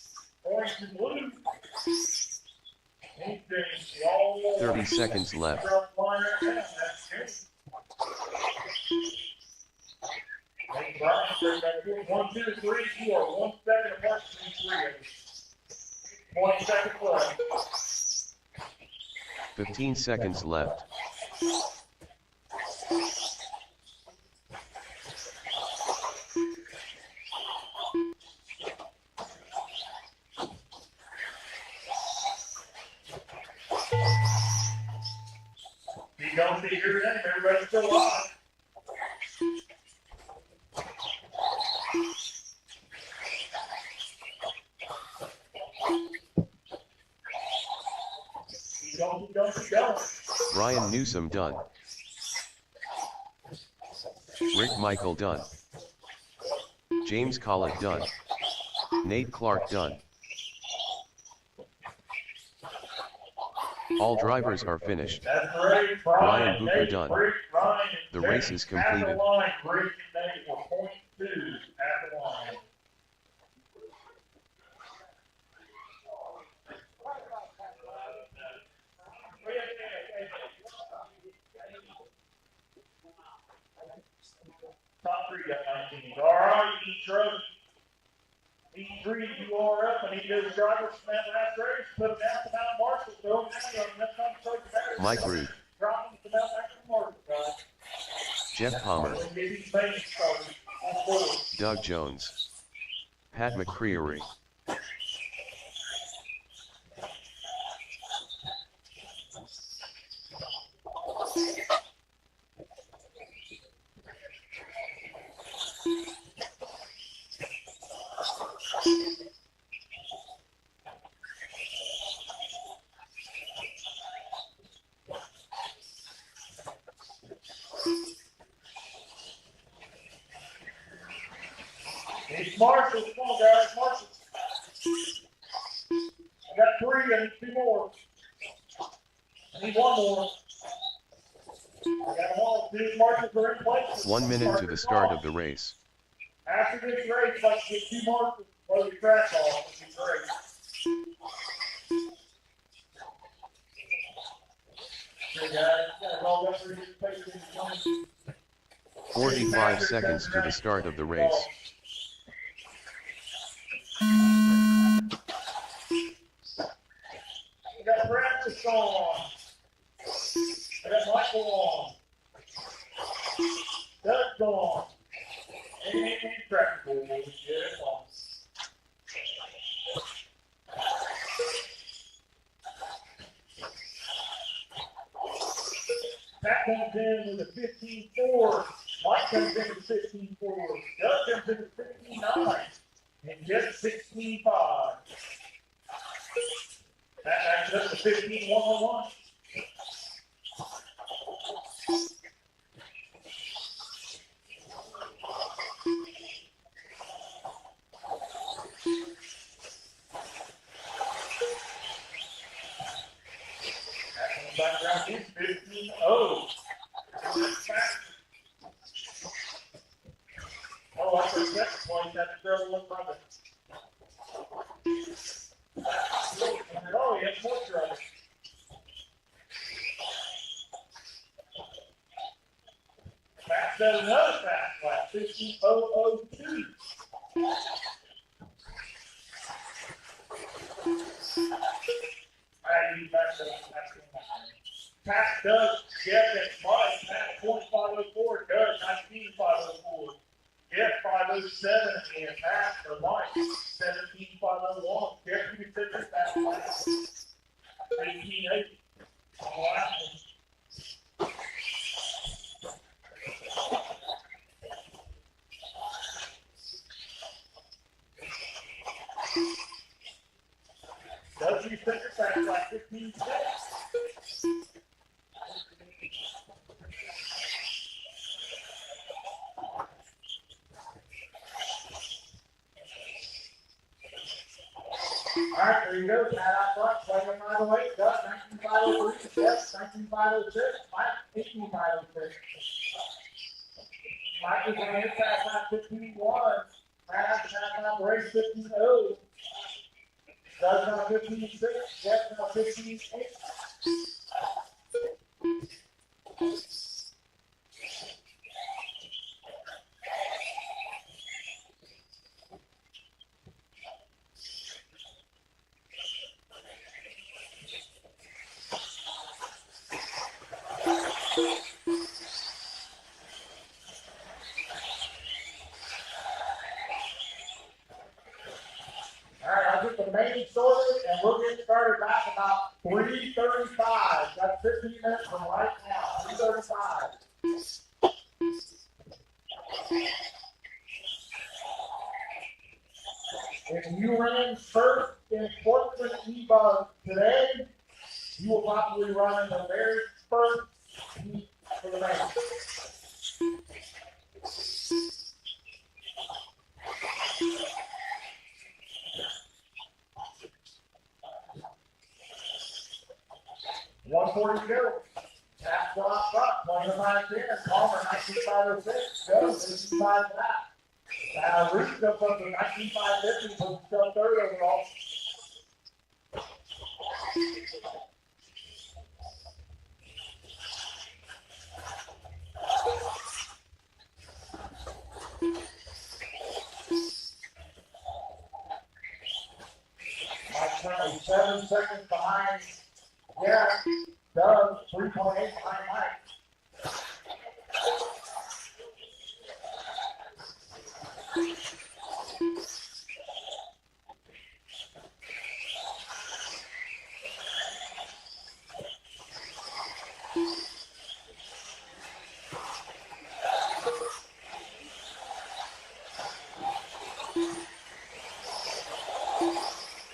orange and blue. 30 seconds left. Hey, Brian, 1, 2, 3. You are 1 second apart from 3 of you. 20 seconds left. 15 seconds left. You don't see your name, everybody's still alive. Don't. Brian Newsom done. Rick Michael done. James Collett done. Nate Clark done. All drivers are finished. That's great. Ryan Booker Nate, done. Rick, Ryan, The race is completed. At the line, Rick and Nate were 0.2 at the line. Top 3 got 19. All right, E-Truck. E3, you are up. I need to go to the drivers from that last race. Put them down to Mount Marshall. Throw them down. Next time, throw the battery. Mike Root. Drop them to Mount Marshall, guys. Jeff Palmer. We'll get these babies started. On board. Doug Jones. Pat McCreary. It's Marshall. Come on, guys. Marshall. I got 3. I need 2 more. Need one more. I got them all. Two markers are in place. 1 minute to the start of the race. After this race, if I can get 2 markers or the track off, it'd be great. 45 seconds to the start of the race. We got practice on. I got Michael on. Doug's on. And practical. Yeah, it's on. That comes in with a 15-4. Mike comes in with 15-4. Doug comes in with 15-9. And just 16-5. That adds up to 15-1-1. Back down to 15-0. Oh, I for a second point that girl looked like oh, he has more trouble. Matt does another fast lap, 15-0-0-2. Pat Doug, Jeff, and Mike, Pat 2504, Doug 19504, Jeff 507, and Pat or Mike 17501. Jeff, you can sit this back 1880. Doug, you sit this back like 15 seconds. All right, there you go. Pat out front, playing 908, Doug 19503, Jeff 19506, Mike 18506. Mike is going to hit that line 15-1. Pat out the race 15-0. Doug now 15-6, Jeff now 15-8. The main sorted, and we'll get started back about 3:35. That's 15 minutes from right now. 3:35. If you ran first in Portland E-Bug today, you will probably run in the very first heat for the race. $140 to go. Tap drop front, 25-10. Palmer, 19506. Go, 55 that. Reese goes up to 19550, so still third overall. Mike's currently 7 seconds behind. Yeah, Doug, 3.8 behind Mike.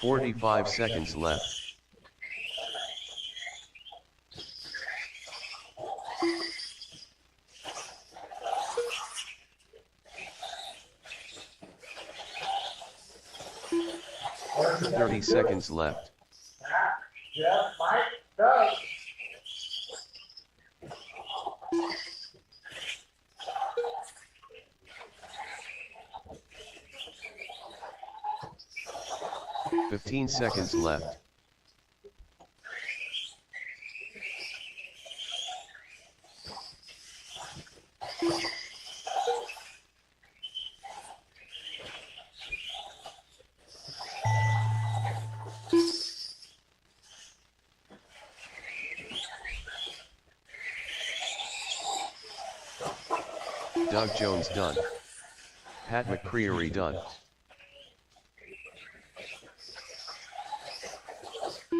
$45 seconds left. $30 seconds left. Jeff, Mike, Doug. 15 seconds left. Doug Jones done. Pat McCreary done.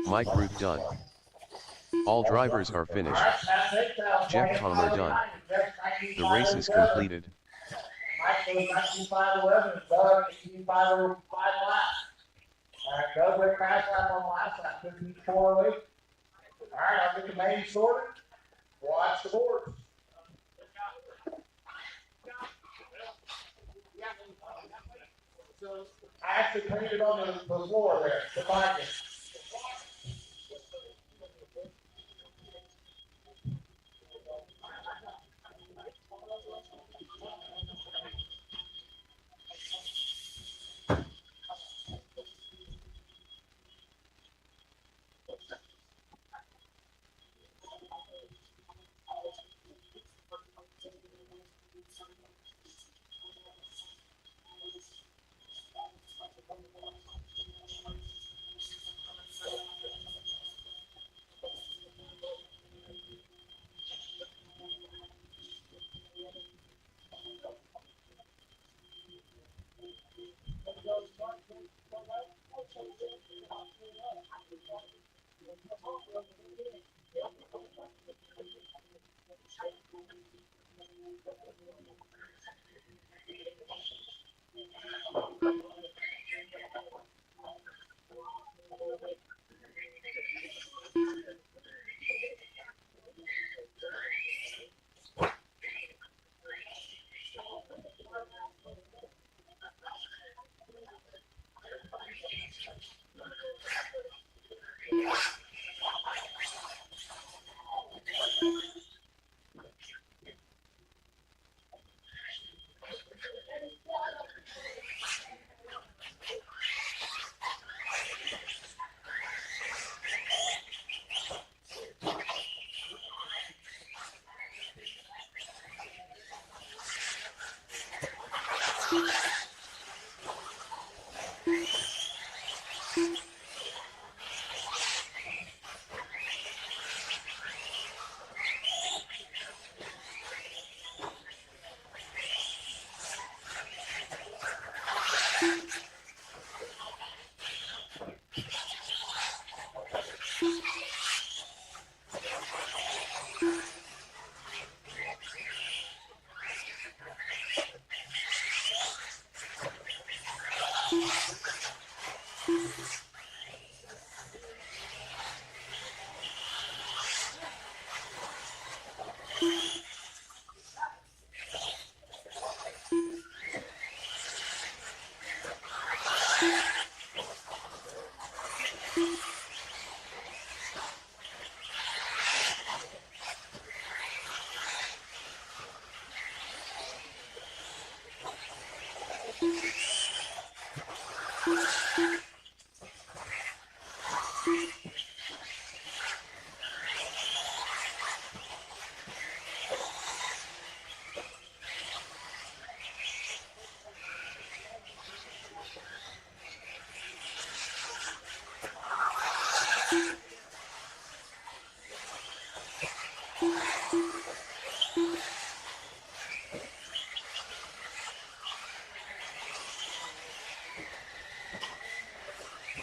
Mike Root done. All drivers are finished. Jeff Palmer done. The race is completed. Mike goes 19.511, Doug 18.505 laps. Doug went crash lap on the last lap, 15.408. All right, I'll get the main sorted. Watch the boards. I actually cleaned it on the floor there, the blanket.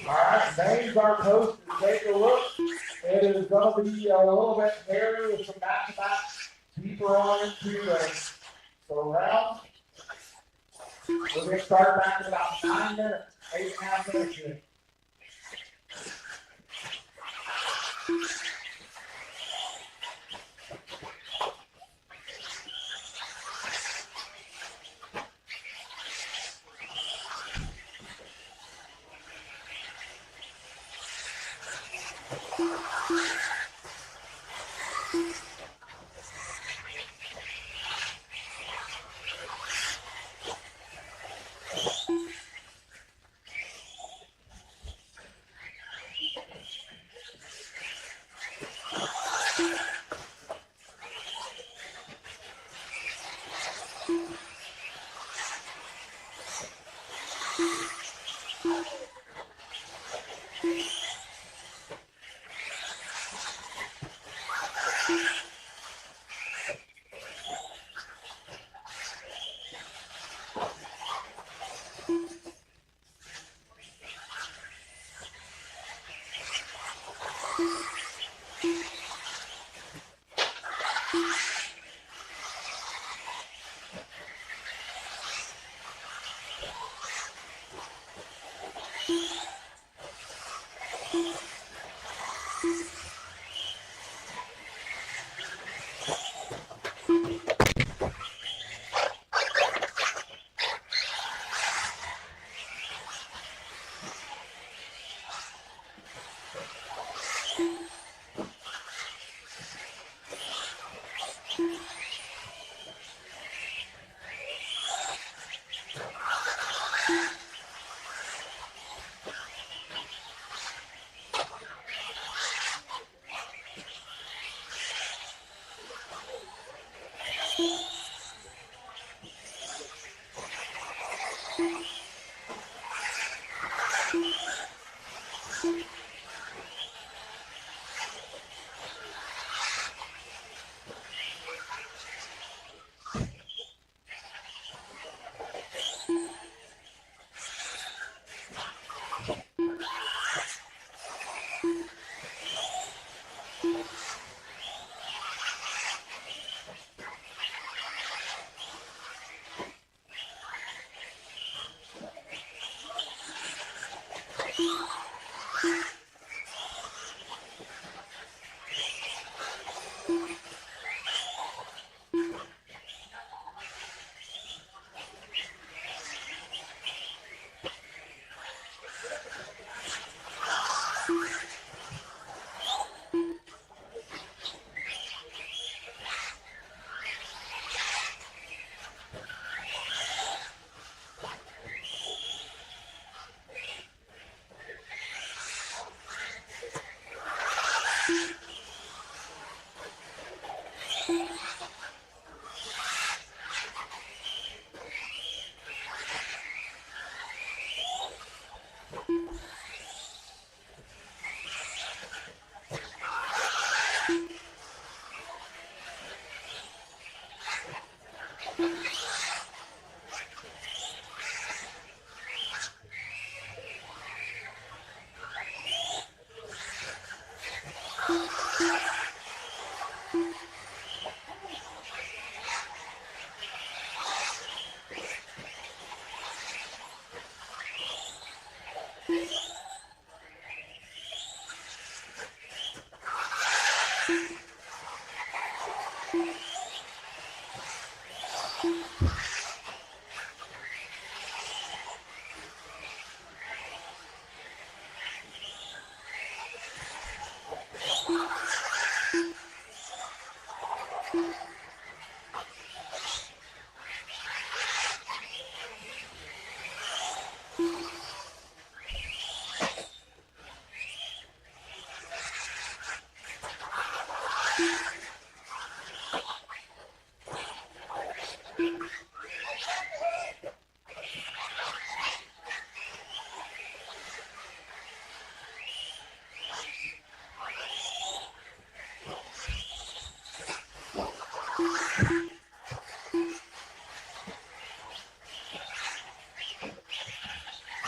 All right, names are posted. Take a look. It is going to be a little bit hairy with some back-to-back deeper on into the round. We'll get started back in about 9 minutes, 8.5 minutes here.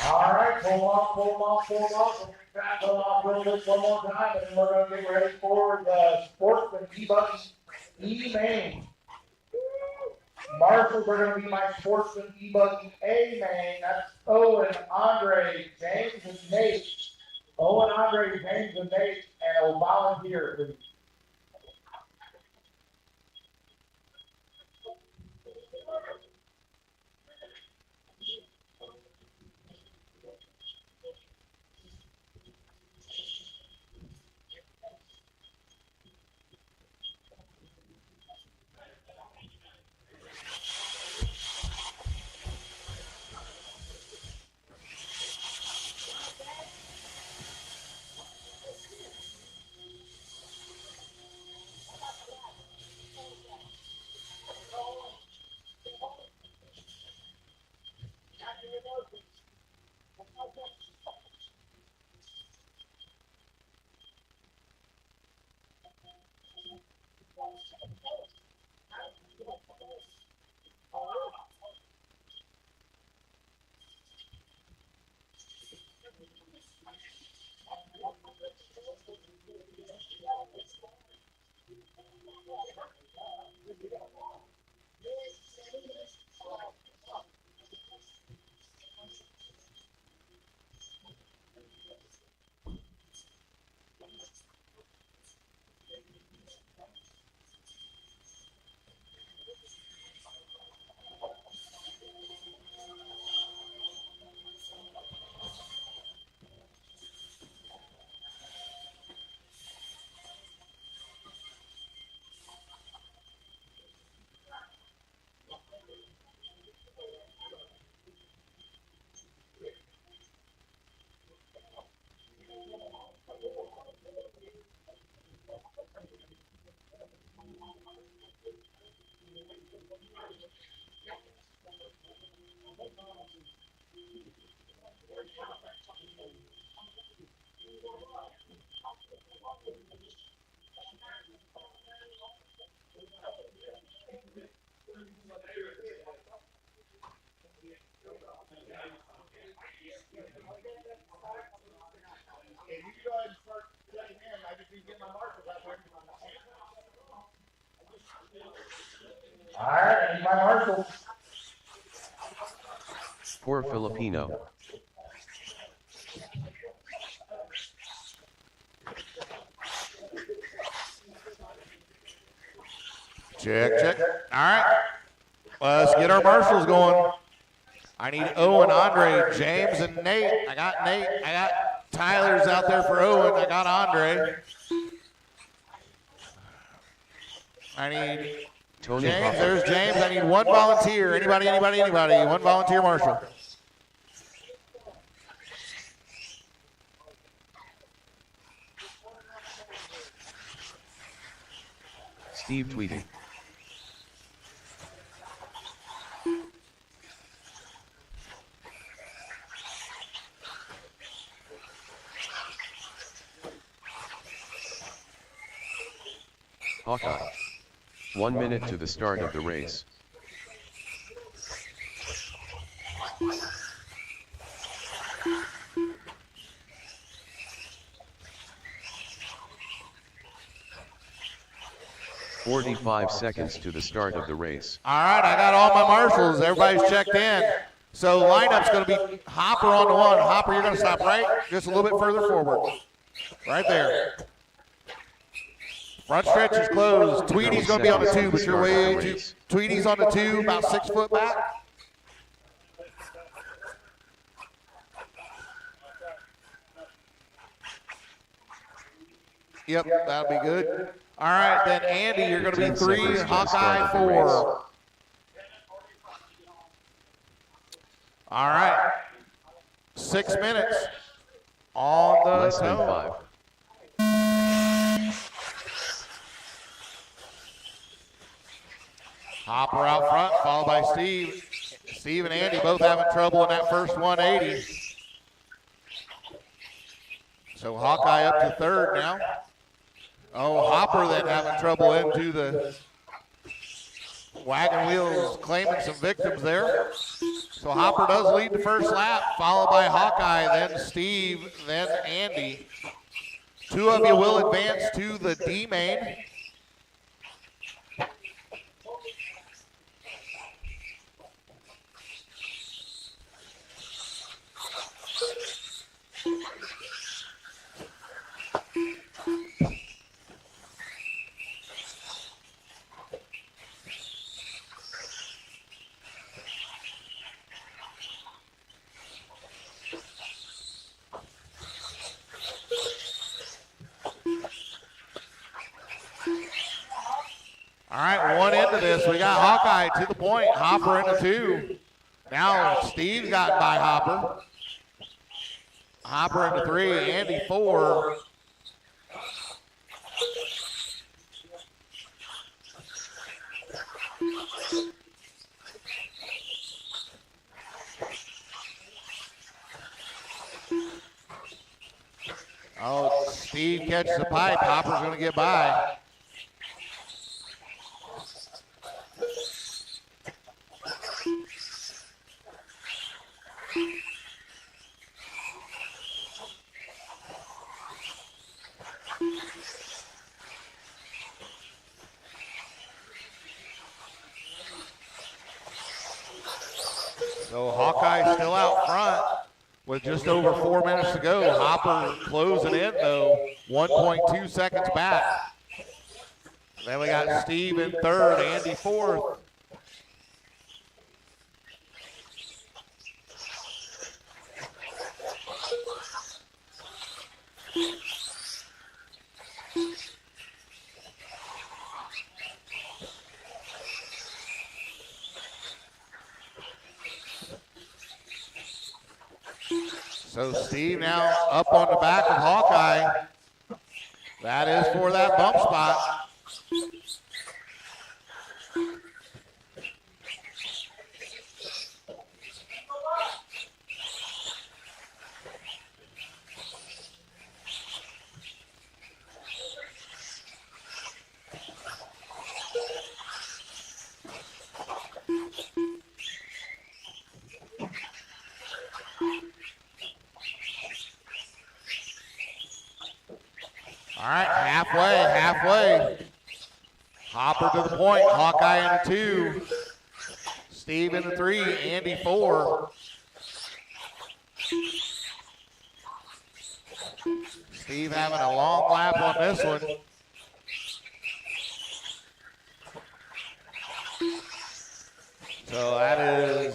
All right, pull off. We're going to back off real quick one more time, and then we're going to get ready for the Sportsman E-Buggy E-Main. Marshals are going to be my Sportsman E-Buggy A-Main. That's Owen, Andre, James, and Nate. Owen, Andre, James, and Nate, and a volunteer, please. All right, I need my marshals. Poor Filipino. Check, check. All right. Let's get our marshals going. I need Owen, Andre, James, and Nate. I got Nate. I got Tyler's out there for Owen. I got Andre. I need Tony James. Hopper. There's James. I need one volunteer. Anybody, anybody, anybody. One volunteer marshal. Steve tweeting. Hawkeye. 1 minute to the start of the race. "45 seconds to the start of the race." All right, I got all my marshals. Everybody's checked in. So lineup's going to be Hopper on the 1. Hopper, you're going to stop right just a little bit further forward. Right there. Front stretch is closed. Tweedy's going to be on the 2, but you're way too. Tweedy's on the 2, about 6 foot back. Yep, that'll be good. All right, then Andy, you're going to be 10 3, seconds to the Hawkeye start of the 4. All right, 6 minutes on the Less than zone. 5. Hopper out front, followed by Steve. Steve and Andy both having trouble in that first 180. So Hawkeye up to 3rd now. Oh, Hopper then having trouble into the wagon wheels, claiming some victims there. So Hopper does lead the first lap, followed by Hawkeye, then Steve, then Andy. 2 of you will advance to the D main. All right, 1 into this. We got Hawkeye to the point. Hopper into 2. Now Steve got by Hopper. Hopper into 3. Andy 4. Oh, Steve catches the pipe. Hopper's going to get by. So Hawkeye still out front with just over 4 minutes to go. Hopper closing in though, 1.2 seconds back. Then we got Steve in 3rd, Andy 4th. So Steve now up on the back of Hawkeye. That is for that bump spot. All right, halfway. Hopper to the point, Hawkeye in the 2. Steve in the 3, Andy 4. Steve having a long lap on this one. So that is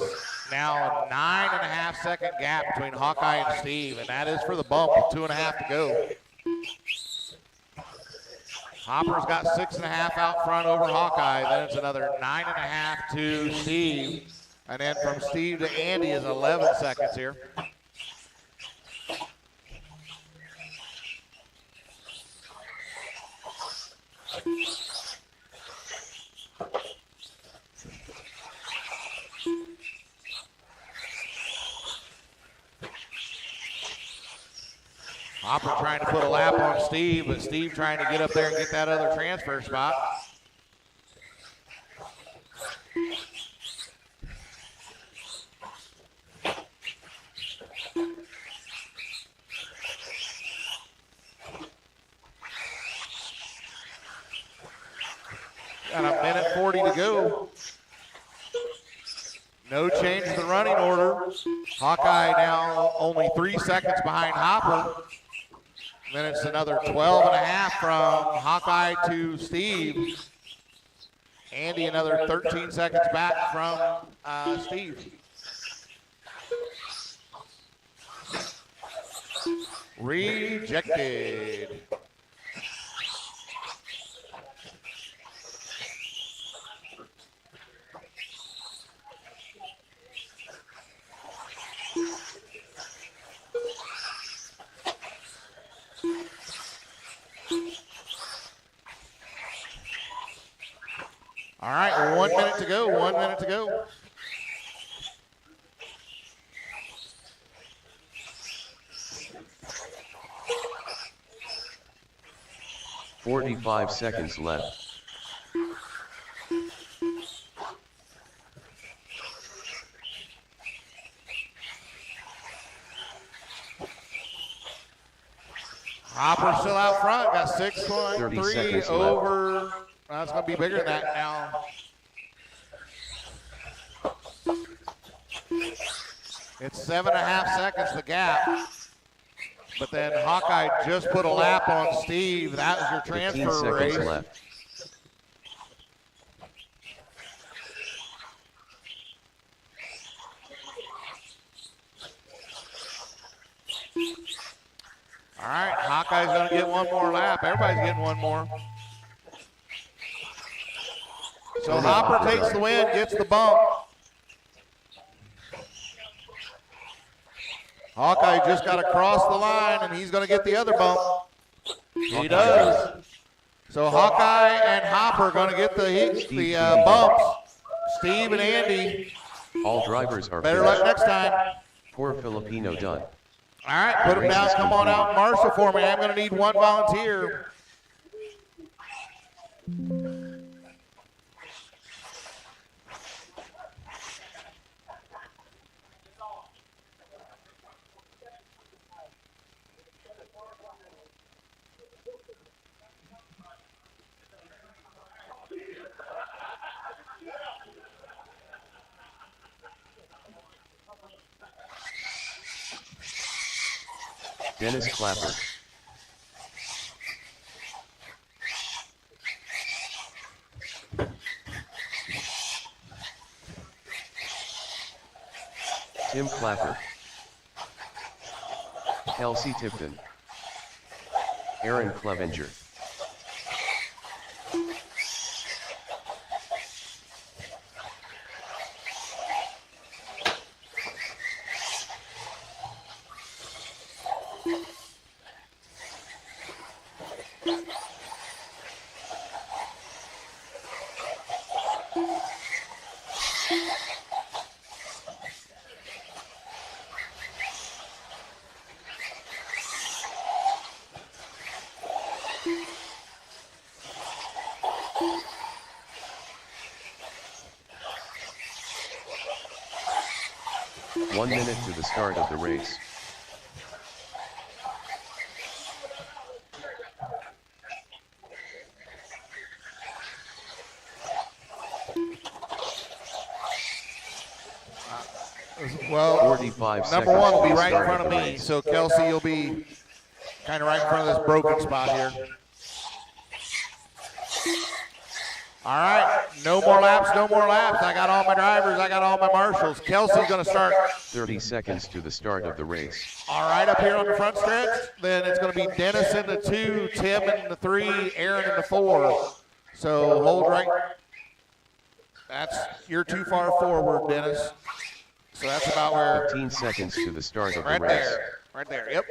now a 9.5 second gap between Hawkeye and Steve, and that is for the bump with 2.5 to go. Hopper's got 6.5 out front over Hawkeye. Then it's another 9.5 to Steve. And then from Steve to Andy is 11 seconds here. Hopper trying to put a lap on Steve, but Steve trying to get up there and get that other transfer spot. Got a minute 40 to go. No change to the running order. Hawkeye now only 3 seconds behind Hopper. Then it's another 12.5 from Hawkeye to Steve. Andy another 13 seconds back from Steve. Rejected. All right, 1 minute to go, 1 minute to go. "45 seconds left. Hopper still out front, got 30 6.3 seconds over. Well, it's going to be bigger than that now. It's 7.5 seconds the gap. But then Hawkeye just put a lap on Steve. That was your 15 transfer seconds race. left. All right, Hawkeye's going to get one more lap. Everybody's getting one more. So Hopper takes the win, gets the bump. Hawkeye just got to cross the line, and he's going to get the other bump. He does. So Hawkeye and Hopper are going to get the bumps. Steve and Andy, All drivers are better finished. luck next time. Poor Filipino done. All right, put them down. Come on out and marshal for me. I'm going to need one volunteer. Dennis Clapper. Tim Clapper. Kelsey Tipton. Aaron Clevenger. One minute to the start of the race. Well, 45 number one will be seconds right in to front of start the me, race. so Kelsey, you'll be kind of right in front of this broken spot here. All right, no more laps, no more laps. I got all my drivers, I got all my marshals. Kelsey's going to start. 30 seconds to the start of the race. All right, up here on the front stretch, then it's going to be Dennis in the 2, Tim in the 3, Aaron in the 4. So hold right. You're too far forward, Dennis. So that's about where. 15 seconds to the start of the Right race. there, right there, yep.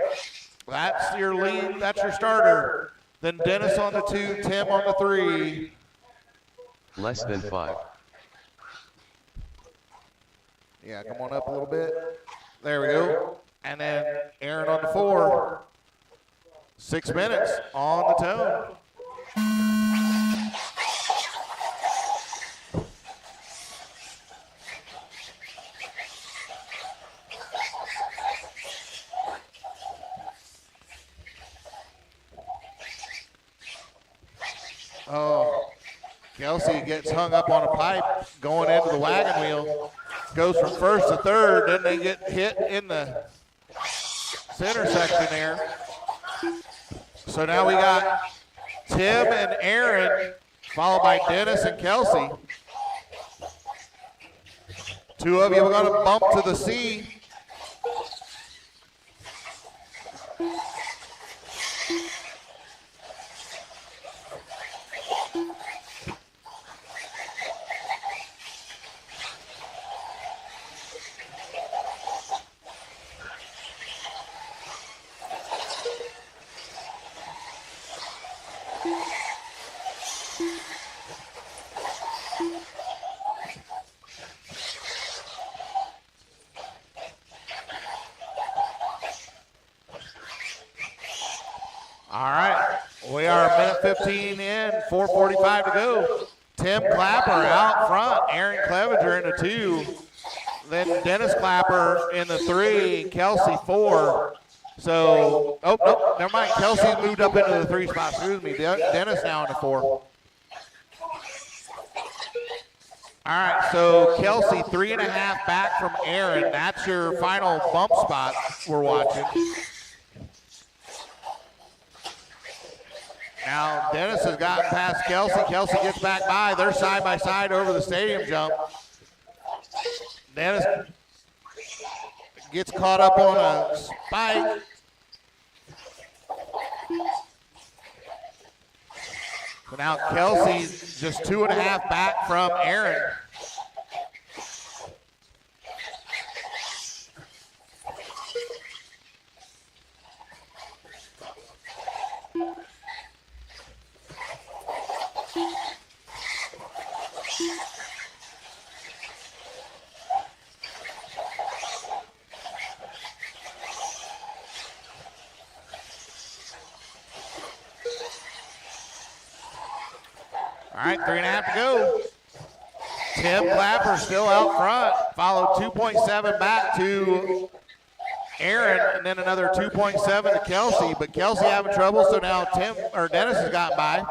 That's your lead, that's your starter. Then Dennis on the 2, Tim on the 3. Less than 5. Yeah, come on up a little bit. There we go. And then Aaron on the 4. 6 minutes on the toe. Oh, Kelsey gets hung up on a pipe going into the wagon wheel. Goes from first to third, then they get hit in the center section there. So now we got Tim and Aaron, followed by Dennis and Kelsey. 2 of you are going to bump to the C. All right, we are a minute 15 in, 4:45 to go. Tim Clapper out front, Aaron Clevenger in the 2, then Dennis Clapper in the 3, Kelsey 4. So, oh, nope, never mind. Kelsey's moved up into the 3 spot. Excuse me, Dennis now in the 4. All right, so Kelsey 3.5 back from Aaron. That's your final bump spot we're watching. Now Dennis has gotten past Kelsey. Kelsey gets back by. They're side by side over the stadium jump. Dennis gets caught up on a spike. So now Kelsey's just 2.5 back from Aaron. All right, 3.5 to go. Tim Clapper still out front, followed 2.7 back to Aaron, and then another 2.7 to Kelsey. But Kelsey having trouble, so now Dennis has gotten by.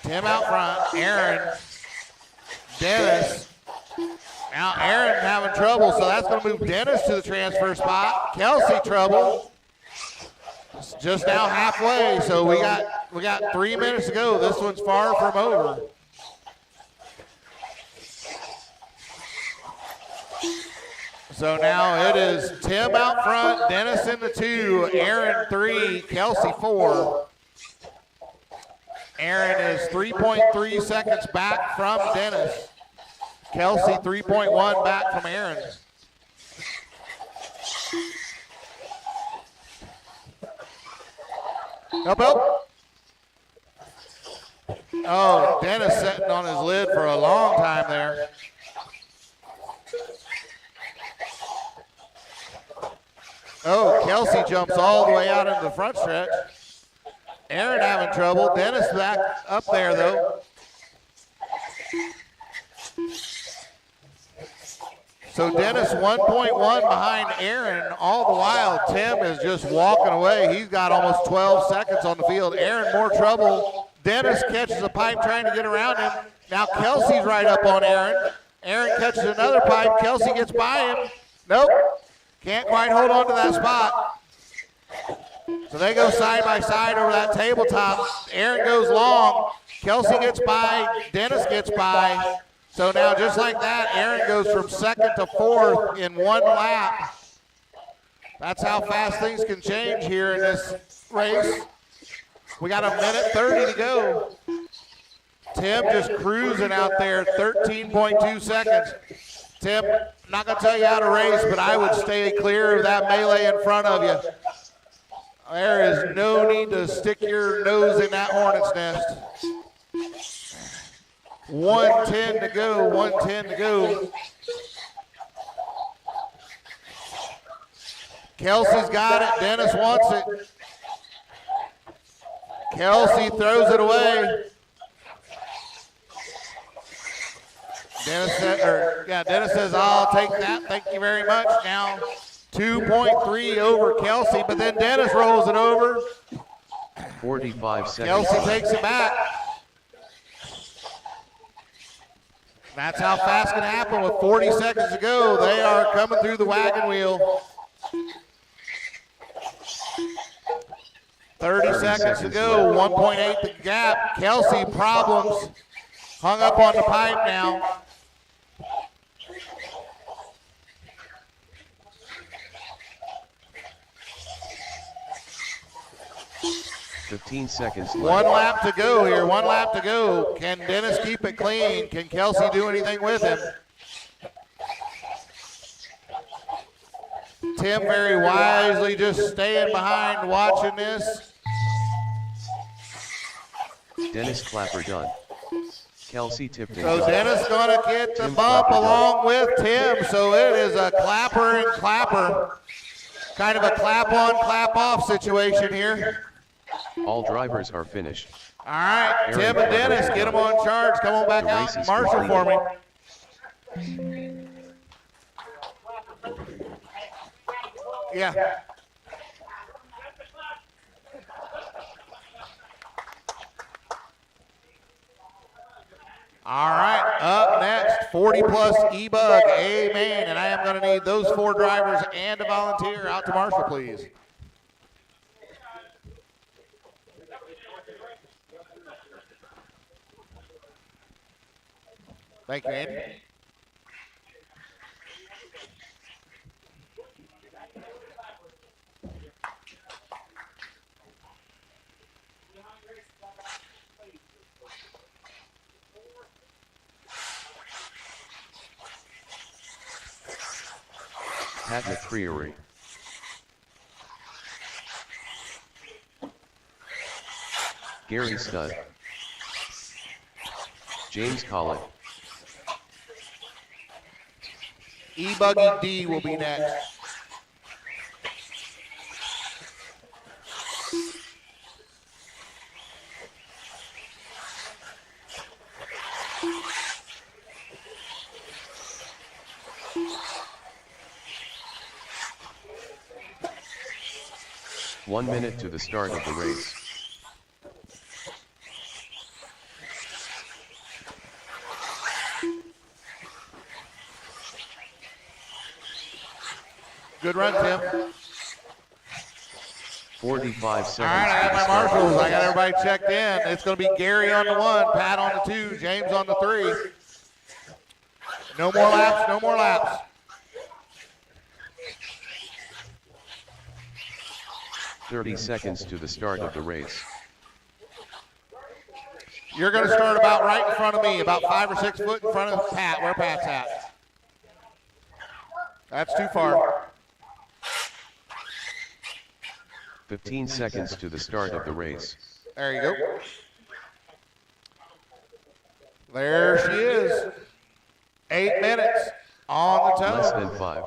Tim out front, Aaron, Dennis. Now Aaron having trouble, so that's going to move Dennis to the transfer spot. Kelsey trouble. Just now halfway, so we got 3 minutes to go. This one's far from over. So now it is Tim out front, Dennis in the 2, Aaron 3, Kelsey 4. Aaron is 3.3 seconds back from Dennis. Kelsey 3.1 back from Aaron. Help, help. Oh, Dennis sitting on his lid for a long time there. Oh, Kelsey jumps all the way out into the front stretch. Aaron having trouble. Dennis back up there, though. So Dennis 1.1 behind Aaron. All the while, Tim is just walking away. He's got almost 12 seconds on the field. Aaron more trouble. Dennis catches a pipe trying to get around him. Now Kelsey's right up on Aaron. Aaron catches another pipe. Kelsey gets by him. Nope. Can't quite hold on to that spot. So they go side by side over that tabletop. Aaron goes long. Kelsey gets by. Dennis gets by. So now just like that, Aaron goes from second to fourth in one lap. That's how fast things can change here in this race. We got 1:30 to go. Tim just cruising out there, 13.2 seconds. Tim, I'm not going to tell you how to race, but I would stay clear of that melee in front of you. There is no need to stick your nose in that hornet's nest. 1:10 to go, 1:10 to go. Kelsey's got it, Dennis wants it. Kelsey throws it away. Dennis says, I'll take that, thank you very much. Now 2.3 over Kelsey, but then Dennis rolls it over. 45 seconds. Kelsey takes it back. That's how fast it can happen with 40 seconds to go. They are coming through the wagon wheel. 30 seconds to go, 1.8 the gap. Kelsey problems. Hung up on the pipe now. $15 seconds left. One lap to go here, 1 lap to go. Can Dennis keep it clean? Can Kelsey do anything with him? Tim very wisely just staying behind watching this. Dennis Clapper done. Kelsey tipped in. So Dennis gonna get the bump along with Tim. So it is a Clapper and Clapper. Kind of a clap on, clap off situation here. All drivers are finished. All right, Tim and Dennis, get them on charge. Come on back out and marshal for me. Yeah. All right, up next, 40-plus E-Bug, amen. And I am going to need those 4 drivers and a volunteer out to marshal, please. Thank you, Andy. Pat McCreary. Gary Stud. James Collett. E-Buggy D will be next. One minute to the start of the race. Good run, Tim. 45 seconds. All right, I got my marshals. I got everybody checked in. It's going to be Gary on the 1, Pat on the 2, James on the 3. No more laps, no more laps. $30 seconds to the start of the race. You're going to start about right in front of me, about 5 or 6 foot in front of Pat, where Pat's at. That's too far. 15 seconds to the start of the race. There you go. There she is. 8 minutes on the toe. Less than 5.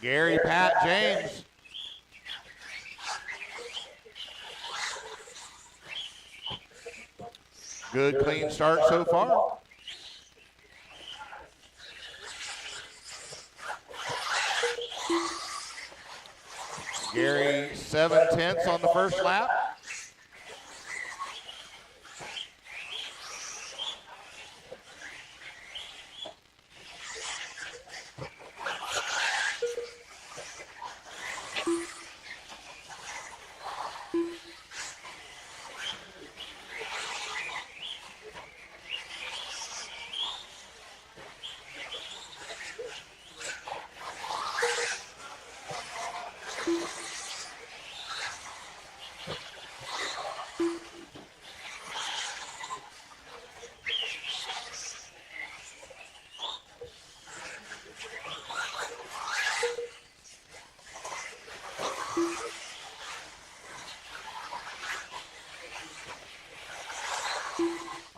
Gary, Pat, James. Good clean start so far. Gary 7/10 on the first lap.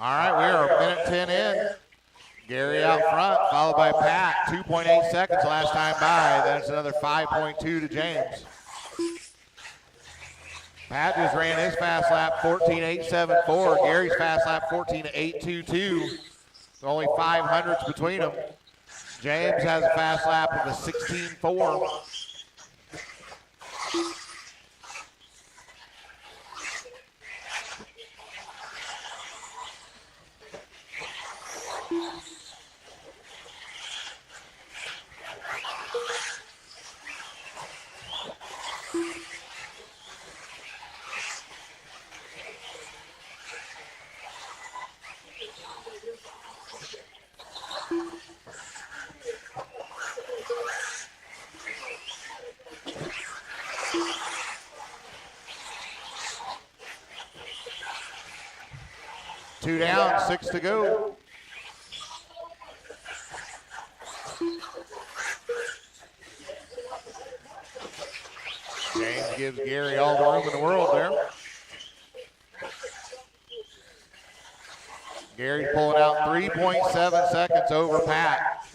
All right, we are a minute 10 in. Gary out front, followed by Pat. 2.8 seconds last time by. Then it's another 5.2 to James. Pat just ran his fast lap 14.874. Gary's fast lap 14.822. Only 500s between them. James has a fast lap of a 16.4. Two down, 6 to go. James gives Gary all the room in the world there. Gary's pulling out 3.7 seconds over Pat.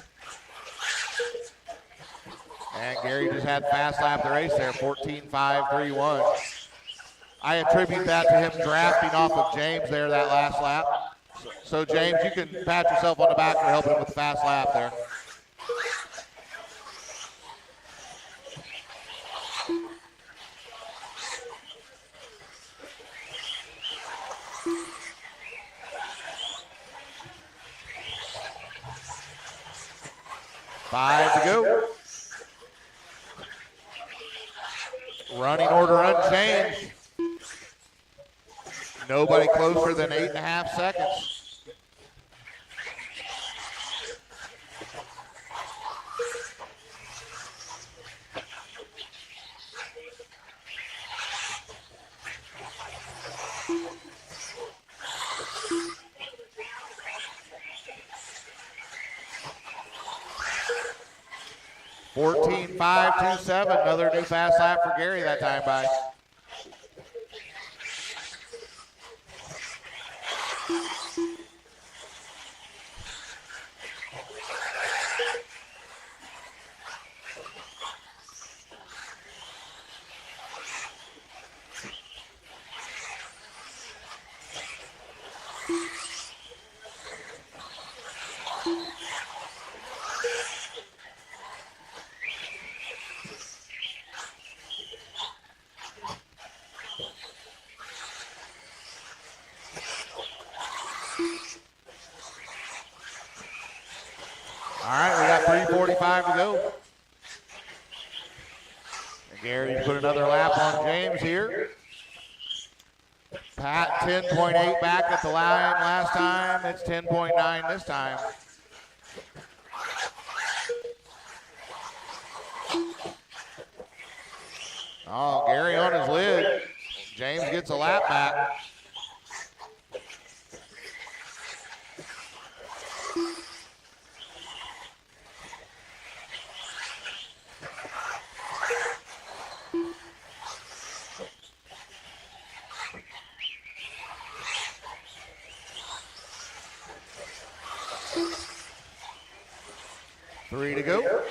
And Gary just had fast lap the race there, 14.531. I attribute that to him drafting off of James there that last lap. So James, you can pat yourself on the back for helping him with the fast lap there. Five to go. Running order unchanged. Nobody closer than 8.5 seconds. $14.527, another new fast lap for Gary that time by. All right, we got 3:45 to go. And Gary's put another lap on James here. Pat 10.8 back at the line last time. It's 10.9 this time. Oh, Gary on his lid. James gets a lap back. Three to go.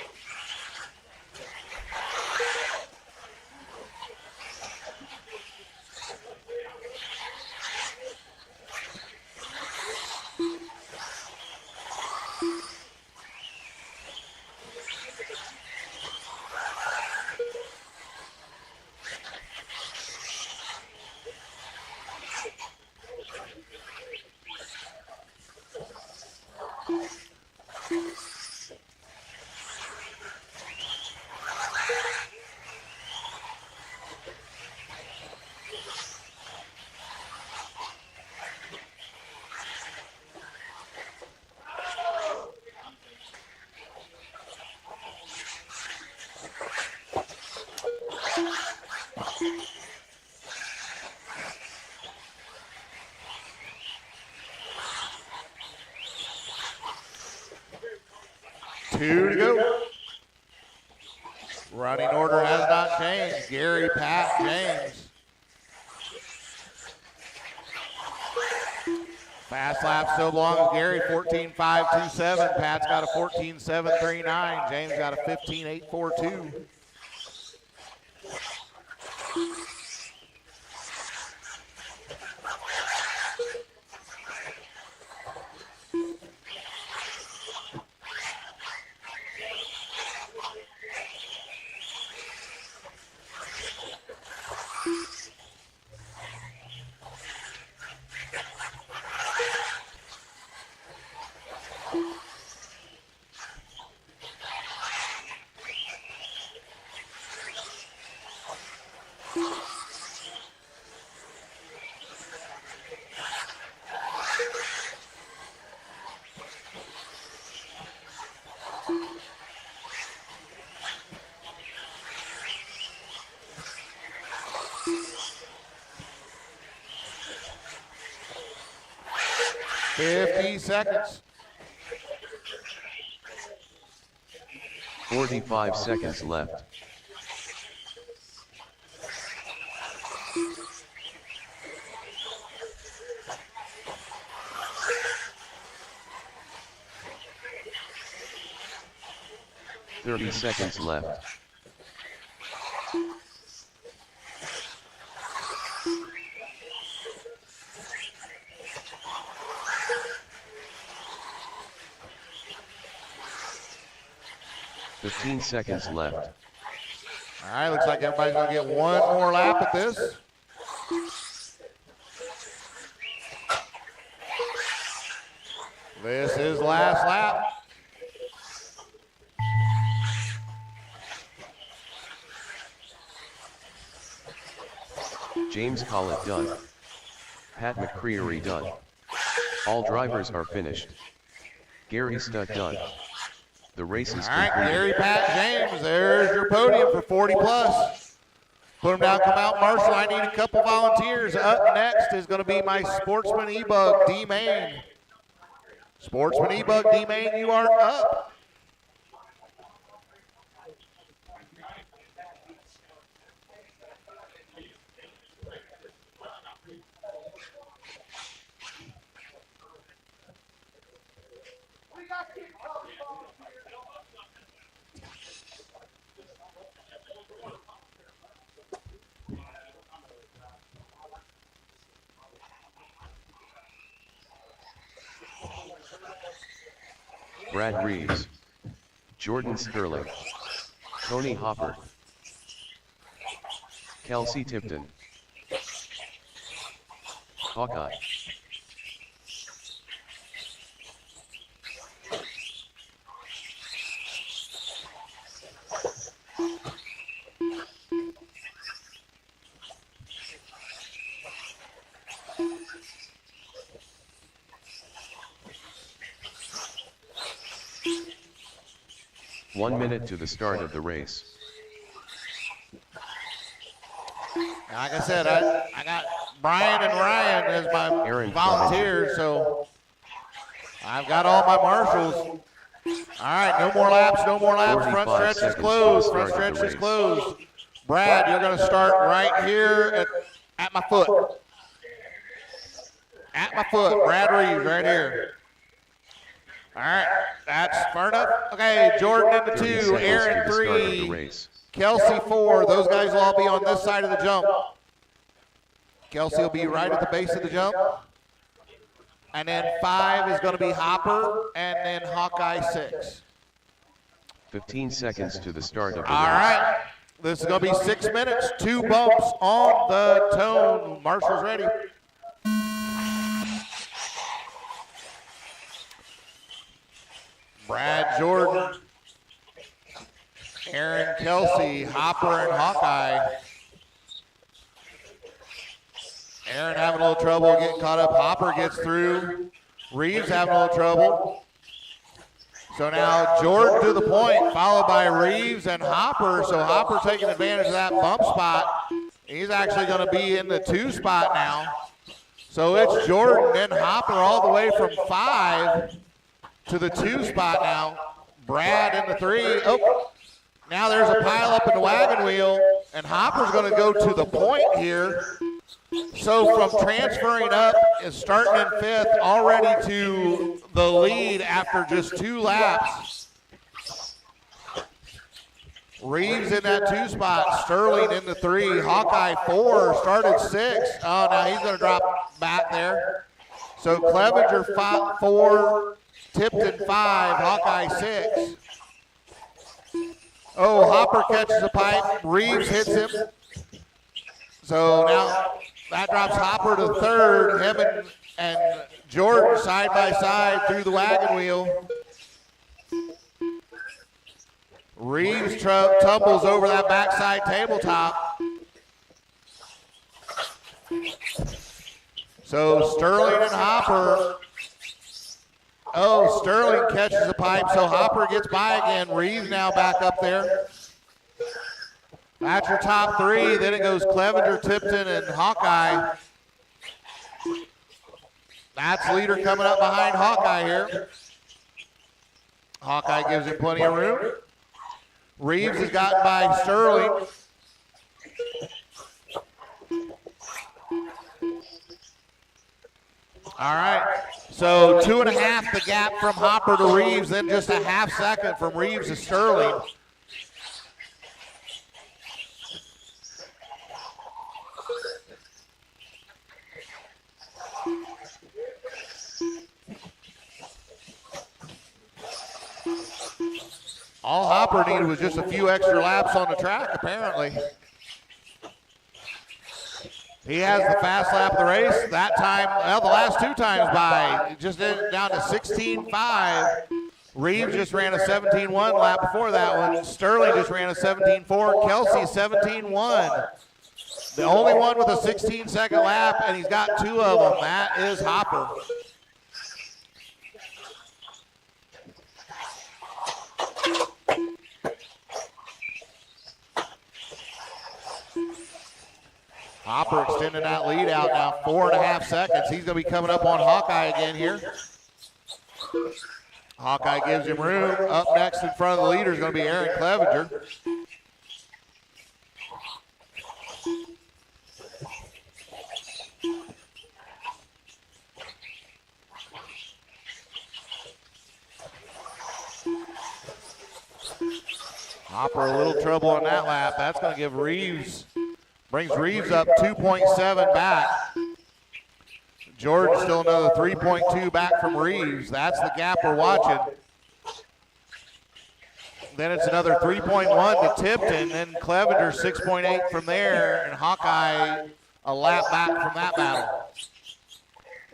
Two to go. Running order has not changed. Gary, Pat, James. Fast lap still belongs to Gary, 14.527. Pat's got a 14.739. James got a 15.842. Seconds. 45 seconds left. Thirty seconds left. Seconds left. All right, looks like everybody's going to get one more lap at this. This is last lap. James Collett done. Pat McCreary done. All drivers are finished. Gary Studd done. The race is complete. All right, Gary, Pat, James, there's your podium for 40 plus. Put them down, come out, Marshall. I need a couple volunteers. Up next is going to be my Sportsman E-Bug, D-Main. Sportsman E-Bug, D-Main, you are up. Brad Reeves, Jordan Sterling, Tony Hopper, Kelsey Tipton, Hawkeye, One minute to the start of the race. Like I said, I got Brian and Ryan as my volunteers, so I've got all my marshals. All right, no more laps, no more laps. Front stretch is closed. Front stretch is closed. Brad, you're going to start right here at my foot. At my foot, Brad Reeves, right here. All right, that's far enough. Okay, Jordan into 2, Aaron 3, Kelsey 4. Those guys will all be on this side of the jump. Kelsey will be right at the base of the jump. And then 5 is going to be Hopper, and then Hawkeye 6. 15 seconds to the start of the race. All right, this is going to be 6 minutes, 2 bumps on the tone. Marshall's ready. Brad Jordan, Aaron Kelsey, Hopper, and Hawkeye. Aaron having a little trouble getting caught up. Hopper gets through. Reeves having a little trouble. So now Jordan to the point, followed by Reeves and Hopper. So Hopper taking advantage of that bump spot. He's actually going to be in the 2 spot now. So it's Jordan and Hopper all the way from 5 to the 2 spot now. Brad in the 3. Oh, now there's a pile up in the wagon wheel, and Hopper's going to go to the point here. So from transferring up and starting in 5th, already to the lead after just 2 laps. Reeves in that 2 spot, Sterling in the 3, Hawkeye 4, started 6. Oh, now he's going to drop back there. So Clevenger 4, Tipton 5, Hawkeye 6. Oh, Hopper catches a pipe, Reeves hits him. So now that drops Hopper to 3rd, him and Jordan side by side through the wagon wheel. Reeves tumbles over that backside tabletop. So Sterling and Hopper. Oh, Sterling catches the pipe, so Hopper gets by again. Reeves now back up there. That's your top 3. Then it goes Clevenger, Tipton, and Hawkeye. That's leader coming up behind Hawkeye here. Hawkeye gives him plenty of room. Reeves has gotten by Sterling. All right, so 2.5 the gap from Hopper to Reeves, then just a half second from Reeves to Sterling. All Hopper needed was just a few extra laps on the track, apparently. He has the fast lap of the race. That time, well, the last 2 times by, just down to 16.5. Reeves just ran a 17.1 lap before that one. Sterling just ran a 17.4. Kelsey 17.1. The only one with a 16-second lap, and he's got 2 of them. That is Hopper. Hopper extending that lead out now, 4.5 seconds. He's going to be coming up on Hawkeye again here. Hawkeye gives him room. Up next in front of the leader is going to be Aaron Clevenger. Hopper a little trouble on that lap. That's going to give Reeves, brings Reeves up 2.7 back. Jordan still another 3.2 back from Reeves. That's the gap we're watching. Then it's another 3.1 to Tipton, then Clevenger 6.8 from there, and Hawkeye a lap back from that battle.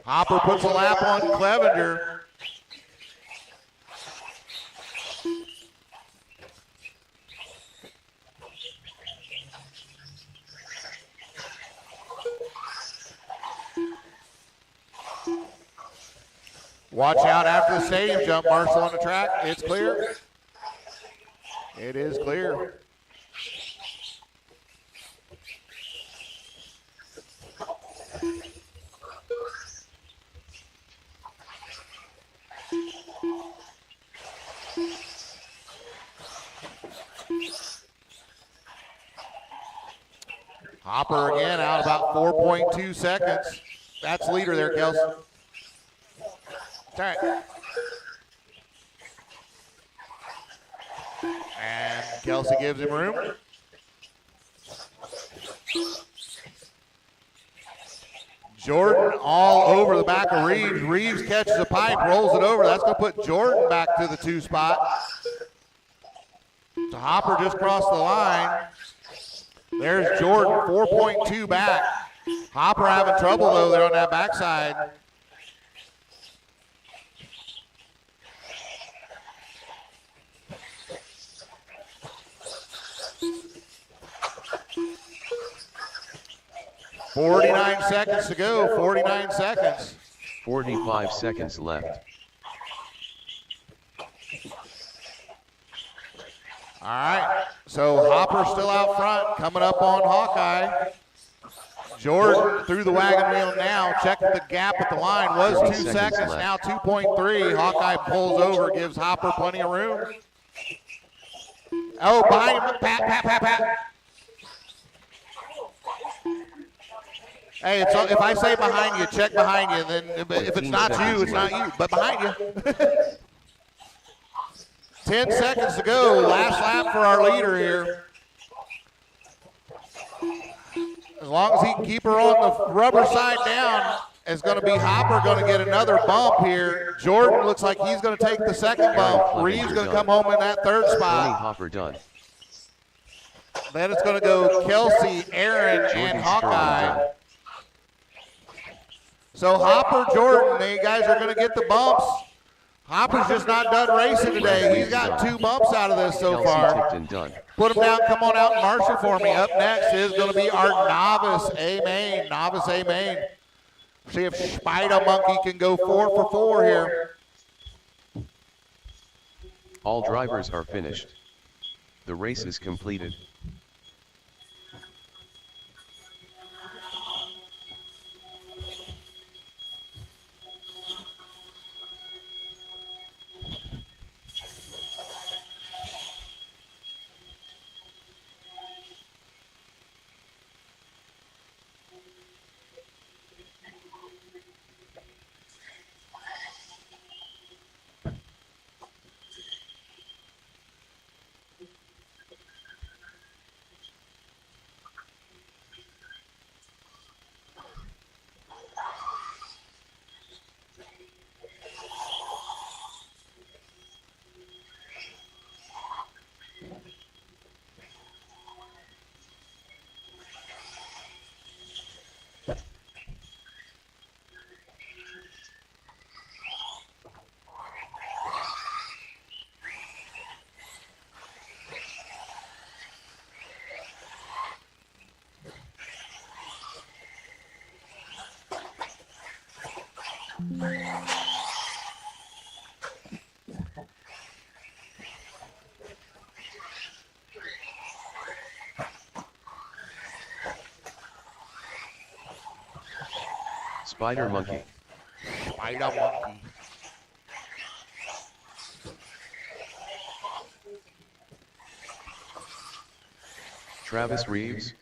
Hopper puts a lap on Clevenger. Watch out after the stadium jump, Marshall on the track. It's clear. It is clear. Hopper again out about 4.2 seconds. That's leader there, Kelsey. All right. And Kelsey gives him room. Jordan all over the back of Reeves. Reeves catches a pipe, rolls it over. That's going to put Jordan back to the 2 spot. So Hopper just crossed the line. There's Jordan, 4.2 back. Hopper having trouble, though, there on that backside. .49 seconds to go, 49 seconds. 45 seconds left. All right, so Hopper still out front, coming up on Hawkeye. Jordan through the wagon wheel now, checking the gap at the line, was 2 seconds, now 2.3. Hawkeye pulls over, gives Hopper plenty of room. Oh, behind him, Pat. Hey, if I say behind you, check behind you. Then if it's not you, it's not you. But behind you. 10 seconds to go. Last lap for our leader here. As long as he can keep her on the rubber side down, it's going to be Hopper going to get another bump here. Jordan looks like he's going to take the second bump. Reeves going to come home in that third spot. Hopper done. Then it's going to go Kelsey, Aaron, and Hawkeye. So Hopper, Jordan, they guys are going to get the bumps. Hopper's just not done racing today. He's got 2 bumps out of this so far. Put him down, come on out and marshal for me. Up next is going to be our novice A-Main. Novice A-Main. See if Spider Monkey can go 4 for 4 here. All drivers are finished. The race is completed. Spider Monkey. Spider Monkey. Travis Reeves.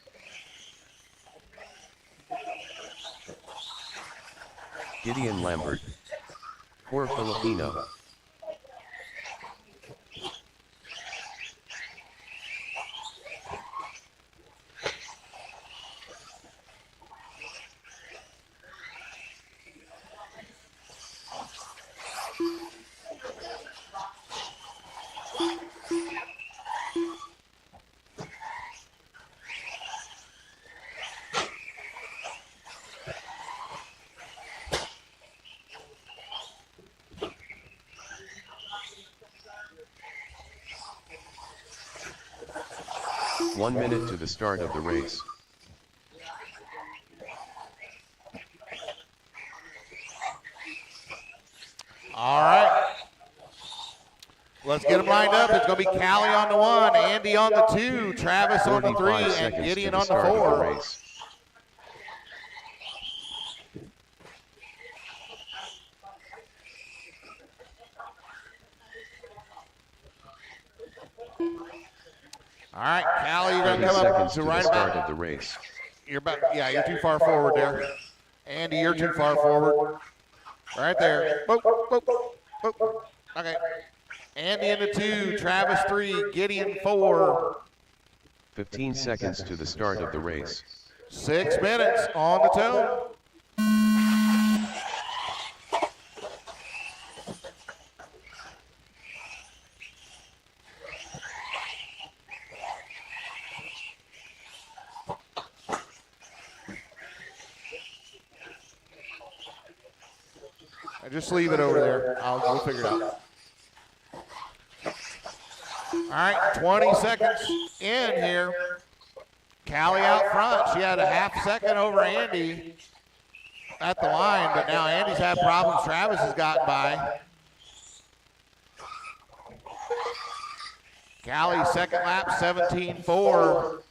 Gideon Lambert. Poor Filipino. One minute to the start of the race. All right. Let's get them lined up. It's going to be Callie on the 1, Andy on the 2, Travis on the 3, and Gideon on the 4. All right, Callie, you're going to come up to right start about of the race. You're about, yeah, you're too far forward there. Andy, you're too far forward. Right there. Boop, boop, boop, boop. Okay. Andy in the 2, Travis 3, Gideon 4. 15 seconds to the start of the race. 6 minutes on the tone. Just leave it over there. We'll figure it out. All right, 20 seconds in here. Callie out front. She had a half second over Andy at the line, but now Andy's had problems. Travis has gotten by. Callie second lap, 17.4.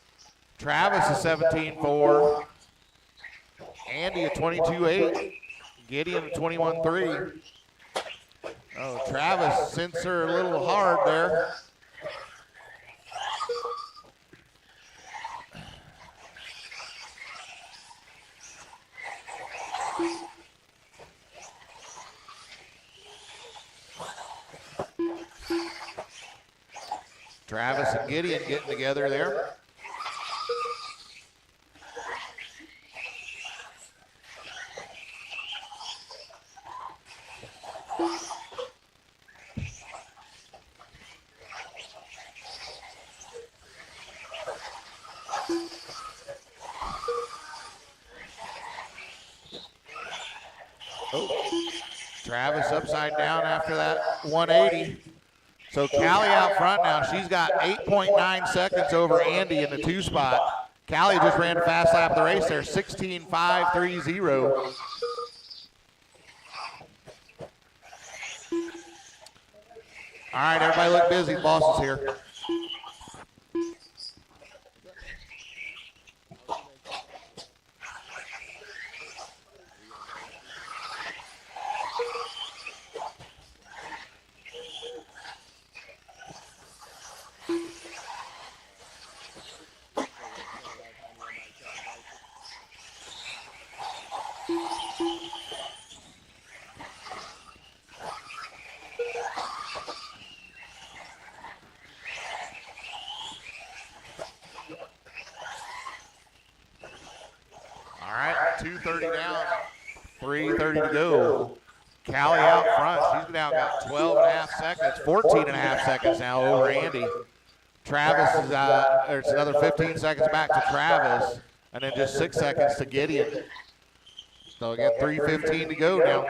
Travis is 17.4. Andy at 22.8. Gideon at 21.3. Oh, Travis sends her a little hard there. Travis and Gideon getting together there. Travis upside down after that 180. So Callie out front now. She's got 8.9 seconds over Andy in the 2 spot. Callie just ran a fast lap of the race there, 16.530. All right, everybody look busy. The boss is here. All right, 2:30 down, 3:30 to go. Callie out front. She's now got 12.5 seconds, 14.5 seconds now over Andy. Travis is, there's another 15 seconds back to Travis, and then just 6 seconds to Gideon. So again, 3:15 to go now.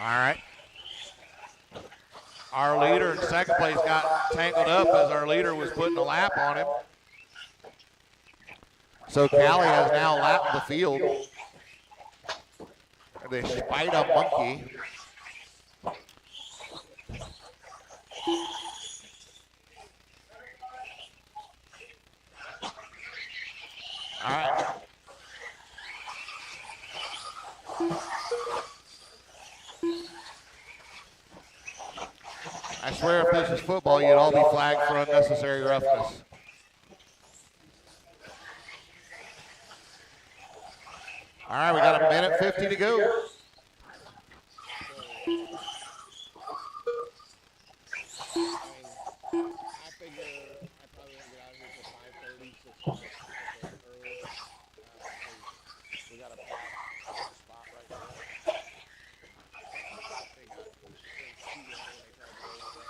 All right. Our leader in second place got tangled up as our leader was putting a lap on him. So Callie has now lapped the field. The Spider Monkey. All right. I swear if this is football, you'd all be flagged for unnecessary roughness. All right, we got a minute 50 to go. I figure I probably won't get out of here till 5:30, 6 o'clock early. We got a packed spot right there. They got 2 when they tried to go with that.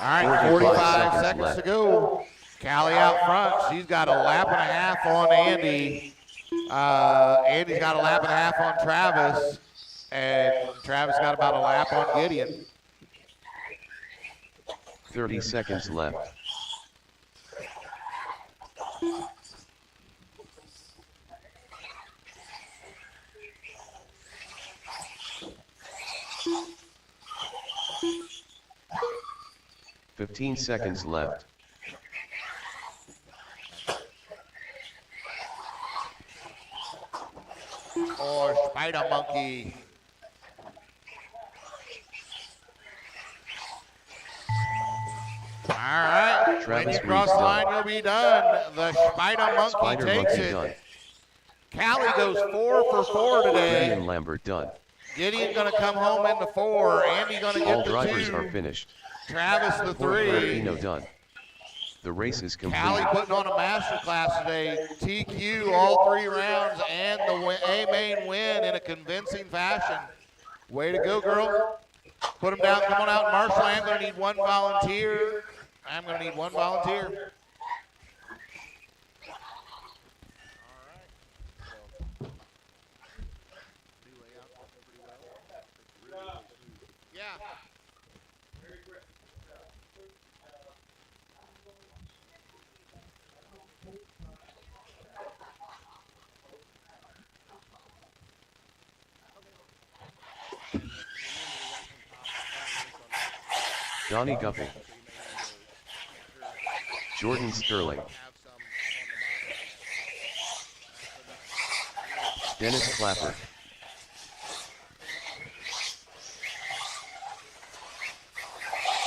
All right, 45 seconds to go. Callie out front. She's got a lap and a half on Andy. Andy's got a lap and a half on Travis. And Travis got about a lap on Gideon. 30 seconds left. Fifteen seconds left. Or Spider Monkey. Travis you cross Reeves the line, done. you'll be done. The Spider Monkey Spider takes Monkey it. done. Callie goes 4 for 4 today. Gideon Lambert done. Gideon's going to come home in the 4. Andy going to All get the drivers 2. are finished. Travis the Fort 3. Rapino done. The race is Callie complete. putting on a master class today. TQ all 3 rounds and the A-main win in a convincing fashion. Way to go, girl. Put them down. Come on out, Marshall. I'm going to need 1 volunteer. I'm going to need 1 volunteer. Yeah. Donnie Guppy. Jordan Sterling. Dennis Clapper.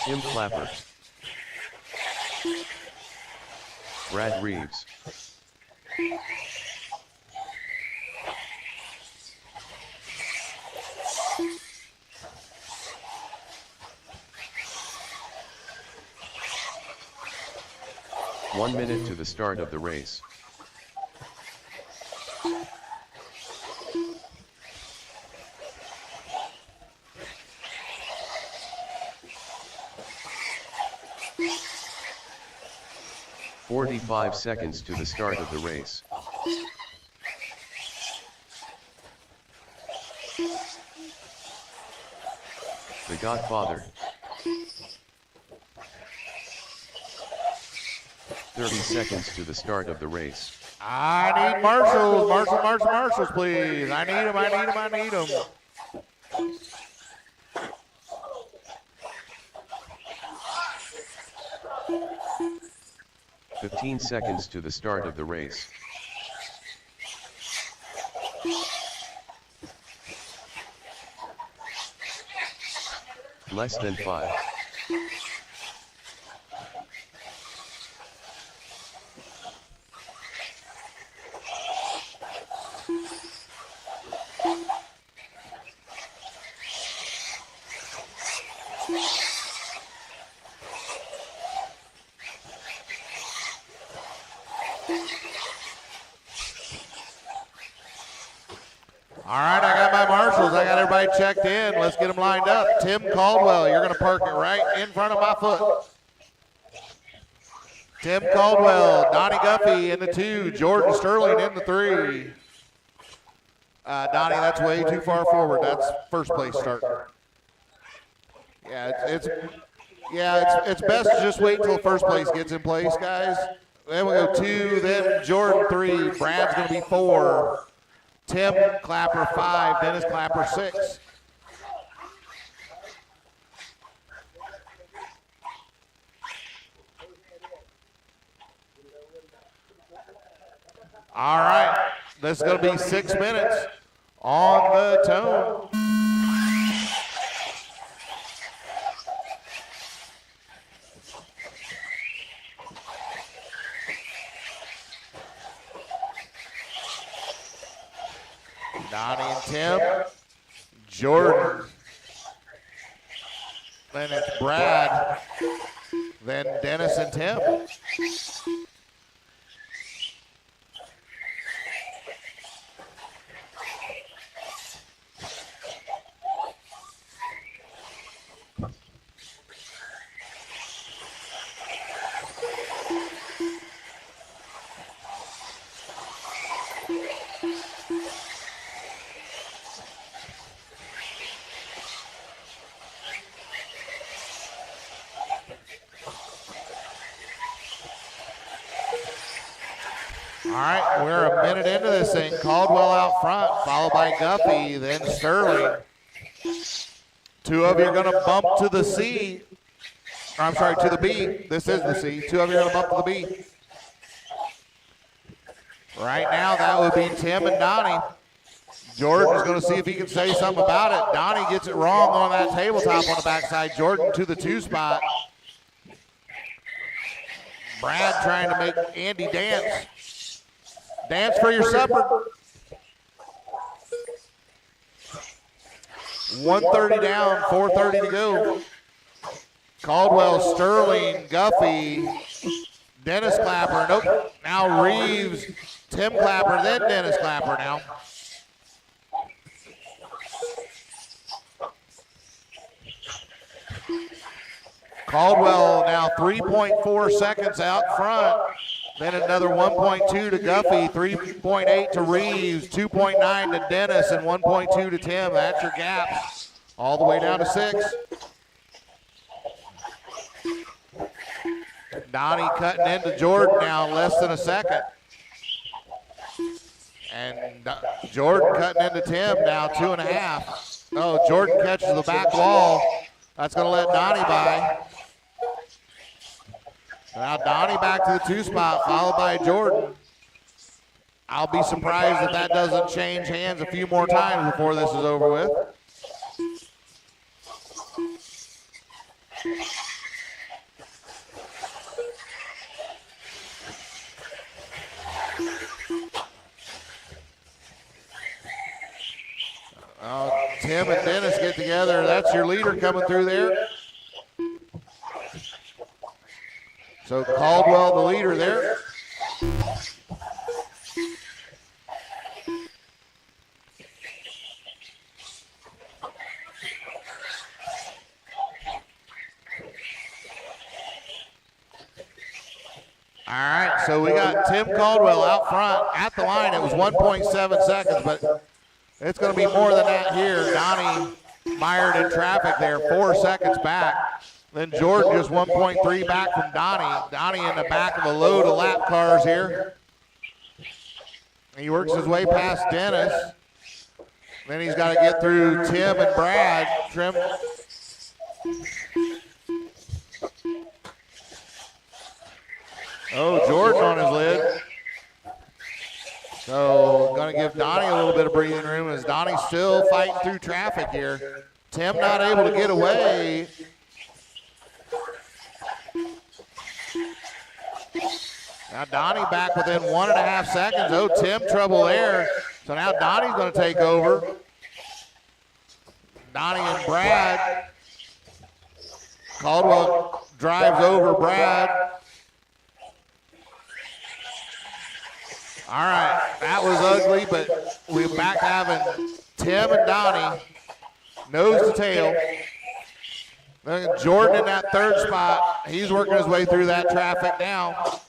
Tim Clapper. Brad Reeves. One minute to the start of the race. "45 seconds to the start of the race. The Godfather. 30 seconds to the start of the race. I need marshals. Marshals, please. I need them. 15 seconds to the start of the race. Less than 5. All right, I got my marshals. I got everybody checked in. Let's get them lined up. Tim Caldwell, you're going to park it right in front of my foot. Tim Caldwell, Donnie Guffey in the 2, Jordan Sterling in the 3. Donnie, that's way too far forward. That's first place start. Yeah, it's best to just wait until first place gets in place, guys. Then we go 2, then Jordan 3, Brad's going to be 4. Tim Clapper 5, Dennis Clapper 6. All right, this is going to be 6 minutes on the tone. Donnie and Tim, Jordan, then it's Brad, then Dennis and Tim. All right, we're a minute into this thing. Caldwell out front, followed by Guffey, then Sterling. 2 of you are going to bump to the C. Or I'm sorry, to the B. This is the C. 2 of you are going to bump to the B. Right now, that would be Tim and Donnie. Jordan's going to see if he can say something about it. Donnie gets it wrong on that tabletop on the backside. Jordan to the 2 spot. Brad trying to make Andy dance. Dance for your supper. 1:30 down, 4:30 to go. Caldwell, Sterling, Guffey, Dennis Clapper. Nope. Now Reeves, Tim Clapper, then Dennis Clapper now. Caldwell now 3.4 seconds out front. Then another 1.2 to Guffey, 3.8 to Reeves, 2.9 to Dennis, and 1.2 to Tim. That's your gap. All the way down to 6. Donnie cutting into Jordan now, less than a second. And Jordan cutting into Tim now, 2.5. Oh, Jordan catches the back wall. That's going to let Donnie by. Now Donnie back to the 2 spot, followed by Jordan. I'll be surprised if that doesn't change hands a few more times before this is over with. Tim and Dennis get together. That's your leader coming through there. So Caldwell, the leader there. All right, so we got Tim Caldwell out front at the line. It was 1.7 seconds, but it's going to be more than that here. Donnie mired in traffic there, 4 seconds back. Then Jordan just 1.3 back from Donnie. Donnie in the back of a load of lap cars here. He works his way past Dennis. Then he's got to get through Tim and Brad. Trim. Oh, Jordan on his lid. So going to give Donnie a little bit of breathing room as Donnie's still fighting through traffic here. Tim not able to get away. Now Donnie back within 1.5 seconds. Oh, Tim trouble there. So now Donnie's going to take over. Donnie and Brad. Caldwell drives over Brad. All right, that was ugly, but we're back having Tim and Donnie nose to tail. Then Jordan in that 3rd spot. He's working his way through that traffic now.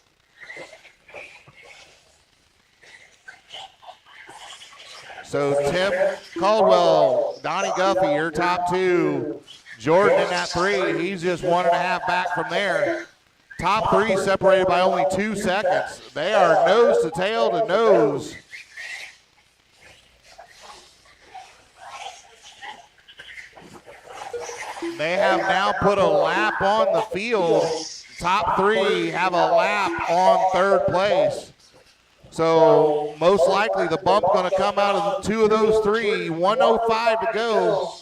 So Tim Caldwell, Donnie Guffey, your top 2. Jordan in that 3. He's just 1.5 back from there. Top 3 separated by only 2 seconds. They are nose to tail to nose. They have now put a lap on the field. Top 3 have a lap on 3rd place. So most likely the bump going to come out of 2 of those 3. 1:05 to go.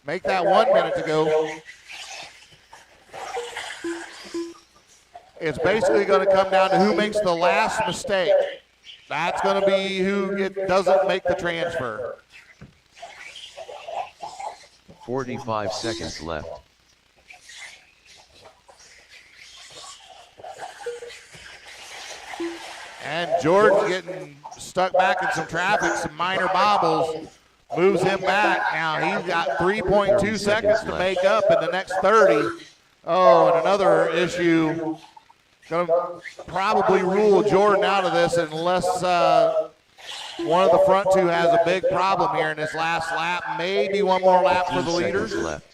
Make that 1 minute to go. It's basically going to come down to who makes the last mistake. That's going to be who doesn't make the transfer. 45 seconds left. And Jordan getting stuck back in some traffic, some minor bobbles, moves him back. Now he's got 3.2 seconds to make up in the next 30. Oh, and another issue. Going to probably rule Jordan out of this unless one of the front 2 has a big problem here in this last lap. Maybe one more lap for the leaders. Left.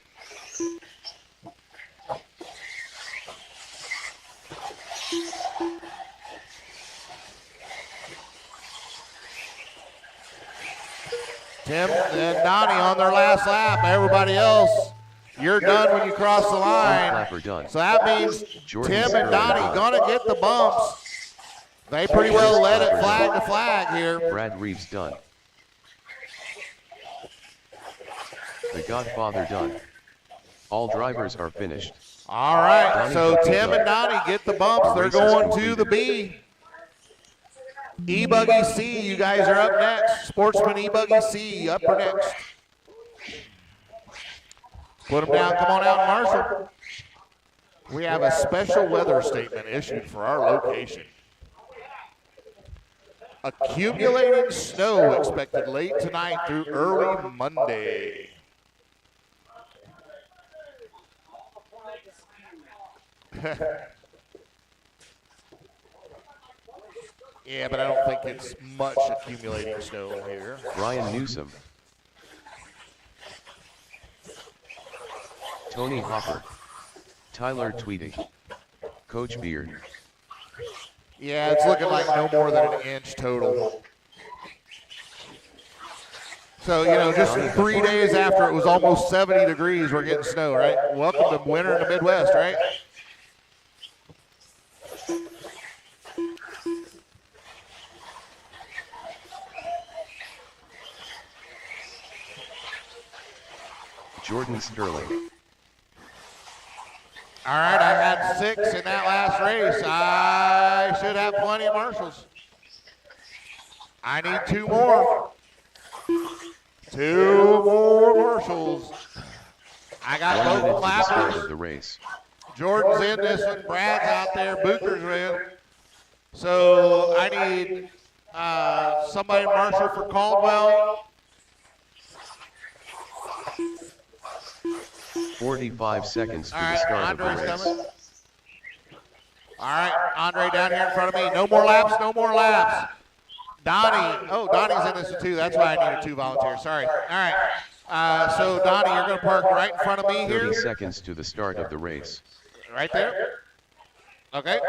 Tim and Donnie on their last lap. Everybody else, you're done when you cross the line. So that means Tim and Donnie going to get the bumps. They pretty well let it flag to flag here. Brad Reeves done. The Godfather done. All drivers are finished. All right, Donnie so got the Tim and done. Donnie get the bumps. They're Race is going to the completed. B. E-Buggy C, you guys are up next. Sportsman E-Buggy C, up next. Put them down, come on out, Marshall. We have a special weather statement issued for our location. Accumulating snow expected late tonight through early Monday. Yeah, but I don't think it's much accumulating snow here. Brian Newsom. Tony Hopper. Tyler Tweedy. Coach Beard. Yeah, it's looking like no more than an inch total. So, you know, just 3 days after it was almost 70 degrees, we're getting snow, right? Welcome to winter in the Midwest, right? Jordan Sterling. All right, I had 6 in that last race. I should have plenty of marshals. I need 2 more. 2 more marshals. I got 1 minute both to the start of flappers. the race. Jordan's in this one. Brad's out there. Booker's in. So I need somebody marshal for Caldwell. 45 seconds to All the right, start of the Andre's race. coming. All right, Andre down here in front of me. No more laps, no more laps. Donnie, oh, Donnie's in this one too. That's why I needed 2 volunteers. Sorry. All right. So, Donnie, you're going to park right in front of me here. 30 seconds to the start of the race. Right there. Okay.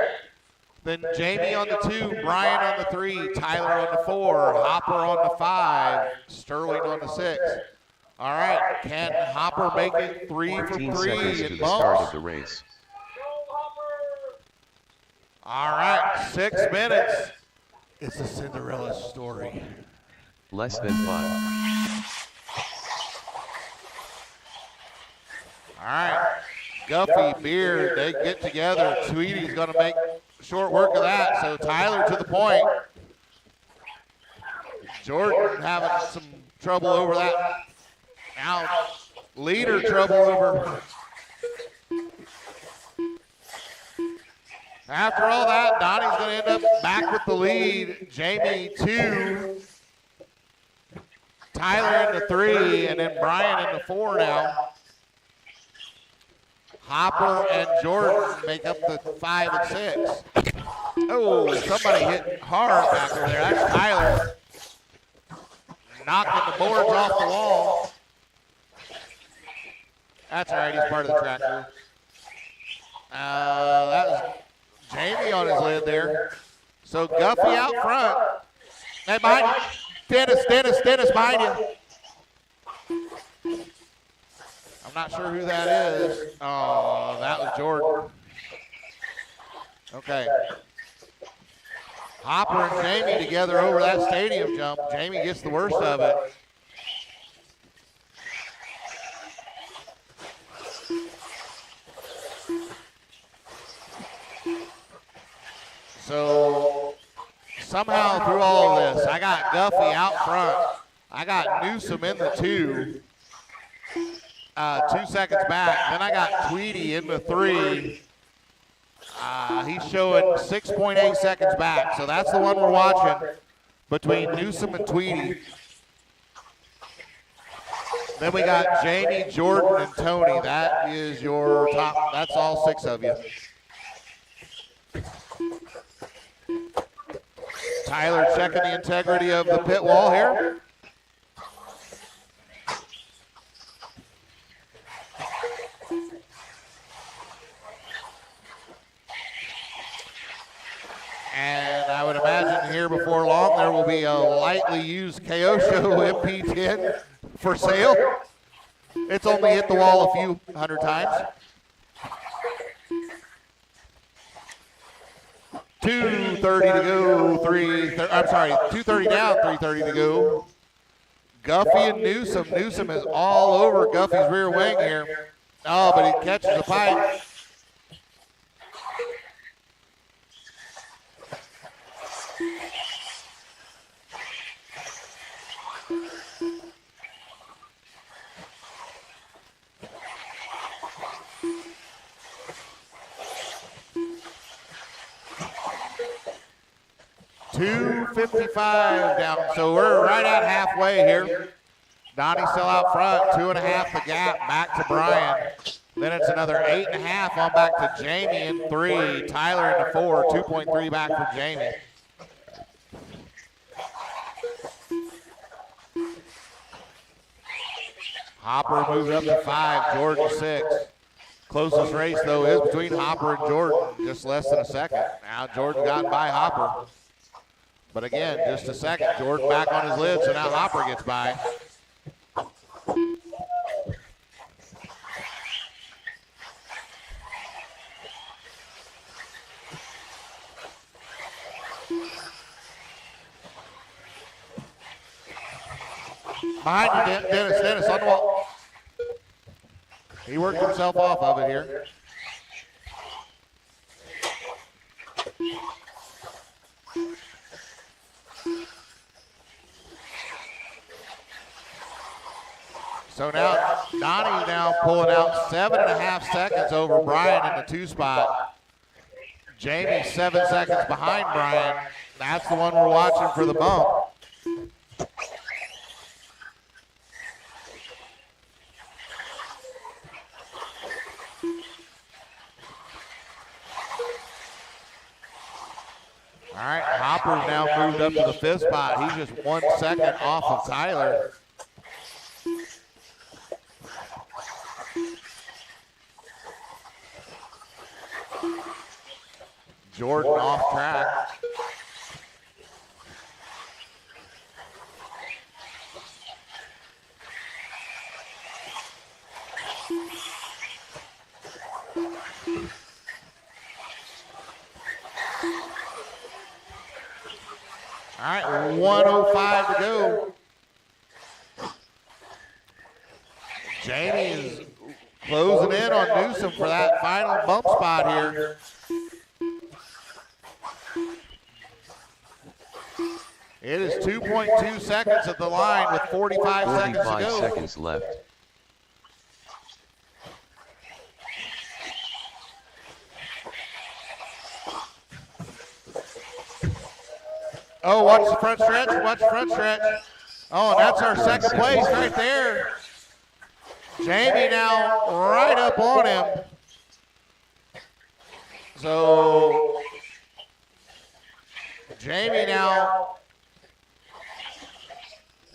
Then Jamie on the 2, Brian on the 3, Tyler on the 4, Hopper on the 5, Sterling on the 6. All right, can Hopper make it 3 for 15 3 seconds to and the start of bumps? the race. All right, 6 minutes. It's a Cinderella story. Less than 5. All right, Guffey, Beard, they get together. Tweedy's going to make short work of that. So Tyler to the point. Jordan having some trouble over that. Now, leader trouble over. After all that, Donnie's going to end up back with the lead. Jamie 2, Tyler in the 3, and then Brian in the 4 now. Hopper and Jordan make up the 5 and 6. Oh, somebody hit hard back over there. That's Tyler. Knocking the boards off the wall. That's all right, he's part of the track crew. That was Jamie on his lid there. So Guffey out front. Hey, behind you. Dennis behind you. I'm not sure who that is. Oh, that was Jordan. Okay. Hopper and Jamie together over that stadium jump. Jamie gets the worst of it. So somehow through all of this, I got Guffey out front. I got Newsom in the 2. 2 seconds back. Then I got Tweedy in the 3. He's showing 6.8 seconds back. So that's the one we're watching between Newsom and Tweedy. Then we got Jamie, Jordan, and Tony. That is your top. That's all 6 of you. Tyler checking the integrity of the pit wall here. And I would imagine here before long there will be a lightly used Kyosho MP10 for sale. It's only hit the wall a few hundred times. 2:30 to go, 2:30 down, 3:30 to go. Guffey and Newsom. Newsom is all over Guffey's rear wing here. Oh, but he catches the pipe. 2:55 down. So we're right at halfway here. Donnie's still out front, 2.5 the gap, back to Brian. Then it's another 8.5 on back to Jamie in 3. Tyler into 4, 2.3 back for Jamie. Hopper moved up to 5, Jordan 6. Closest race, though, is between Hopper and Jordan, just less than a second. Now Jordan got by Hopper. But again, just a second. Jordan back on his lid, so now Hopper gets by. Behind you, Dennis on the wall. He worked himself off of it here. So now Donnie now pulling out 7.5 seconds over Brian in the 2 spot. Jamie 7 seconds behind Brian. That's the one we're watching for the bump. All right, Hopper's now moved up to the 5th spot. He's just 1 second off of Tyler. Jordan off track. All right, 1:05 to go. Jamie is closing in on Newsom for that final bump spot here. It is 2.2 seconds at the line with 45 seconds to go. 45 seconds left. Oh, watch the front stretch, watch the front stretch. Oh, and that's our second place right there. Jamie now right up on him. So, Jamie now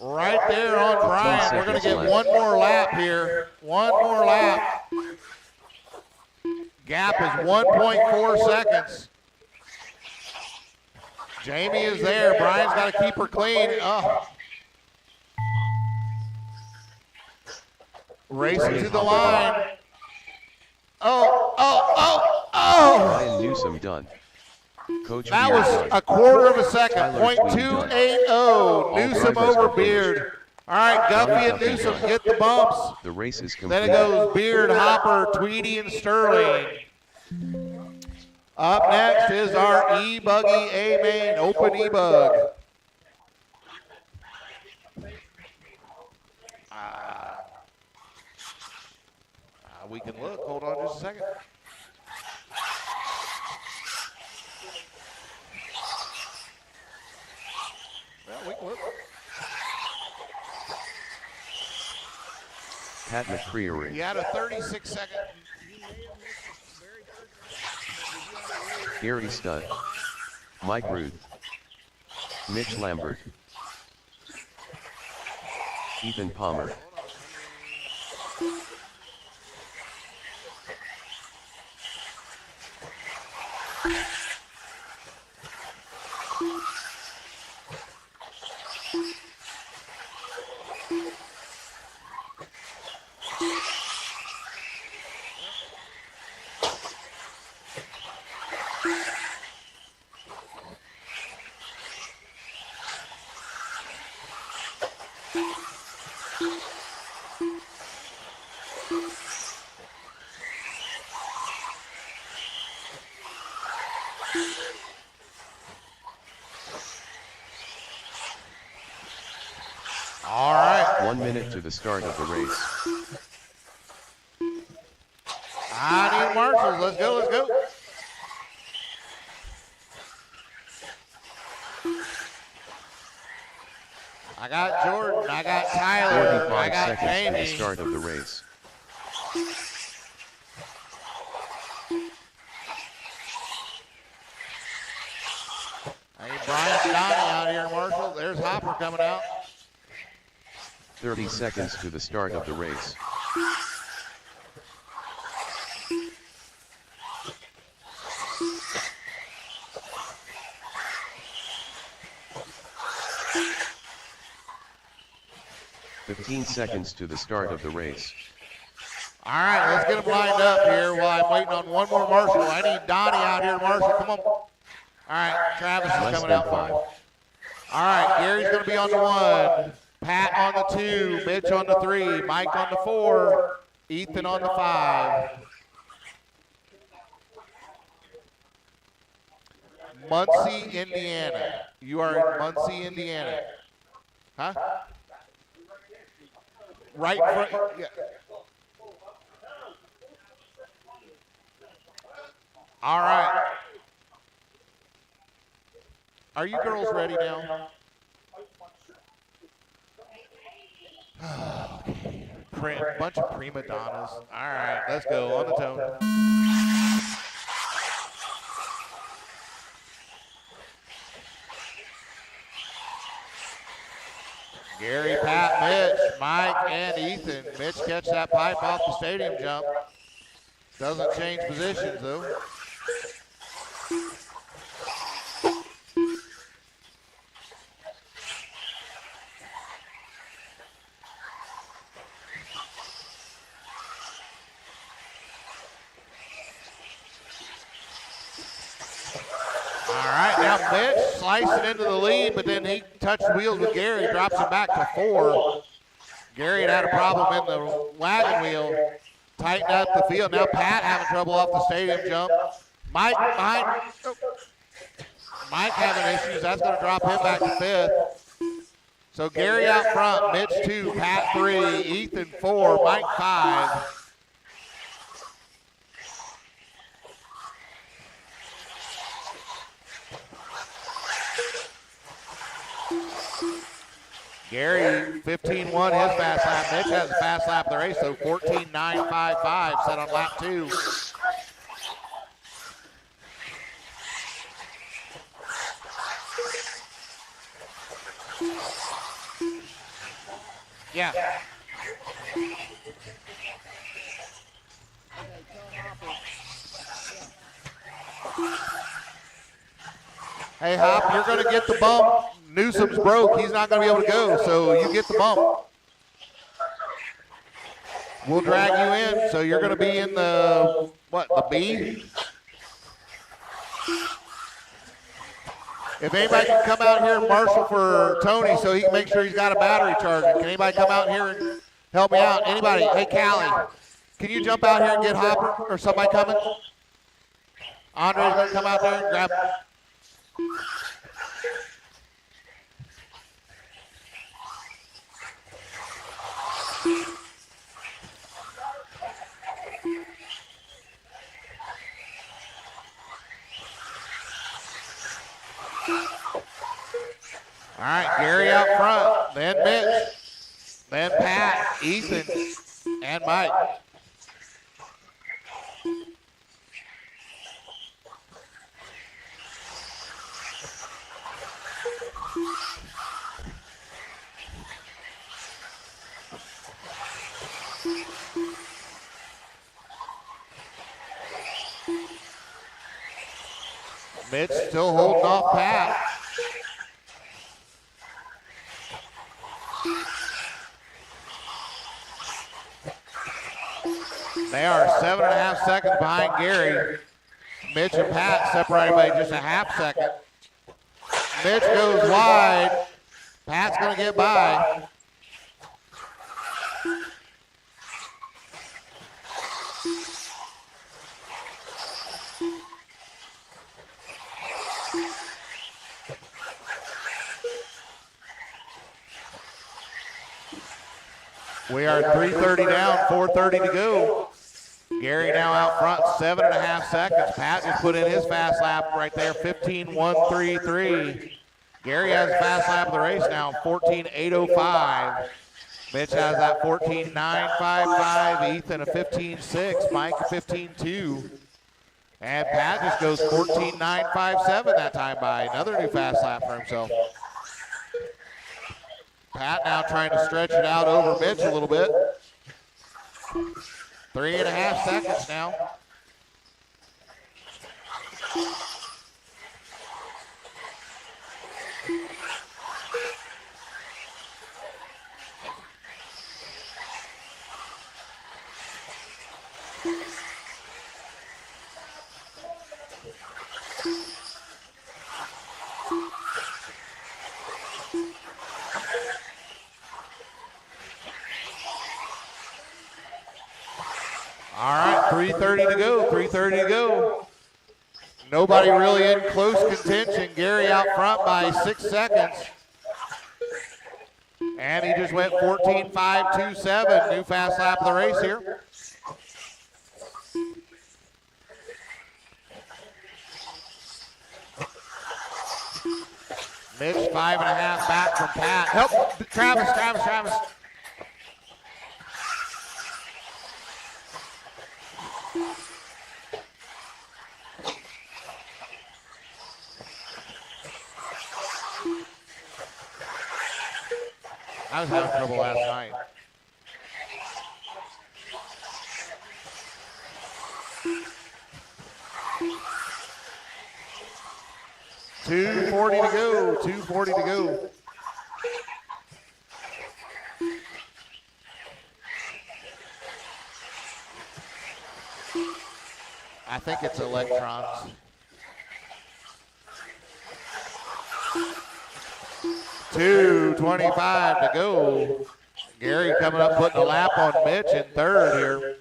right there on Brian. We're going to get one more lap here. One more lap. Gap is 1.4 seconds. Jamie is there. Brian's got to keep her clean. Oh. Racing to the line. Oh. Brian Newsom done. Coach That Beard was done. a quarter of a second. Tyler Tweed done. .280. All Newsom drivers over are Beard. All right, Guffey and Newsom get the bumps. The race is Then complete. it goes Beard, Hopper, Tweedy, and Sterling. Up next is our E-Buggy A-Main Open E-Bug. We can look. Hold on just a second. Well, we can look. Pat McCreary. He had a 36-second. Gary Studd. Mike Ruth. Mitch Lambert. Ethan Palmer. All right. 1 minute to the start of the race. I need marshals. Let's go, let's go. I got Jordan, I got Tyler, 45 I got seconds to the Jamie. start of the race. Hey, Brian Donnie out here, Marshall. There's Hopper coming out. 30 seconds to the start of the race. "15 seconds to the start of the race. All right, let's get them lined up here while I'm waiting on one more Marshall. I need Donnie out here, Marshall. Come on. All right, Travis is Less coming than out. 5. All right, Gary's going to be on the 1. Pat on the 2. Mitch on the 3. Mike on the 4. Ethan on the 5. Muncie, Indiana. You are in Muncie, Indiana. Huh? Right in front. Yeah. All right. Are you girls ready now? Bunch of prima donnas. All right, let's go on the tone. Gary, Pat, Mitch, Mike, and Ethan. Mitch catch that pipe off the stadium jump. Doesn't change positions, though. All right, now Mitch slicing into the lead, but then he touched wheels with Gary, drops him back to 4. Gary had a problem in the wagon wheel, tightened up the field. Now Pat having trouble off the stadium jump. Mike behind. Mike having issues. That's going to drop him back to 5th. So Gary out front, Mitch 2, Pat 3, Ethan 4, Mike 5. Gary, 15-1, his fast lap. Mitch has a fast lap of the race, so 14.955 set on lap 2. Yeah. Hey, Hop, you're going to get the bump. Newsom's broke. He's not going to be able to go, so you get the bump. We'll drag you in, so you're going to be in the, what, the B? If anybody can come out here and marshal for Tony so he can make sure he's got a battery charger. Can anybody come out here and help me out? Anybody? Hey, Callie, can you jump out here and get Hopper or somebody coming? Andre's going to come out there and grab. All right, Gary out front, then Mitch, then Pat, Ethan, and Mike. Mitch still holding off Pat. They are 7.5 seconds behind Gary. Mitch and Pat separated by just a half second. Mitch goes wide. Pat's going to get by. We are 3:30 down, 4:30 to go. Gary now out front, 7.5 seconds. Pat just put in his fast lap right there, 15.133. Gary has a fast lap of the race now, 14.805. Mitch has that 14.955. Ethan a 15.6. Mike a 15.2. And Pat just goes 14.957 that time by. Another new fast lap for himself. Pat now trying to stretch it out over Mitch a little bit. 3.5 seconds now. All right, 3:30 to go, 3:30 to go. Nobody really in close contention. Gary out front by 6 seconds. And he just went 14.527, new fast lap of the race here. Mitch 5.5 back from Pat. Help, Travis. I was having trouble last night. .240 to go, 2:40 to go. I think it's electrons. 2:25 to go. Gary coming up, putting a lap on Mitch in third here.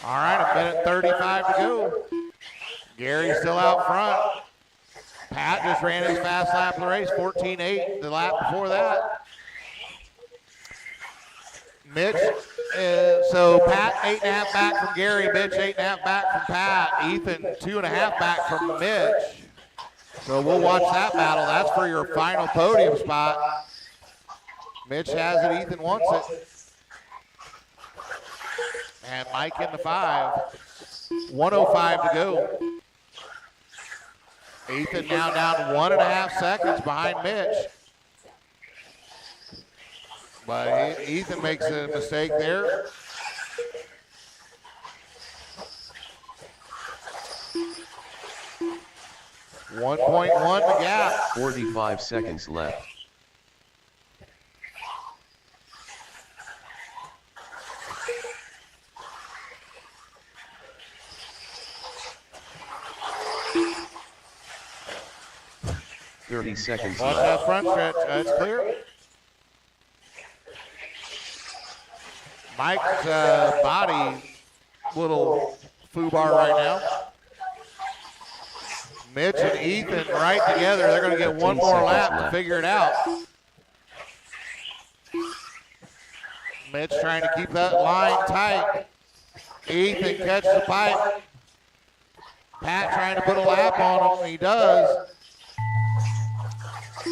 All right, 1:35 to go. Gary's still out front. Pat just ran his fast lap of the race, 14.8 the lap before that. Mitch, so Pat 8.5 back from Gary, Mitch 8.5 back from Pat, Ethan 2.5 back from Mitch. So we'll watch that battle. That's for your final podium spot. Mitch has it, Ethan wants it. And Mike in the 5. 1:05 to go. Ethan now down 1.5 seconds behind Mitch. But Ethan makes a mistake there. .1 the gap. 45 seconds left. Seconds Watch left. that front stretch. It's clear. Mike's body, little foobar right now. Mitch and Ethan right together. They're going to get one more lap to figure it out. Mitch trying to keep that line tight. Ethan catches the pipe. Pat trying to put a lap on him. He does.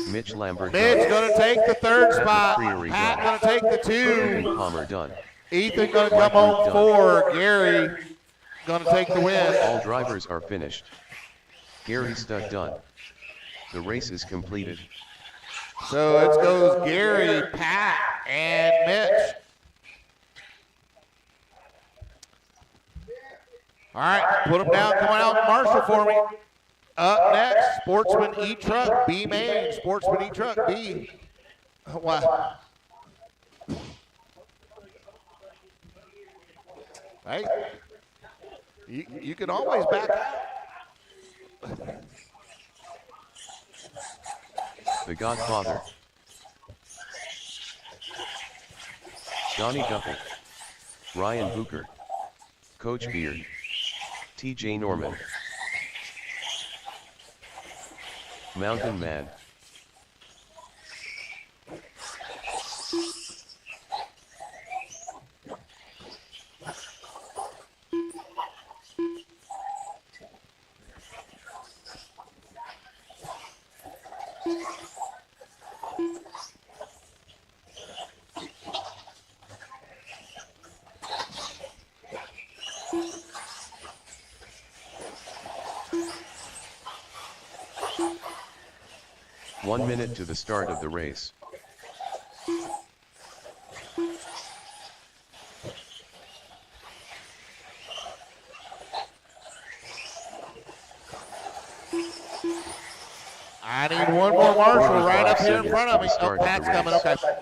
Mitch Lambert Mitch going to take the third spot. Pat Pat going to take the 2. Palmer done. Ethan going to come home 4. Gary going to take the win. All drivers are finished. Gary Stud done. The race is completed. So it goes Gary, Pat, and Mitch. All right, put them down. Come on out, Marshall for me. Up next, Sportsman E-Truck B main. Sportsman E-Truck B. Wow. Hey, you can always back out. The Godfather. Donnie Guppy. Ryan Booker. Coach Beard. TJ Norman. Mountain Man. One minute to the start of the race. I need one more marshal right up here in 45 front of me. seconds to Oh, the Pat's start of coming. the Okay.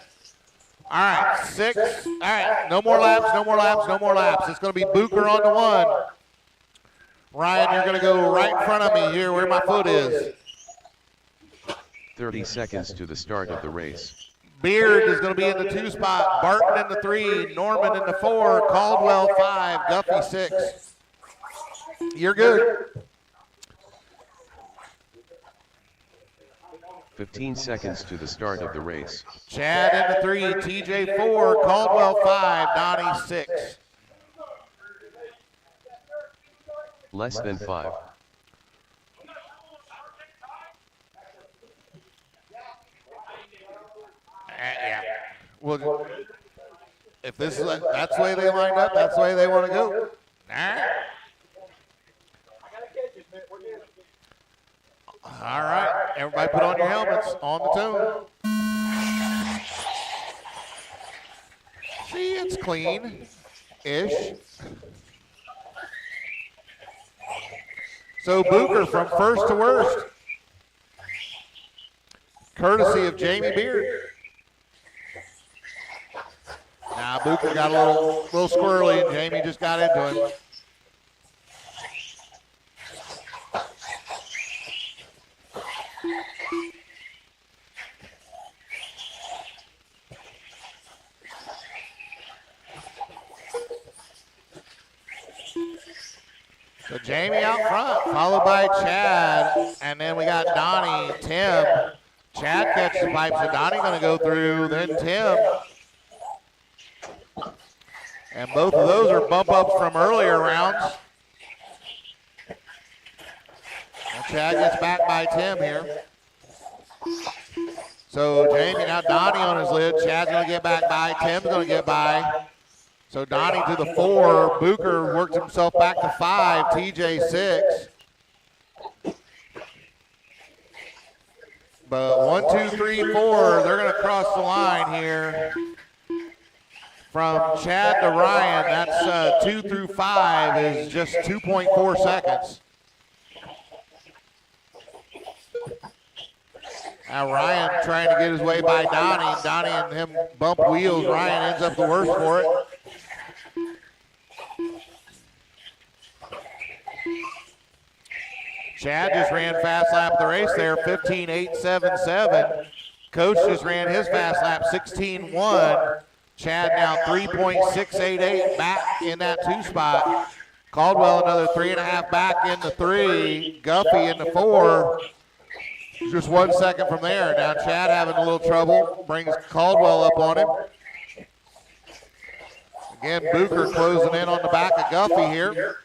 All right, 6. All right, no more laps, no more laps, no more laps. It's going to be Booker on the 1. Ryan, you're going to go right in front of me here where my foot is. 30 seconds to the start of the race. Beard is going to be in the 2 spot. Barton in the 3. Norman in the 4. Caldwell 5. Guffey 6. You're good. 15 seconds to the start of the race. Chad in the 3. TJ 4. Caldwell 5. Donnie 6. Less than 5. Yeah. Well, if this is that's the way they lined up, that's the way they want to go. All right. All right. Everybody put on your helmets. On the tune. See, it's clean-ish. So Booker from first to worst. Courtesy of Jamie Beard. Now Booker got a little squirrely, and Jamie just got into him. So Jamie out front, followed by Chad, and then we got Donnie, Tim. Chad catches the pipe, so Donnie going to go through, then Tim. And both of those are bump ups from earlier rounds. And Chad gets back by Tim here. So Jamie, now Donnie on his lid. Chad's going to get back by. Tim's going to get by. So Donnie to the 4. Booker works himself back to 5. TJ 6. But 1, 2, 3, 4, they're going to cross the line here. From Chad to Ryan, that's 2 through 5 is just 2.4 seconds. Now Ryan trying to get his way by Donnie. Donnie and him bump wheels. Ryan ends up the worst for it. Chad just ran fast lap of the race there, 15.877. Coach just ran his fast lap, 16.1. Chad now 3.688 back in that 2 spot. Caldwell another 3.5 back in the 3. Guffey in the 4. Just 1 second from there. Now Chad having a little trouble. Brings Caldwell up on him. Again, Booker closing in on the back of Guffey here.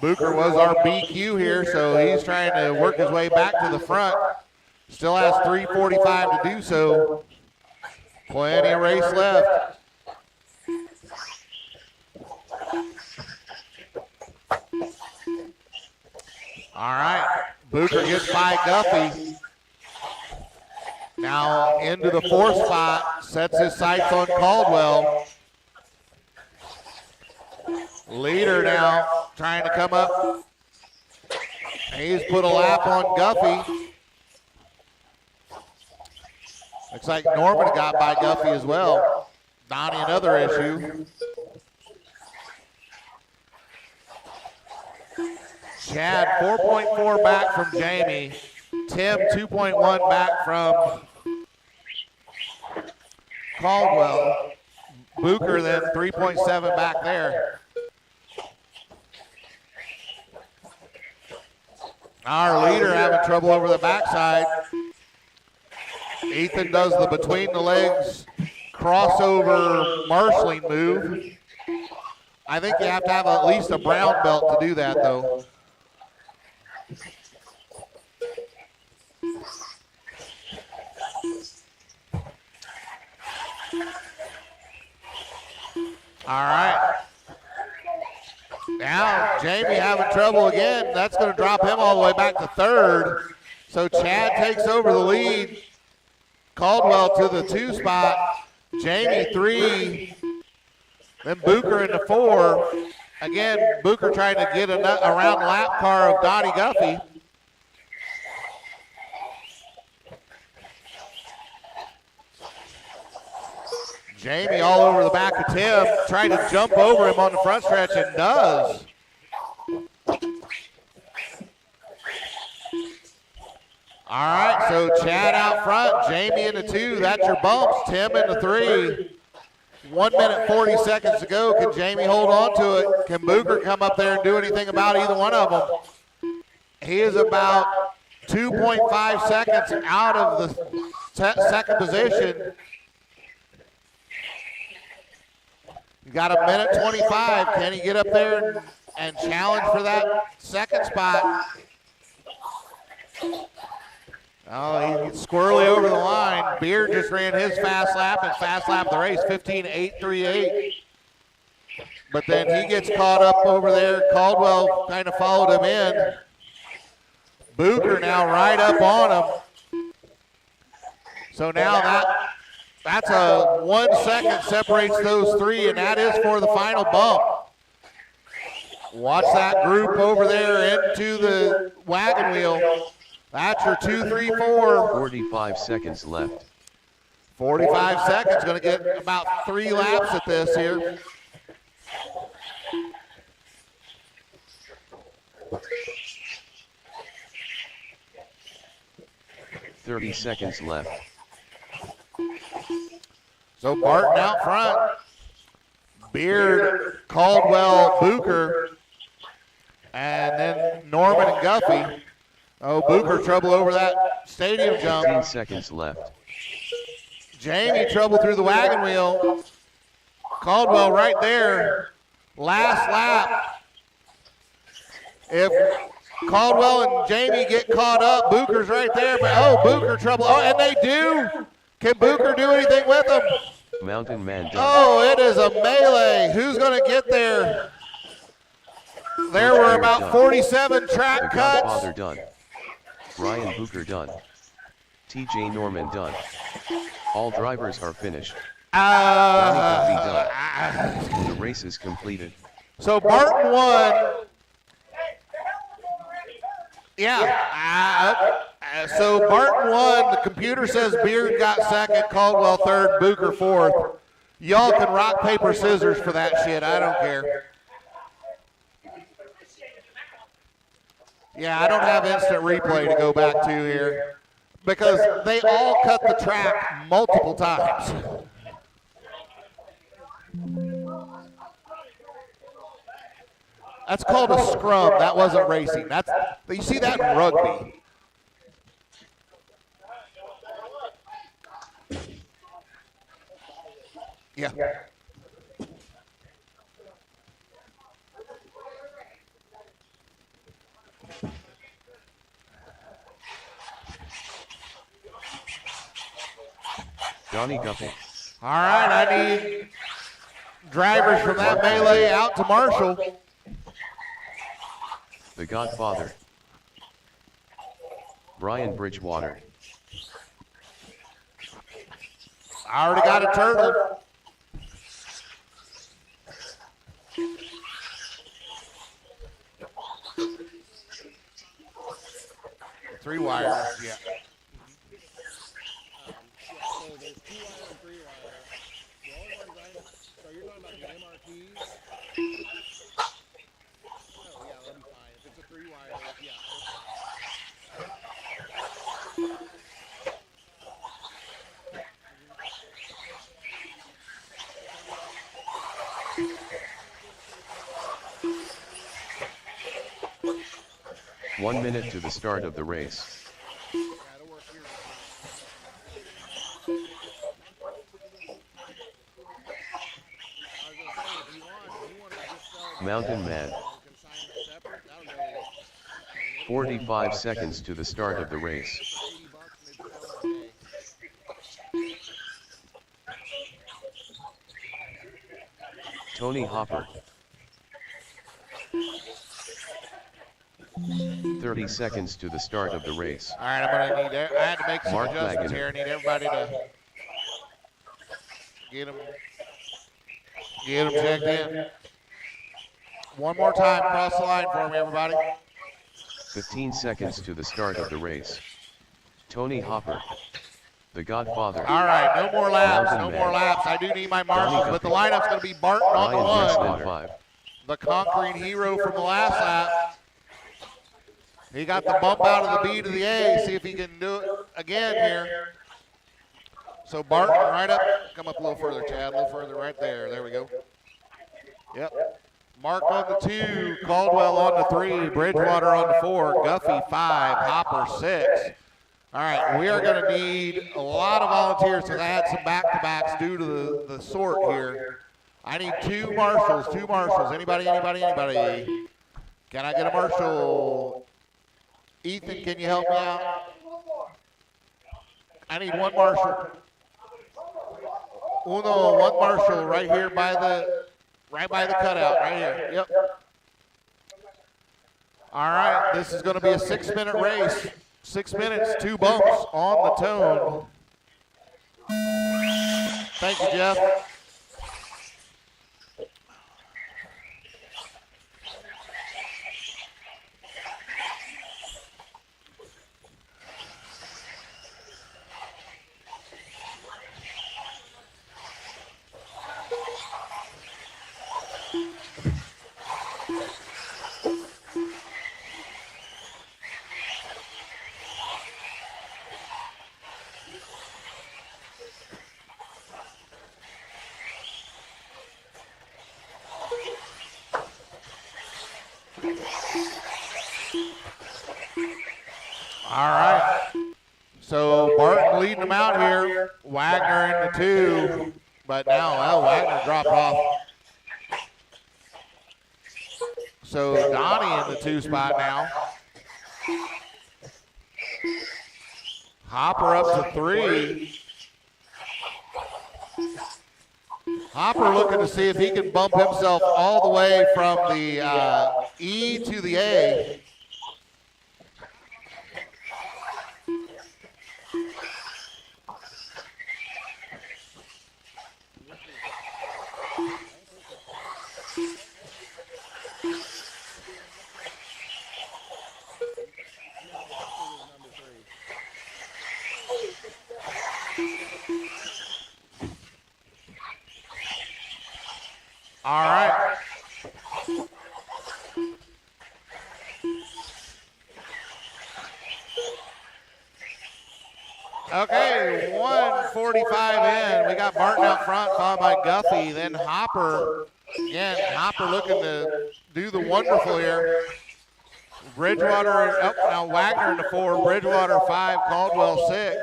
Booker was our BQ here, so he's trying to work his way back to the front. Still has 3:45 to do so. Plenty of race left. All right, Booker gets by Guffey. Now into the 4th spot, sets his sights on Caldwell. Leader now trying to come up. He's put a lap on Guffey. Looks like Norman got by Guffey as well. Donnie, another issue. Chad, 4.4 back from Jamie. Tim, 2.1 back from Caldwell. Booker then 3.7 back there. Our leader having trouble over the backside. Ethan does the between the legs crossover marshalling move. I think you have to have at least a brown belt to do that though. All right. Now Jamie having trouble again. That's going to drop him all the way back to third. So Chad takes over the lead. Caldwell to the 2 spot. Jamie 3. Then Booker in the 4. Again, Booker trying to get around the lap car of Donnie Guffey. Jamie all over the back of Tim, trying to jump over him on the front stretch, and does. All right, so Chad out front, Jamie in the 2, that's your bumps. Tim in the 3. 1 minute, 40 seconds to go. Can Jamie hold on to it? Can Booker come up there and do anything about either one of them? He is about 2.5 seconds out of the second position. You got a minute 25. Can he get up there and challenge for that second spot? Oh, he's squirrely over the line. Beard just ran his fast lap and fast lap of the race, 15.838. But then he gets caught up over there. Caldwell kind of followed him in. Booker now right up on him. So now that's a 1 second separates those 3, and that is for the final bump. Watch that group over there into the wagon wheel. That's your 2, 3, 4. 45 seconds left. 45 seconds, going to get about 3 laps at this here. $30 seconds left. So Barton out front. Beard, Caldwell, Booker, and then Norman and Guffey. Oh, Booker trouble over that stadium jump. 15 seconds left. Jamie trouble through the wagon wheel. Caldwell right there. Last lap. If Caldwell and Jamie get caught up, Booker's right there. But oh, Booker trouble. Oh, and they do. Can Booker do anything with them? Mountain Man done. Oh, it is a melee. Who's going to get there? There were about 47 track The cuts. Godfather done. Ryan Booker done. TJ Norman done. All drivers are finished. Donnie Guffey done. The race is completed. So Barton won. Yeah. So Barton won. The computer says Beard got second, Caldwell third, Booker fourth. Y'all can rock, paper, scissors for that shit. I don't care. Yeah, I don't have instant replay to go back to here because they all cut the track multiple times. That's called a scrum. That wasn't racing. You see that in rugby. Yeah. Donnie Guffey. All right, I need drivers from that melee out to Marshall. The Godfather. Brian Bridgewater. I already got a turtle. Three wires, yeah. So there's 2 wire and 3 wire. The only ones I One minute to the start of the race. Mountain Man. 45 seconds to the start of the race. Tony Hopper. 30 seconds to the start of the race. All right, I'm gonna need. I had to make some Mark adjustments Wagner. here. I need everybody to get them checked in. One more time, cross the line for me, everybody. 15 seconds to the start of the race. Tony Hopper. The Godfather. All right, no more laps, Mountain no more Man. laps. I do need my marshals, Donnie but the Guthrie. lineup's going to be Barton on the Ryan one. Westwater. 5. The conquering hero from the last lap. He got the bump out of the B to the A. See if he can do it again here. So Barton right up. Come up a little further, Chad. A little further right there. There we go. Yep. Mark on the 2. Caldwell on the 3. Bridgewater on the 4. Guffey 5. Hopper 6. All right, we are going to need a lot of volunteers because I had some back-to-backs due to the sort here. I need 2 marshals, 2 marshals. Anybody? Can I get a marshal? Ethan, can you help me out? I need 1 marshal. Uno, 1 marshal right here by the cutout, right here. Yep. All right, this is going to be a 6-minute race. 6 minutes, 2 bumps on the tone. Thank you, Jeff. All right. So Barton leading them out here. Wagner in the 2, but now Wagner dropped off. So Donnie in the 2 spot now. Hopper up to 3. Hopper looking to see if he can bump himself all the way from the E to the A. All right. Okay, 1:45 in. We got Barton out front, followed by Guffey. Then Hopper. Again, Hopper looking to do the wonderful here. Bridgewater, now Wagner in the 4, Bridgewater 5, Caldwell 6.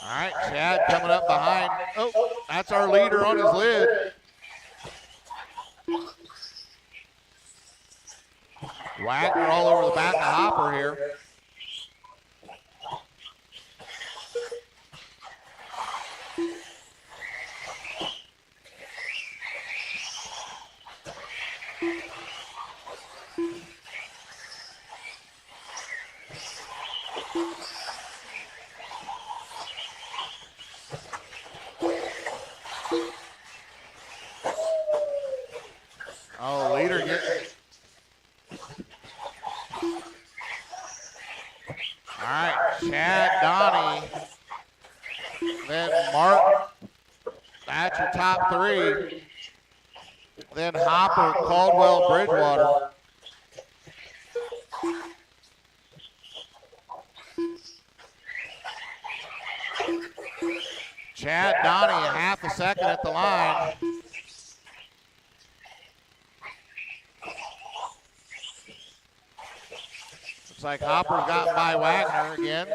All right, Chad coming up behind. Oh, that's our leader on his lid. Wagner all over the back of Hopper here. Oh, leader getting. All right, Chad, Donnie, then Mark. That's your top 3. then Hopper, Caldwell, Bridgewater. Chad Donnie a half a second at the line. Looks like Hopper's gotten by Wagner again.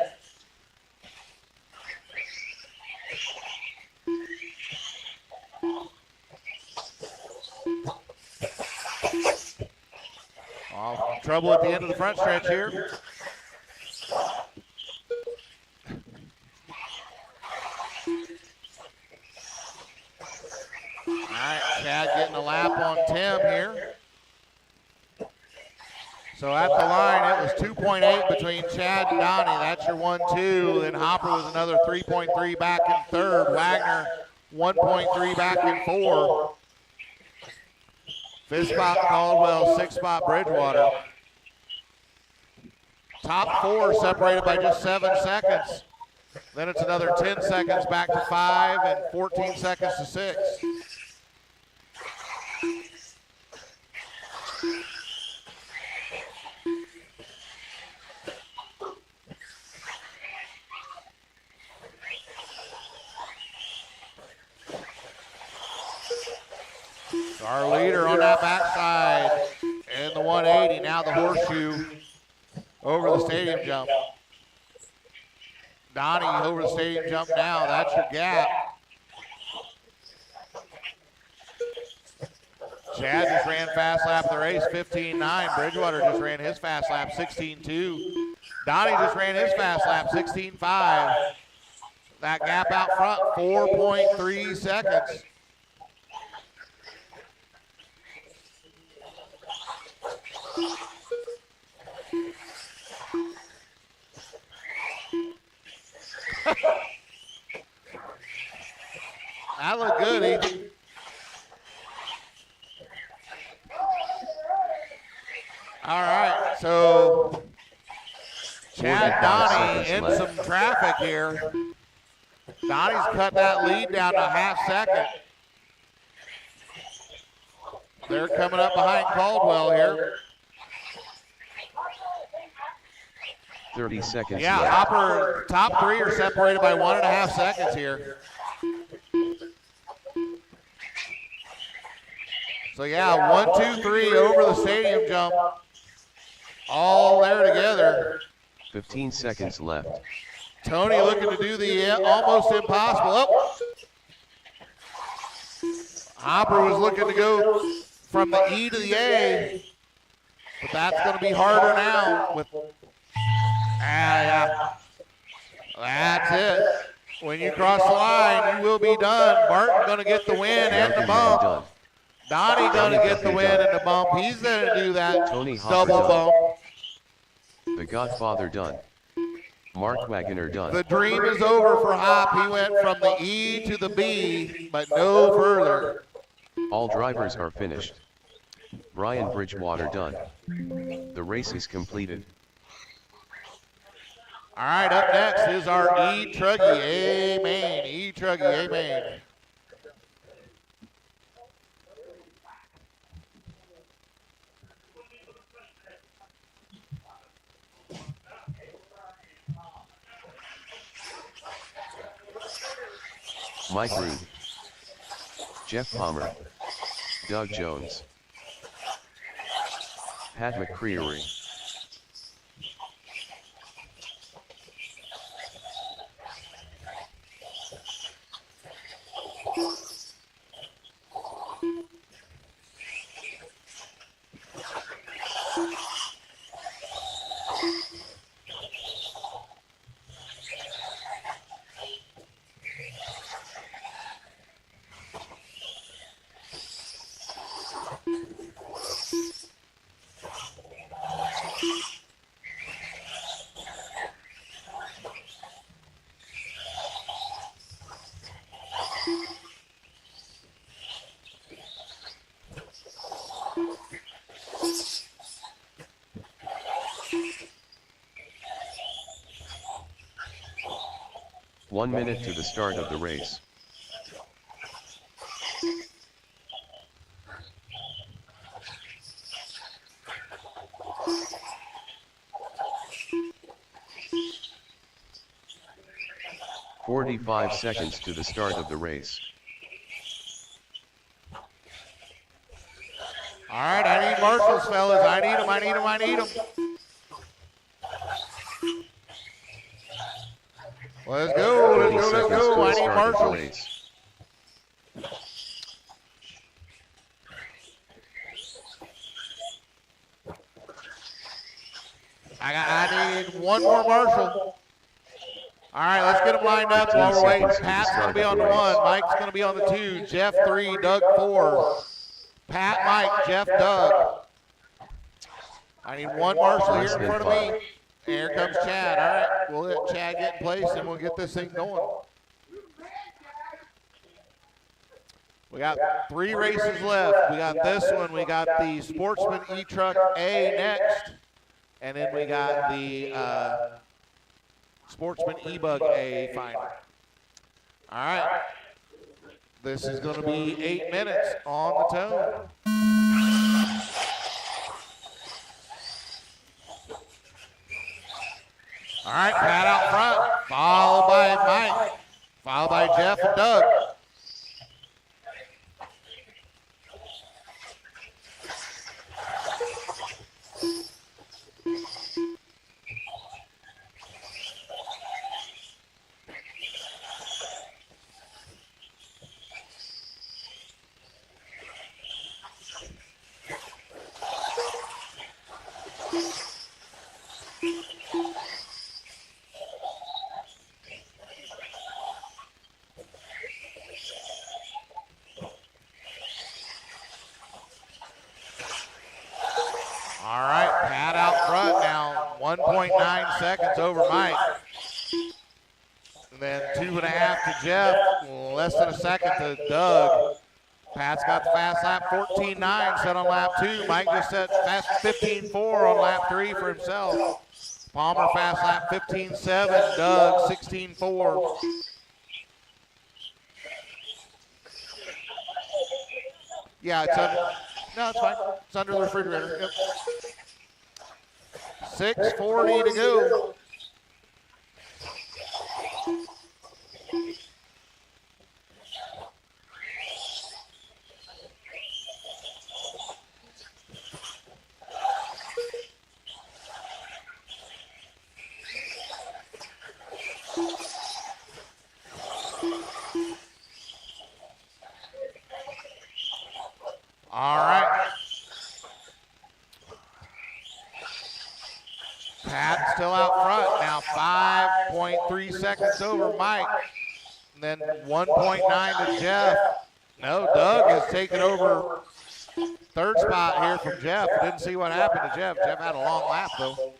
Trouble at the end of the front stretch here. All right, Chad getting a lap on Tim here. So at the line, it was 2.8 between Chad and Donnie. That's your 1-2. Then Hopper was another 3.3 back in third. Wagner 1.3 back in four. Fifth spot Caldwell, sixth spot Bridgewater. Top four separated by just 7 seconds. Then it's another 10 seconds back to 5 and 14 seconds to 6. So our leader on that backside in the 180, now the horseshoe over the stadium jump. Donnie over the stadium jump now, that's your gap. Chad just ran fast lap of the race, 15.9. Bridgewater just ran his fast lap, 16.2. Donnie just ran his fast lap, 16.5. That gap out front, 4.3 seconds. That looked good, Ethan. All right, so Chad Donnie in some traffic here. Donnie's cut that lead down to a half second. They're coming up behind Caldwell here. 30 seconds Yeah, left. Hopper, top three are separated by 1.5 seconds here. So yeah, 1, 2, 3 over the stadium jump. All there together. 15 seconds left. Tony looking to do the almost impossible. Oh. Hopper was looking to go from the E to the A, but that's going to be harder now with, yeah. That's it. When you cross the line, you will be done. Barton going to get the win and the bump. Done. Donnie going to get the win and the bump. He's going to do that Tony Hopper double done. bump. The Godfather done. Mark Wagner done. The dream is over for Hop. He went from the E to the B, but no further. All drivers are finished. Brian Bridgewater done. The race is completed. All right, up next is our E Truggy. Amen. E Truggy. Amen. Mike Reed, Jeff Palmer, Doug Jones, Pat McCreary, One minute to the start of the race. 45 seconds to the start of the race. All right, I need marshals, fellas. I need them, I need them, I need them. Let's go, 30 let's go, let's seconds to go. the I need start of the marshals. race. I need one more marshal. All right, let's get them lined up while we're waiting. Pat's going to be on the 1. Mike's going to be on the 2. Jeff 3, Doug 4. Pat, Mike, Jeff, Doug. I need one marshal here in front of me. And here comes Chad. All right, we'll let Chad get in place and we'll get this thing going. We got 3 races left. We got this one. We got the Sportsman E-Truck A next. And then we got the Sportsman E-Bug A final. All right. This is going to be 8 minutes on the tone. All right, Pat out front, followed by Mike, followed by Jeff and Doug. All right, Pat out front now, 1.9 seconds over Mike. And then 2.5 to Jeff, less than a second to Doug. Pat's got the fast lap 14.9 set on lap 2. Mike just set fast 15.4 on lap 3 for himself. Palmer fast lap 15.7, Doug 16.4. Yeah, it's under, no, it's fine. It's under the refrigerator. Yep. 6:40 to go. All right. Pat still out front now, 5.3 seconds over Mike. And then 1.9 to Jeff. No, Doug has taken over third spot here from Jeff. Didn't see what happened to Jeff. Jeff had a long lap though.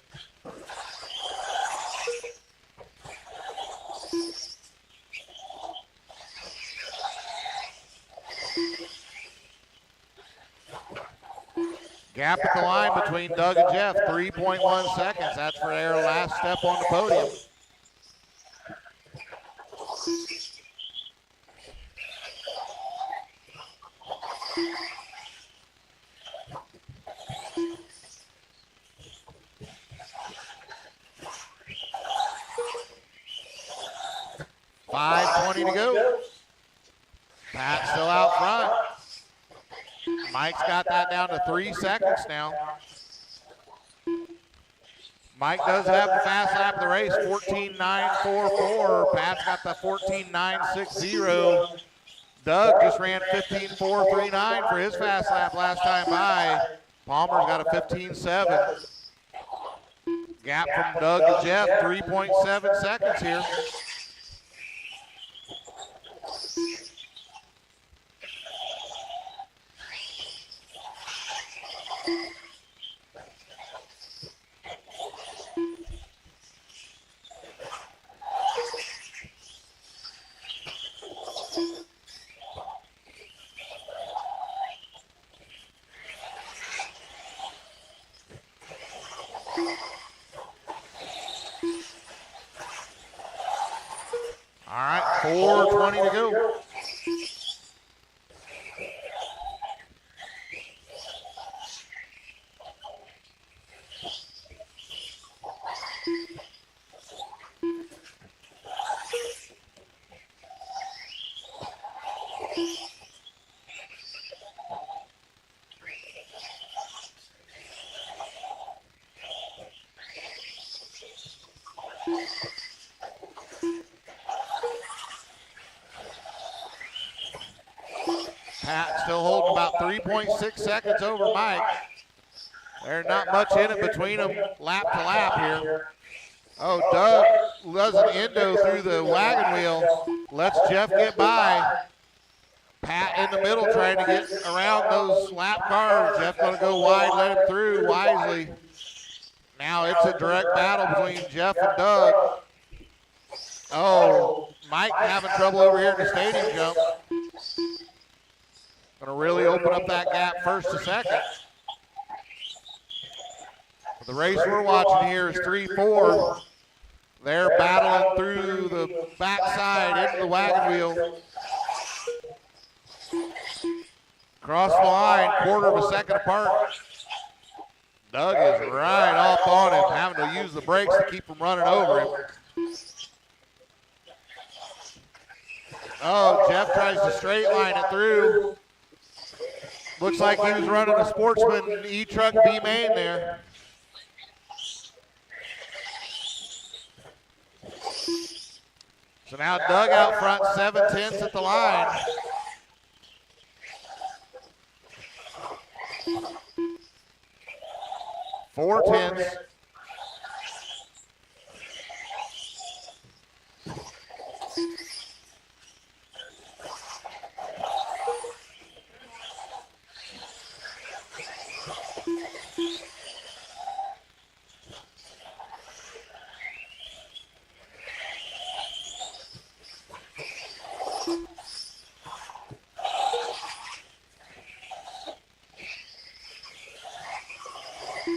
Gap at the line between Doug and Jeff, 3.1 seconds. That's for their last step on the podium. $5:20 to go. Pat still out front. Mike's got that down to 3 seconds now. Mike does have the fast lap of the race, 14.944. Pat's got the 14.960. Doug just ran 15.439 for his fast lap last time by. Palmer's got a 15.7. Gap from Doug to Jeff, 3.7 seconds here. All right, 4:20 to go. Pat still holding about 3.6 seconds over Mike. There's not much in it between them lap to lap here. Oh, Doug does an endo through the wagon wheel. Lets Jeff get by. Pat in the middle trying to get around those lap cars. Jeff going to go wide, let him through wisely. Now it's a direct battle between Jeff and Doug. Oh, Mike having trouble over here in the stadium jump. Going to really open up that gap first to second. The race we're watching here is 3-4. They're battling through the backside into the wagon wheel. Cross the line, quarter of a second apart. Doug is right off on him, having to use the brakes to keep from running over him. Oh, Jeff tries to straight line it through. Looks like he was running a Sportsman E-Truck B-Main there. So now Doug out front, 7/10 at the line. Four tenths.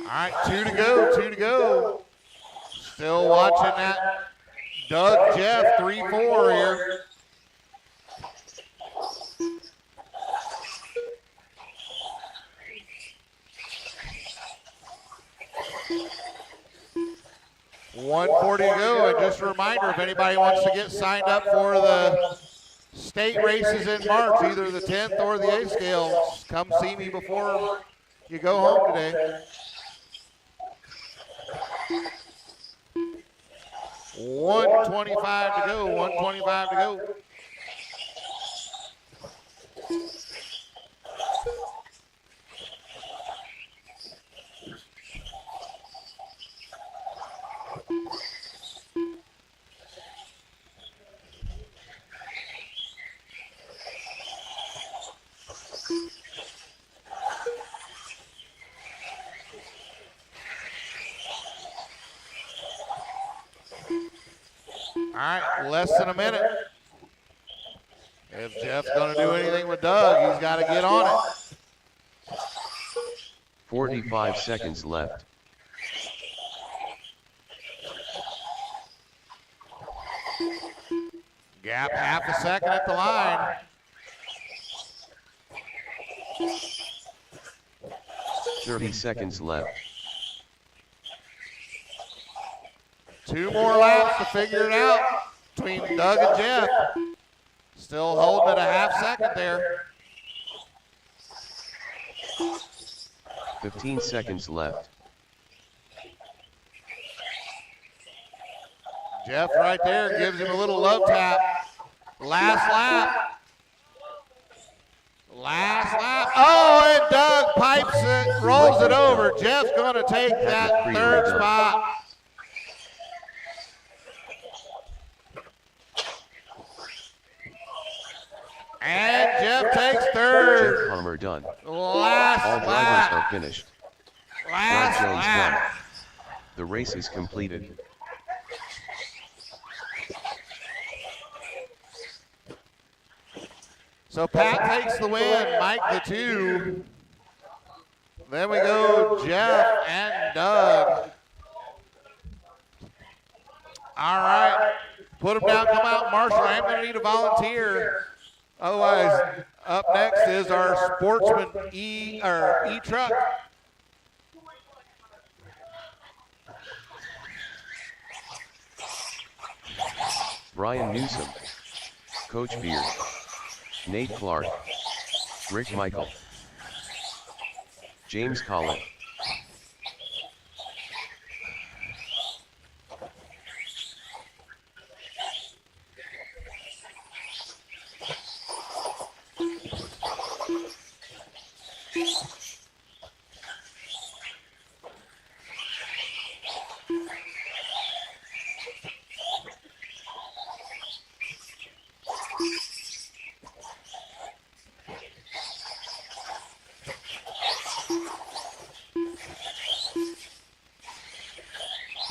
All right, two to go. Still watching that Doug Jeff 3-4 here. $140 to go, and just a reminder, if anybody wants to get signed up for the state races in March, either the 10th or the A scale, come see me before you go home today. 125 to go, 125 to go. All right, less than a minute. If Jeff's going to do anything with Doug, he's got to get on it. 45 seconds left. Gap half a second at the line. $30 seconds left. 2 more laps to figure it out between Doug and Jeff. Still holding it a half second there. 15 seconds left. Jeff right there gives him a little love tap. Last lap. Last lap. Oh, and Doug pipes it, rolls it over. Jeff's going to take that third spot. And Jeff takes third. Jeff Palmer done. Last All drivers lap. are finished. Last Brad Jones lap. won. The race is completed. So Pat takes the win, Mike the 2. Then we go Jeff and Doug. All right, put them down, come out, Marshall. I am going to need a volunteer. Otherwise, up next is our Sportsman E-Truck. Brian Newsom, Coach Beard, Nate Clark, Rick Michael, James Collett,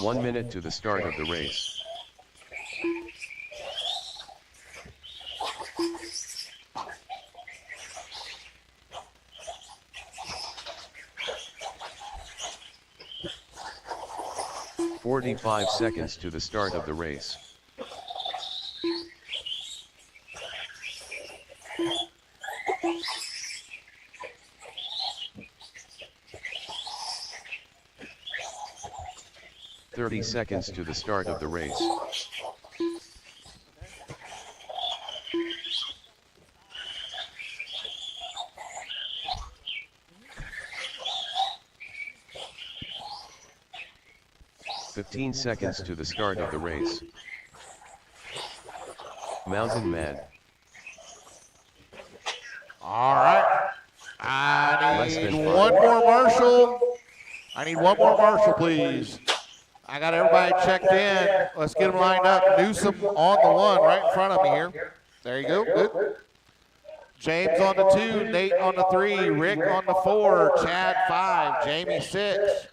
1 minute to the start of the race. "45 seconds to the start of the race. "30 seconds to the start of the race. "15 seconds to the start of the race. Mountain Man. All right. I Less need than one 5. more marshal. I need one more marshal, please. I got everybody checked in. Let's get them lined up. Newsom on the 1 right in front of me here. There you go. Good. James on the 2, Nate on the 3, Rick on the 4, Chad 5, Jamie 6.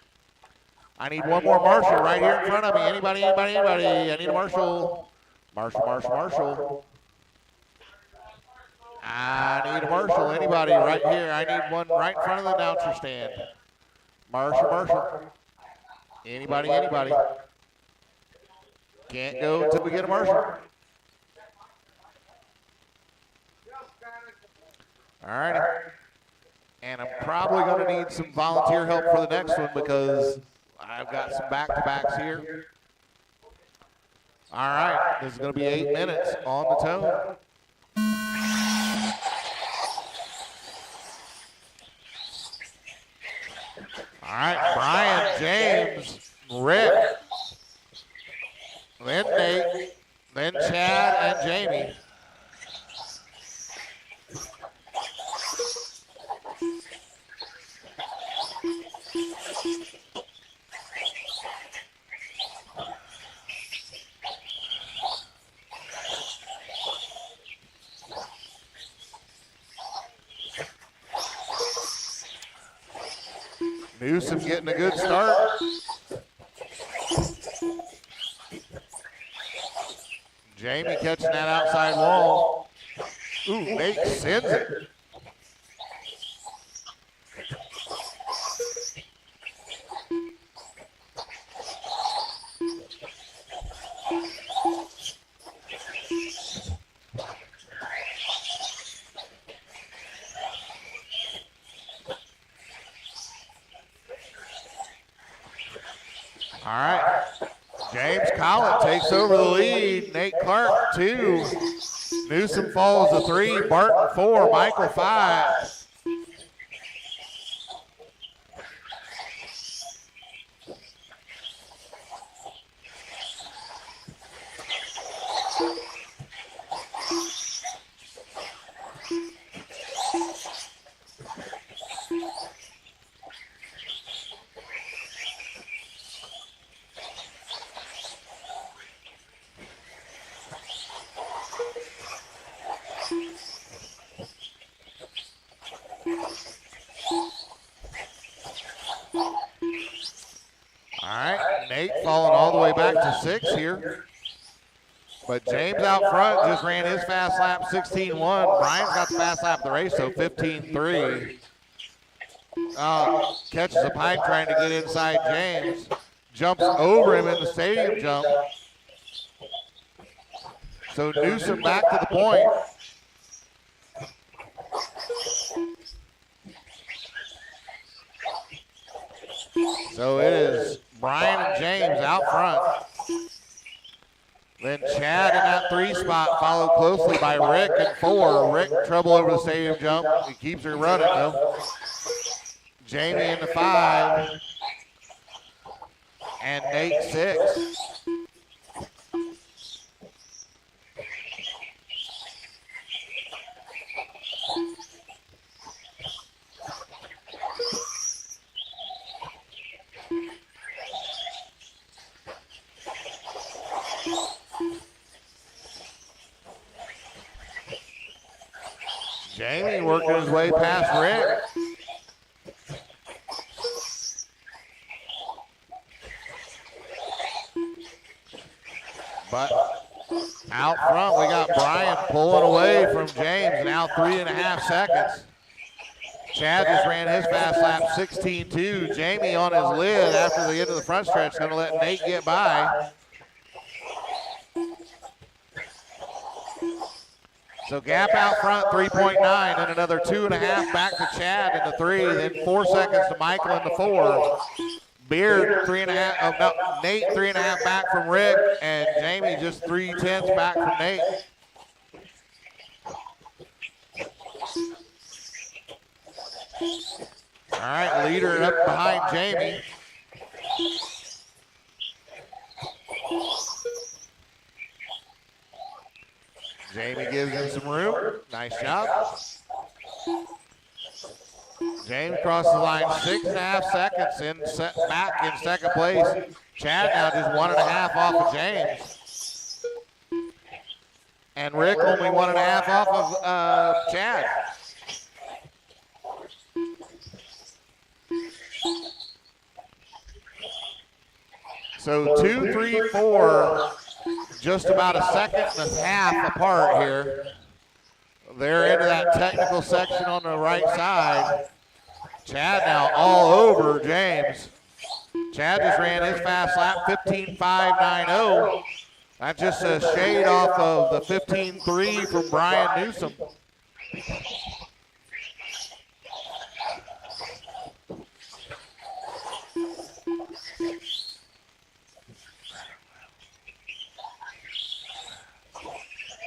I need one more marshal right here in front of me. Anybody? I need a marshal. Marshal. I need a marshal. Anybody right here? I need one right in front of the announcer stand. Marshal. Anybody? Can't go until we get a marshal. All righty. And I'm probably going to need some volunteer help for the next one because I've got some back-to-backs here. All right. This is going to be 8 minutes on the tone. All right, Brian, James, Rick, then Nate, then Chad and Jamie. Newsom getting a good start. Jamie catching that outside wall. Ooh, Nate sends it. All right, James Collett takes over the lead. Nate Clark 2, Newsom follows the 3, Barton 4, Michael 5. All right, Nate falling all the way back to 6 here. But James out front just ran his fast lap 16-1. Brian's got the fast lap of the race, so 15-3. Catches a pipe trying to get inside James. Jumps over him in the stadium jump. So Newsom back to the point. So it is Brian and James out front. Then Chad in that 3 spot, followed closely by Rick in 4. Rick trouble over the stadium jump. He keeps her running though. Jamie in the 5. And Nate 6. Jamie working his way past Rick. But out front, we got Brian pulling away from James, now 3.5 seconds. Chad just ran his fast lap 16.2. Jamie on his lid after the end of the front stretch, going to let Nate get by. So gap out front, 3.9, and another 2.5 back to Chad in the 3, then 4 seconds to Michael in the 4. Beard, 3.5, no, Nate 3.5 back from Rick, and Jamie just 3/10 back from Nate. All right, leader up behind Jamie. Jamie gives him some room. Nice job. James crosses the line 6.5 seconds back in second place. Chad now just 1.5 off of James. And Rick only 1.5 off of Chad. So 2, 3, 4, just about a second and a half apart here. They're into that technical section on the right side. Chad now all over James. Chad just ran his fast lap 15.590. That's just a shade off of the 15.3 from Brian Newsom.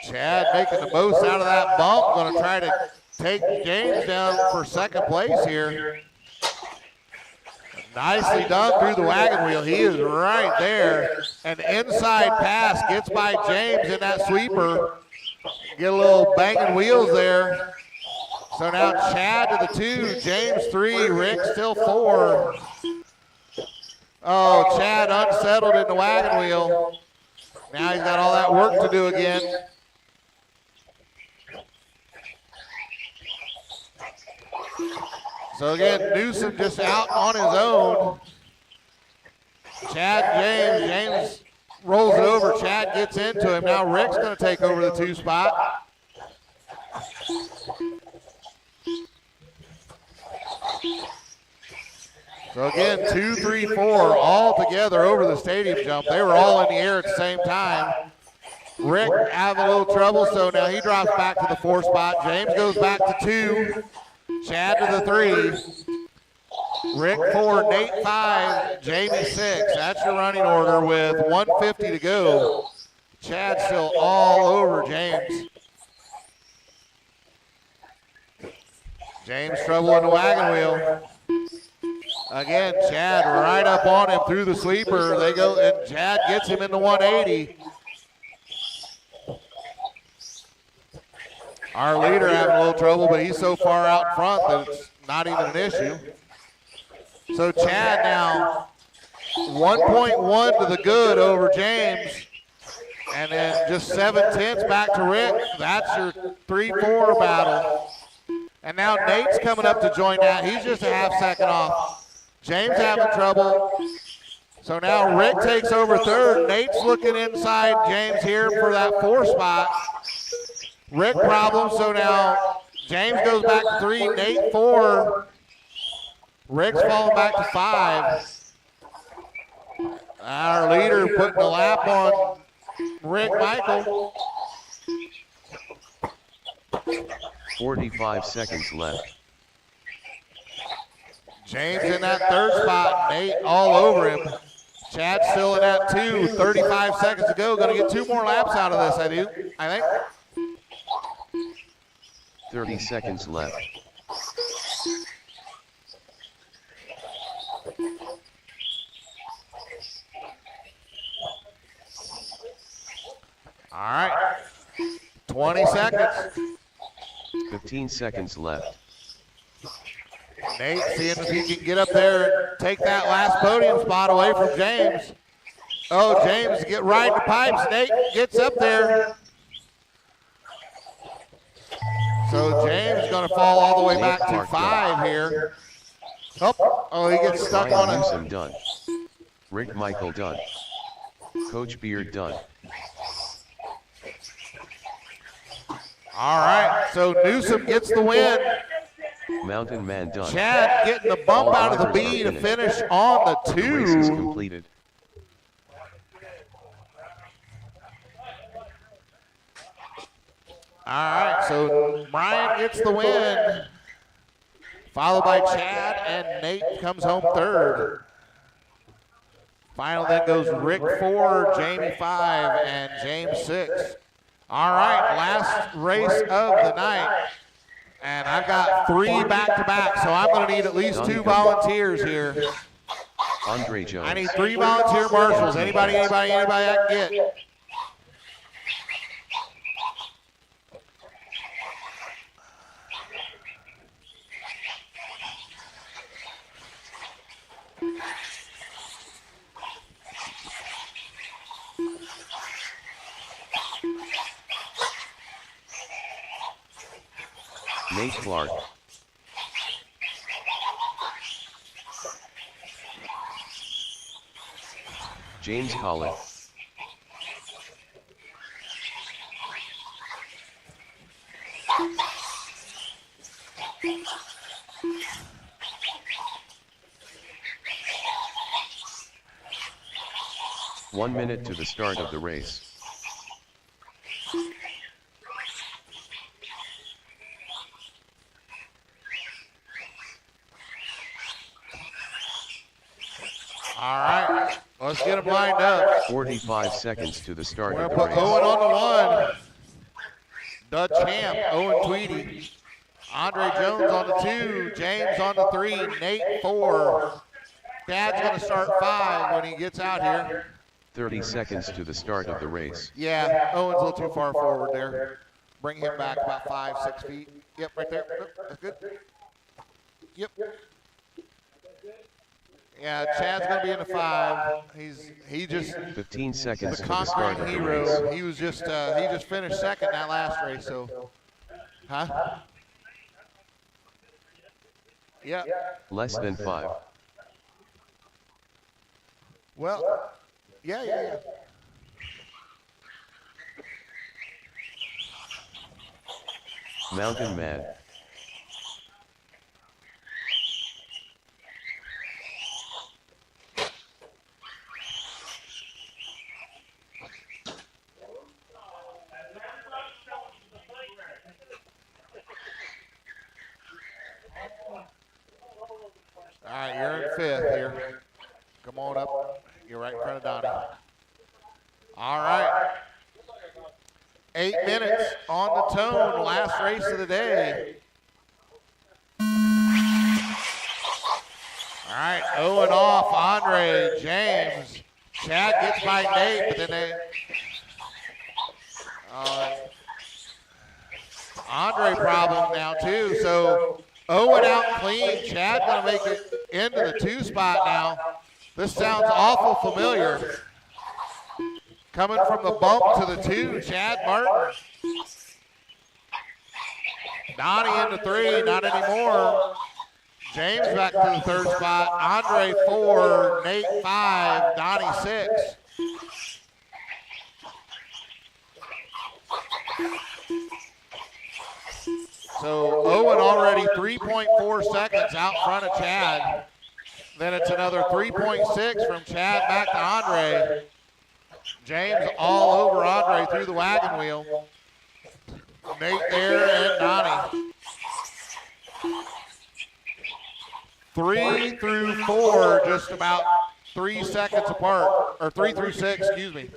Chad making the most out of that bump, going to try to take James down for second place here. Nicely done through the wagon wheel. He is right there. An inside pass gets by James in that sweeper. Get a little banging wheels there. So now Chad to the 2, James 3, Rick still 4. Oh, Chad unsettled in the wagon wheel. Now he's got all that work to do again. So again, Newsom just out on his own. James rolls it over. Chad gets into him. Now Rick's going to take over the 2 spot. So again, 2, 3, 4 all together over the stadium jump. They were all in the air at the same time. Rick having a little trouble, so now he drops back to the 4 spot. James goes back to 2. Chad to the 3. Rick 4, Nate 5, Jamie 6. That's your running order with 1:50 to go. Chad still all over James. James trouble in the wagon wheel. Again, Chad right up on him through the sweeper. They go, and Chad gets him in the 180. Our leader having a little trouble, but he's so far out front that it's not even an issue. So Chad now 1.1 to the good over James. And then just 7/10 back to Rick. That's your 3-4 battle. And now Nate's coming up to join that. He's just a half second off. James having trouble. So now Rick takes over 3rd. Nate's looking inside James here for that 4 spot. Rick problem, so now James goes back to 3, Nate 4. Rick's falling back to 5. Our leader putting the lap on Rick Michael. 45 seconds left. James in that 3rd spot, Nate all over him. Chad still in that 2, 35 seconds to go. Gonna get 2 more laps out of this, I think. 30 seconds left. All right, 20 seconds. 15 seconds left. Nate seeing if he can get up there and take that last podium spot away from James. Oh, James get right in the pipes. Nate gets up there. So James is going to fall all the way back to 5 here. Oh, he gets stuck Brian on Newsom it. done. Rick Michael done. Coach Beard done. All right, so Newsom gets the win. Mountain Man done. Chad getting the bump All out of the drivers are B to finished. finish on the The race is 2. completed. All right, so Brian gets the win, followed by Chad, and Nate comes home 3rd. Final then goes Rick 4, Jamie 5, and James 6. All right, last race of the night. And I've got 3 back-to-back, so I'm going to need at least 2 volunteers here. Andre Jones. I need 3 volunteer marshals. Anybody I can get. Nate Clark. James Collett. One minute to the start of the race. All right, let's get them lined up. 45 seconds to the start We're of going the to put race. Owen on the 1. Dutch Champ, Owen Tweedy. Andre Jones on the 2, James on the 3, Nate 4. Dad's going to start 5 when he gets out here. 30 seconds to the start of the race. Yeah, Owen's a little too far forward there. Bring him back about 5, 6 feet. Yep, right there. Yep, that's good. Yep. Yeah, Chad's going to be in the 5. He just 15 seconds the to the start conquering of the race. hero. He was just he just finished 2nd that last race. So, huh? Yeah. Less than 5. Well, yeah. Mountain Man. All right, you're in 5th here. Come on up. You're right in front of Donnie. All right. 8 minutes on the tone, last race of the day. All right, Owen off, Andre, James. Chad gets by Nate, but then they... Andre problem now too, so Owen out clean. Chad gonna make it into the 2 spot now. This sounds awful familiar. Coming from the bump to the 2, Chad Martin. Donnie into 3, not anymore. James back to the 3rd spot. Andre 4, Nate 5, Donnie 6. So Owen already 3.4 seconds out front of Chad. Then it's another 3.6 from Chad back to Andre. James all over Andre through the wagon wheel. Nate there and Donnie. 3 through 4, just about 3 seconds apart, or 3 through 6, excuse me.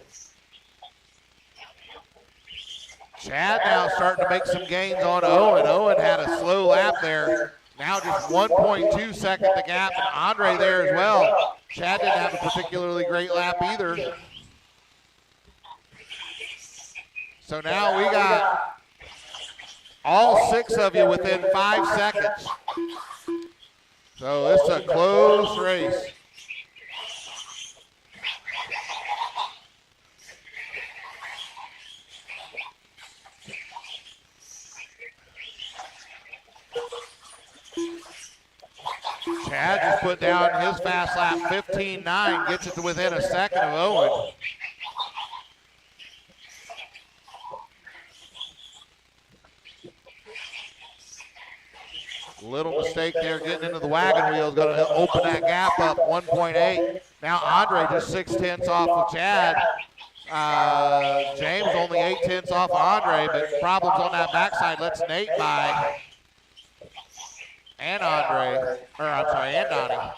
Chad now starting to make some gains on Owen. Owen had a slow lap there. Now just 1.2 second the gap, and Andre there as well. Chad didn't have a particularly great lap either. So now we got all 6 of you within 5 seconds. So it's a close race. Chad just put down his fast lap 15.9, gets it to within a second of Owen. Little mistake there getting into the wagon wheel is going to open that gap up 1.8. Now Andre just 0.6 off of Chad. James only 0.8 off of Andre, but problems on that backside lets Nate by. And Andre, or I'm sorry, and Donnie.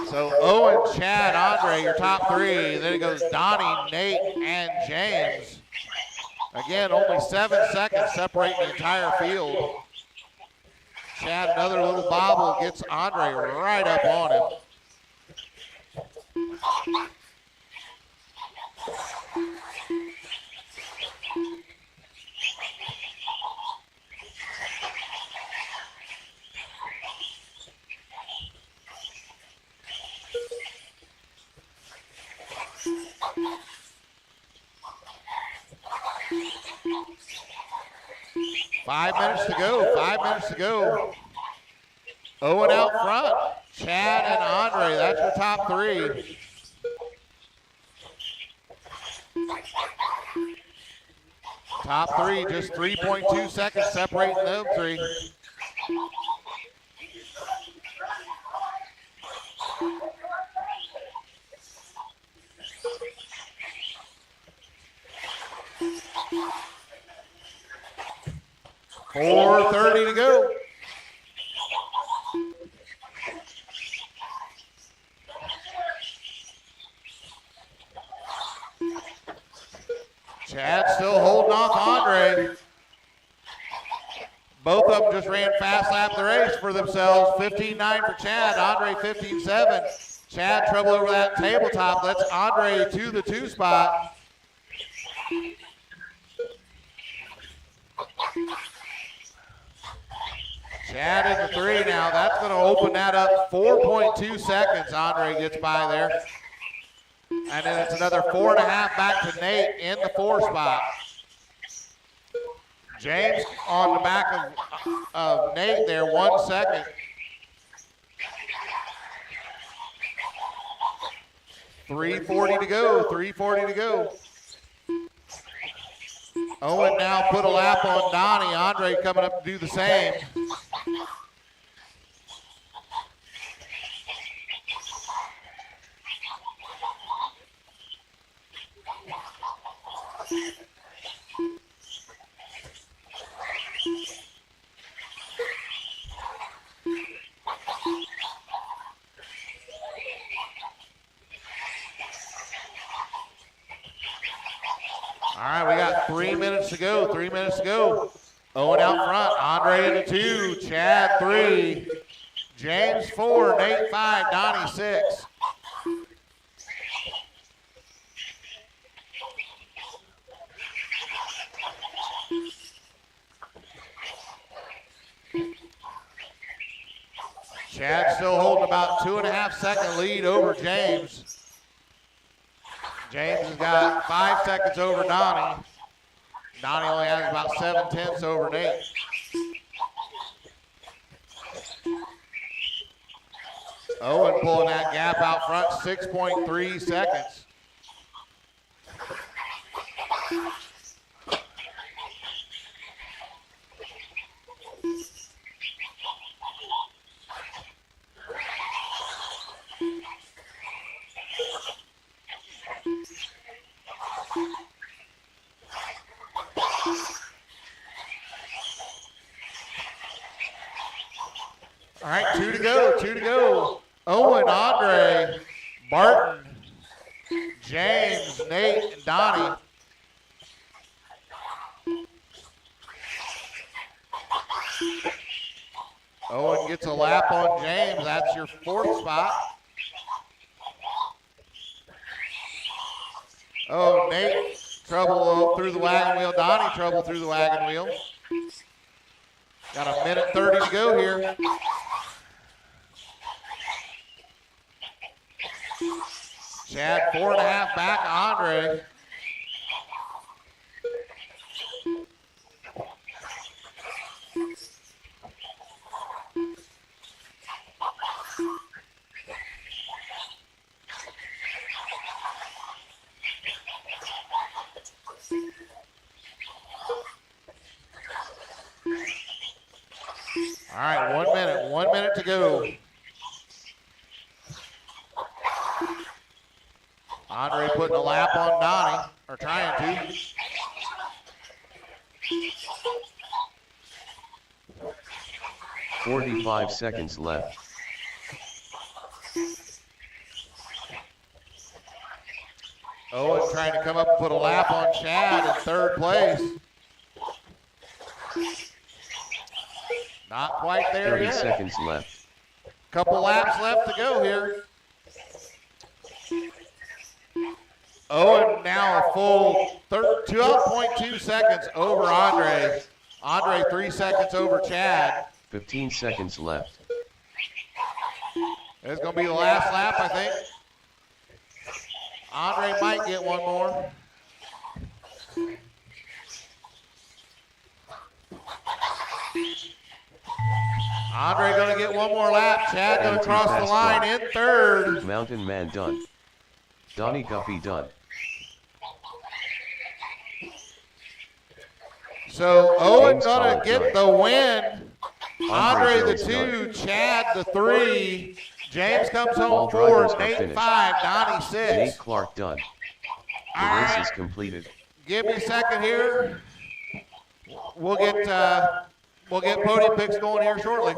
So Owen, Chad, Andre, your top three. Then it goes Donnie, Nate, and James. Again, only 7 seconds separating the entire field. Chad, another little bobble, gets Andre right up on him. Five minutes to go. Owen out front. Chad and Andre, that's your top three. Top three, just 3.2 seconds separating them three. .430 to go. Chad still holding off Andre. Both of them just ran fast lap the race for themselves. 15.9 for Chad, Andre 15.7. Chad trouble over that tabletop, lets Andre to the 2 spot. Chad in the 3 now. That's going to open that up 4.2 seconds. Andre gets by there. And then it's another 4.5 back to Nate in the 4 spot. James on the back of Nate there, 1 second. .340 to go. Owen now put a lap on Donnie. Andre coming up to do the same. All right, we got 3 minutes to go. Owen out front, Andre in the 2, Chad 3, James 4, Nate 5, Donnie 6. Chad still holding about 2.5 second lead over James. James has got 5 seconds over Donnie. Donnie only has about 7/10 over Nate. Owen pulling that gap out front, 6.3 seconds. All right, 2 to go. Owen, Andre, Barton, James, Nate, and Donnie. Owen gets a lap on James. That's your 4th spot. Oh, Nate, trouble through the wagon wheel. Donnie, trouble through the wagon wheel. Got a minute 30 to go here. Chad 4.5 back, Andre. minute to go. Andre putting a lap on Donnie, or trying to. "45 seconds left. Owen trying to come up and put a lap on Chad in third place. Not quite there 30 yet. seconds left. Couple laps left to go here. Owen now a full 12.2 seconds over Andre. Andre 3 seconds over Chad. 15 seconds left. It's going to be the last lap, I think. Andre might get one more. Andre going to get one more lap. Chad going to cross the line in third. Mountain Man done. Donnie Guffey done. So Owen James going to Collett get done. the win. Andre the Jones 2, done. Chad the 3. James comes All home 4, drivers are Nate finished. 5, Donnie 6. Nate Clark done. The All race right. is completed. Give me a second here. We'll get podium picks going here shortly.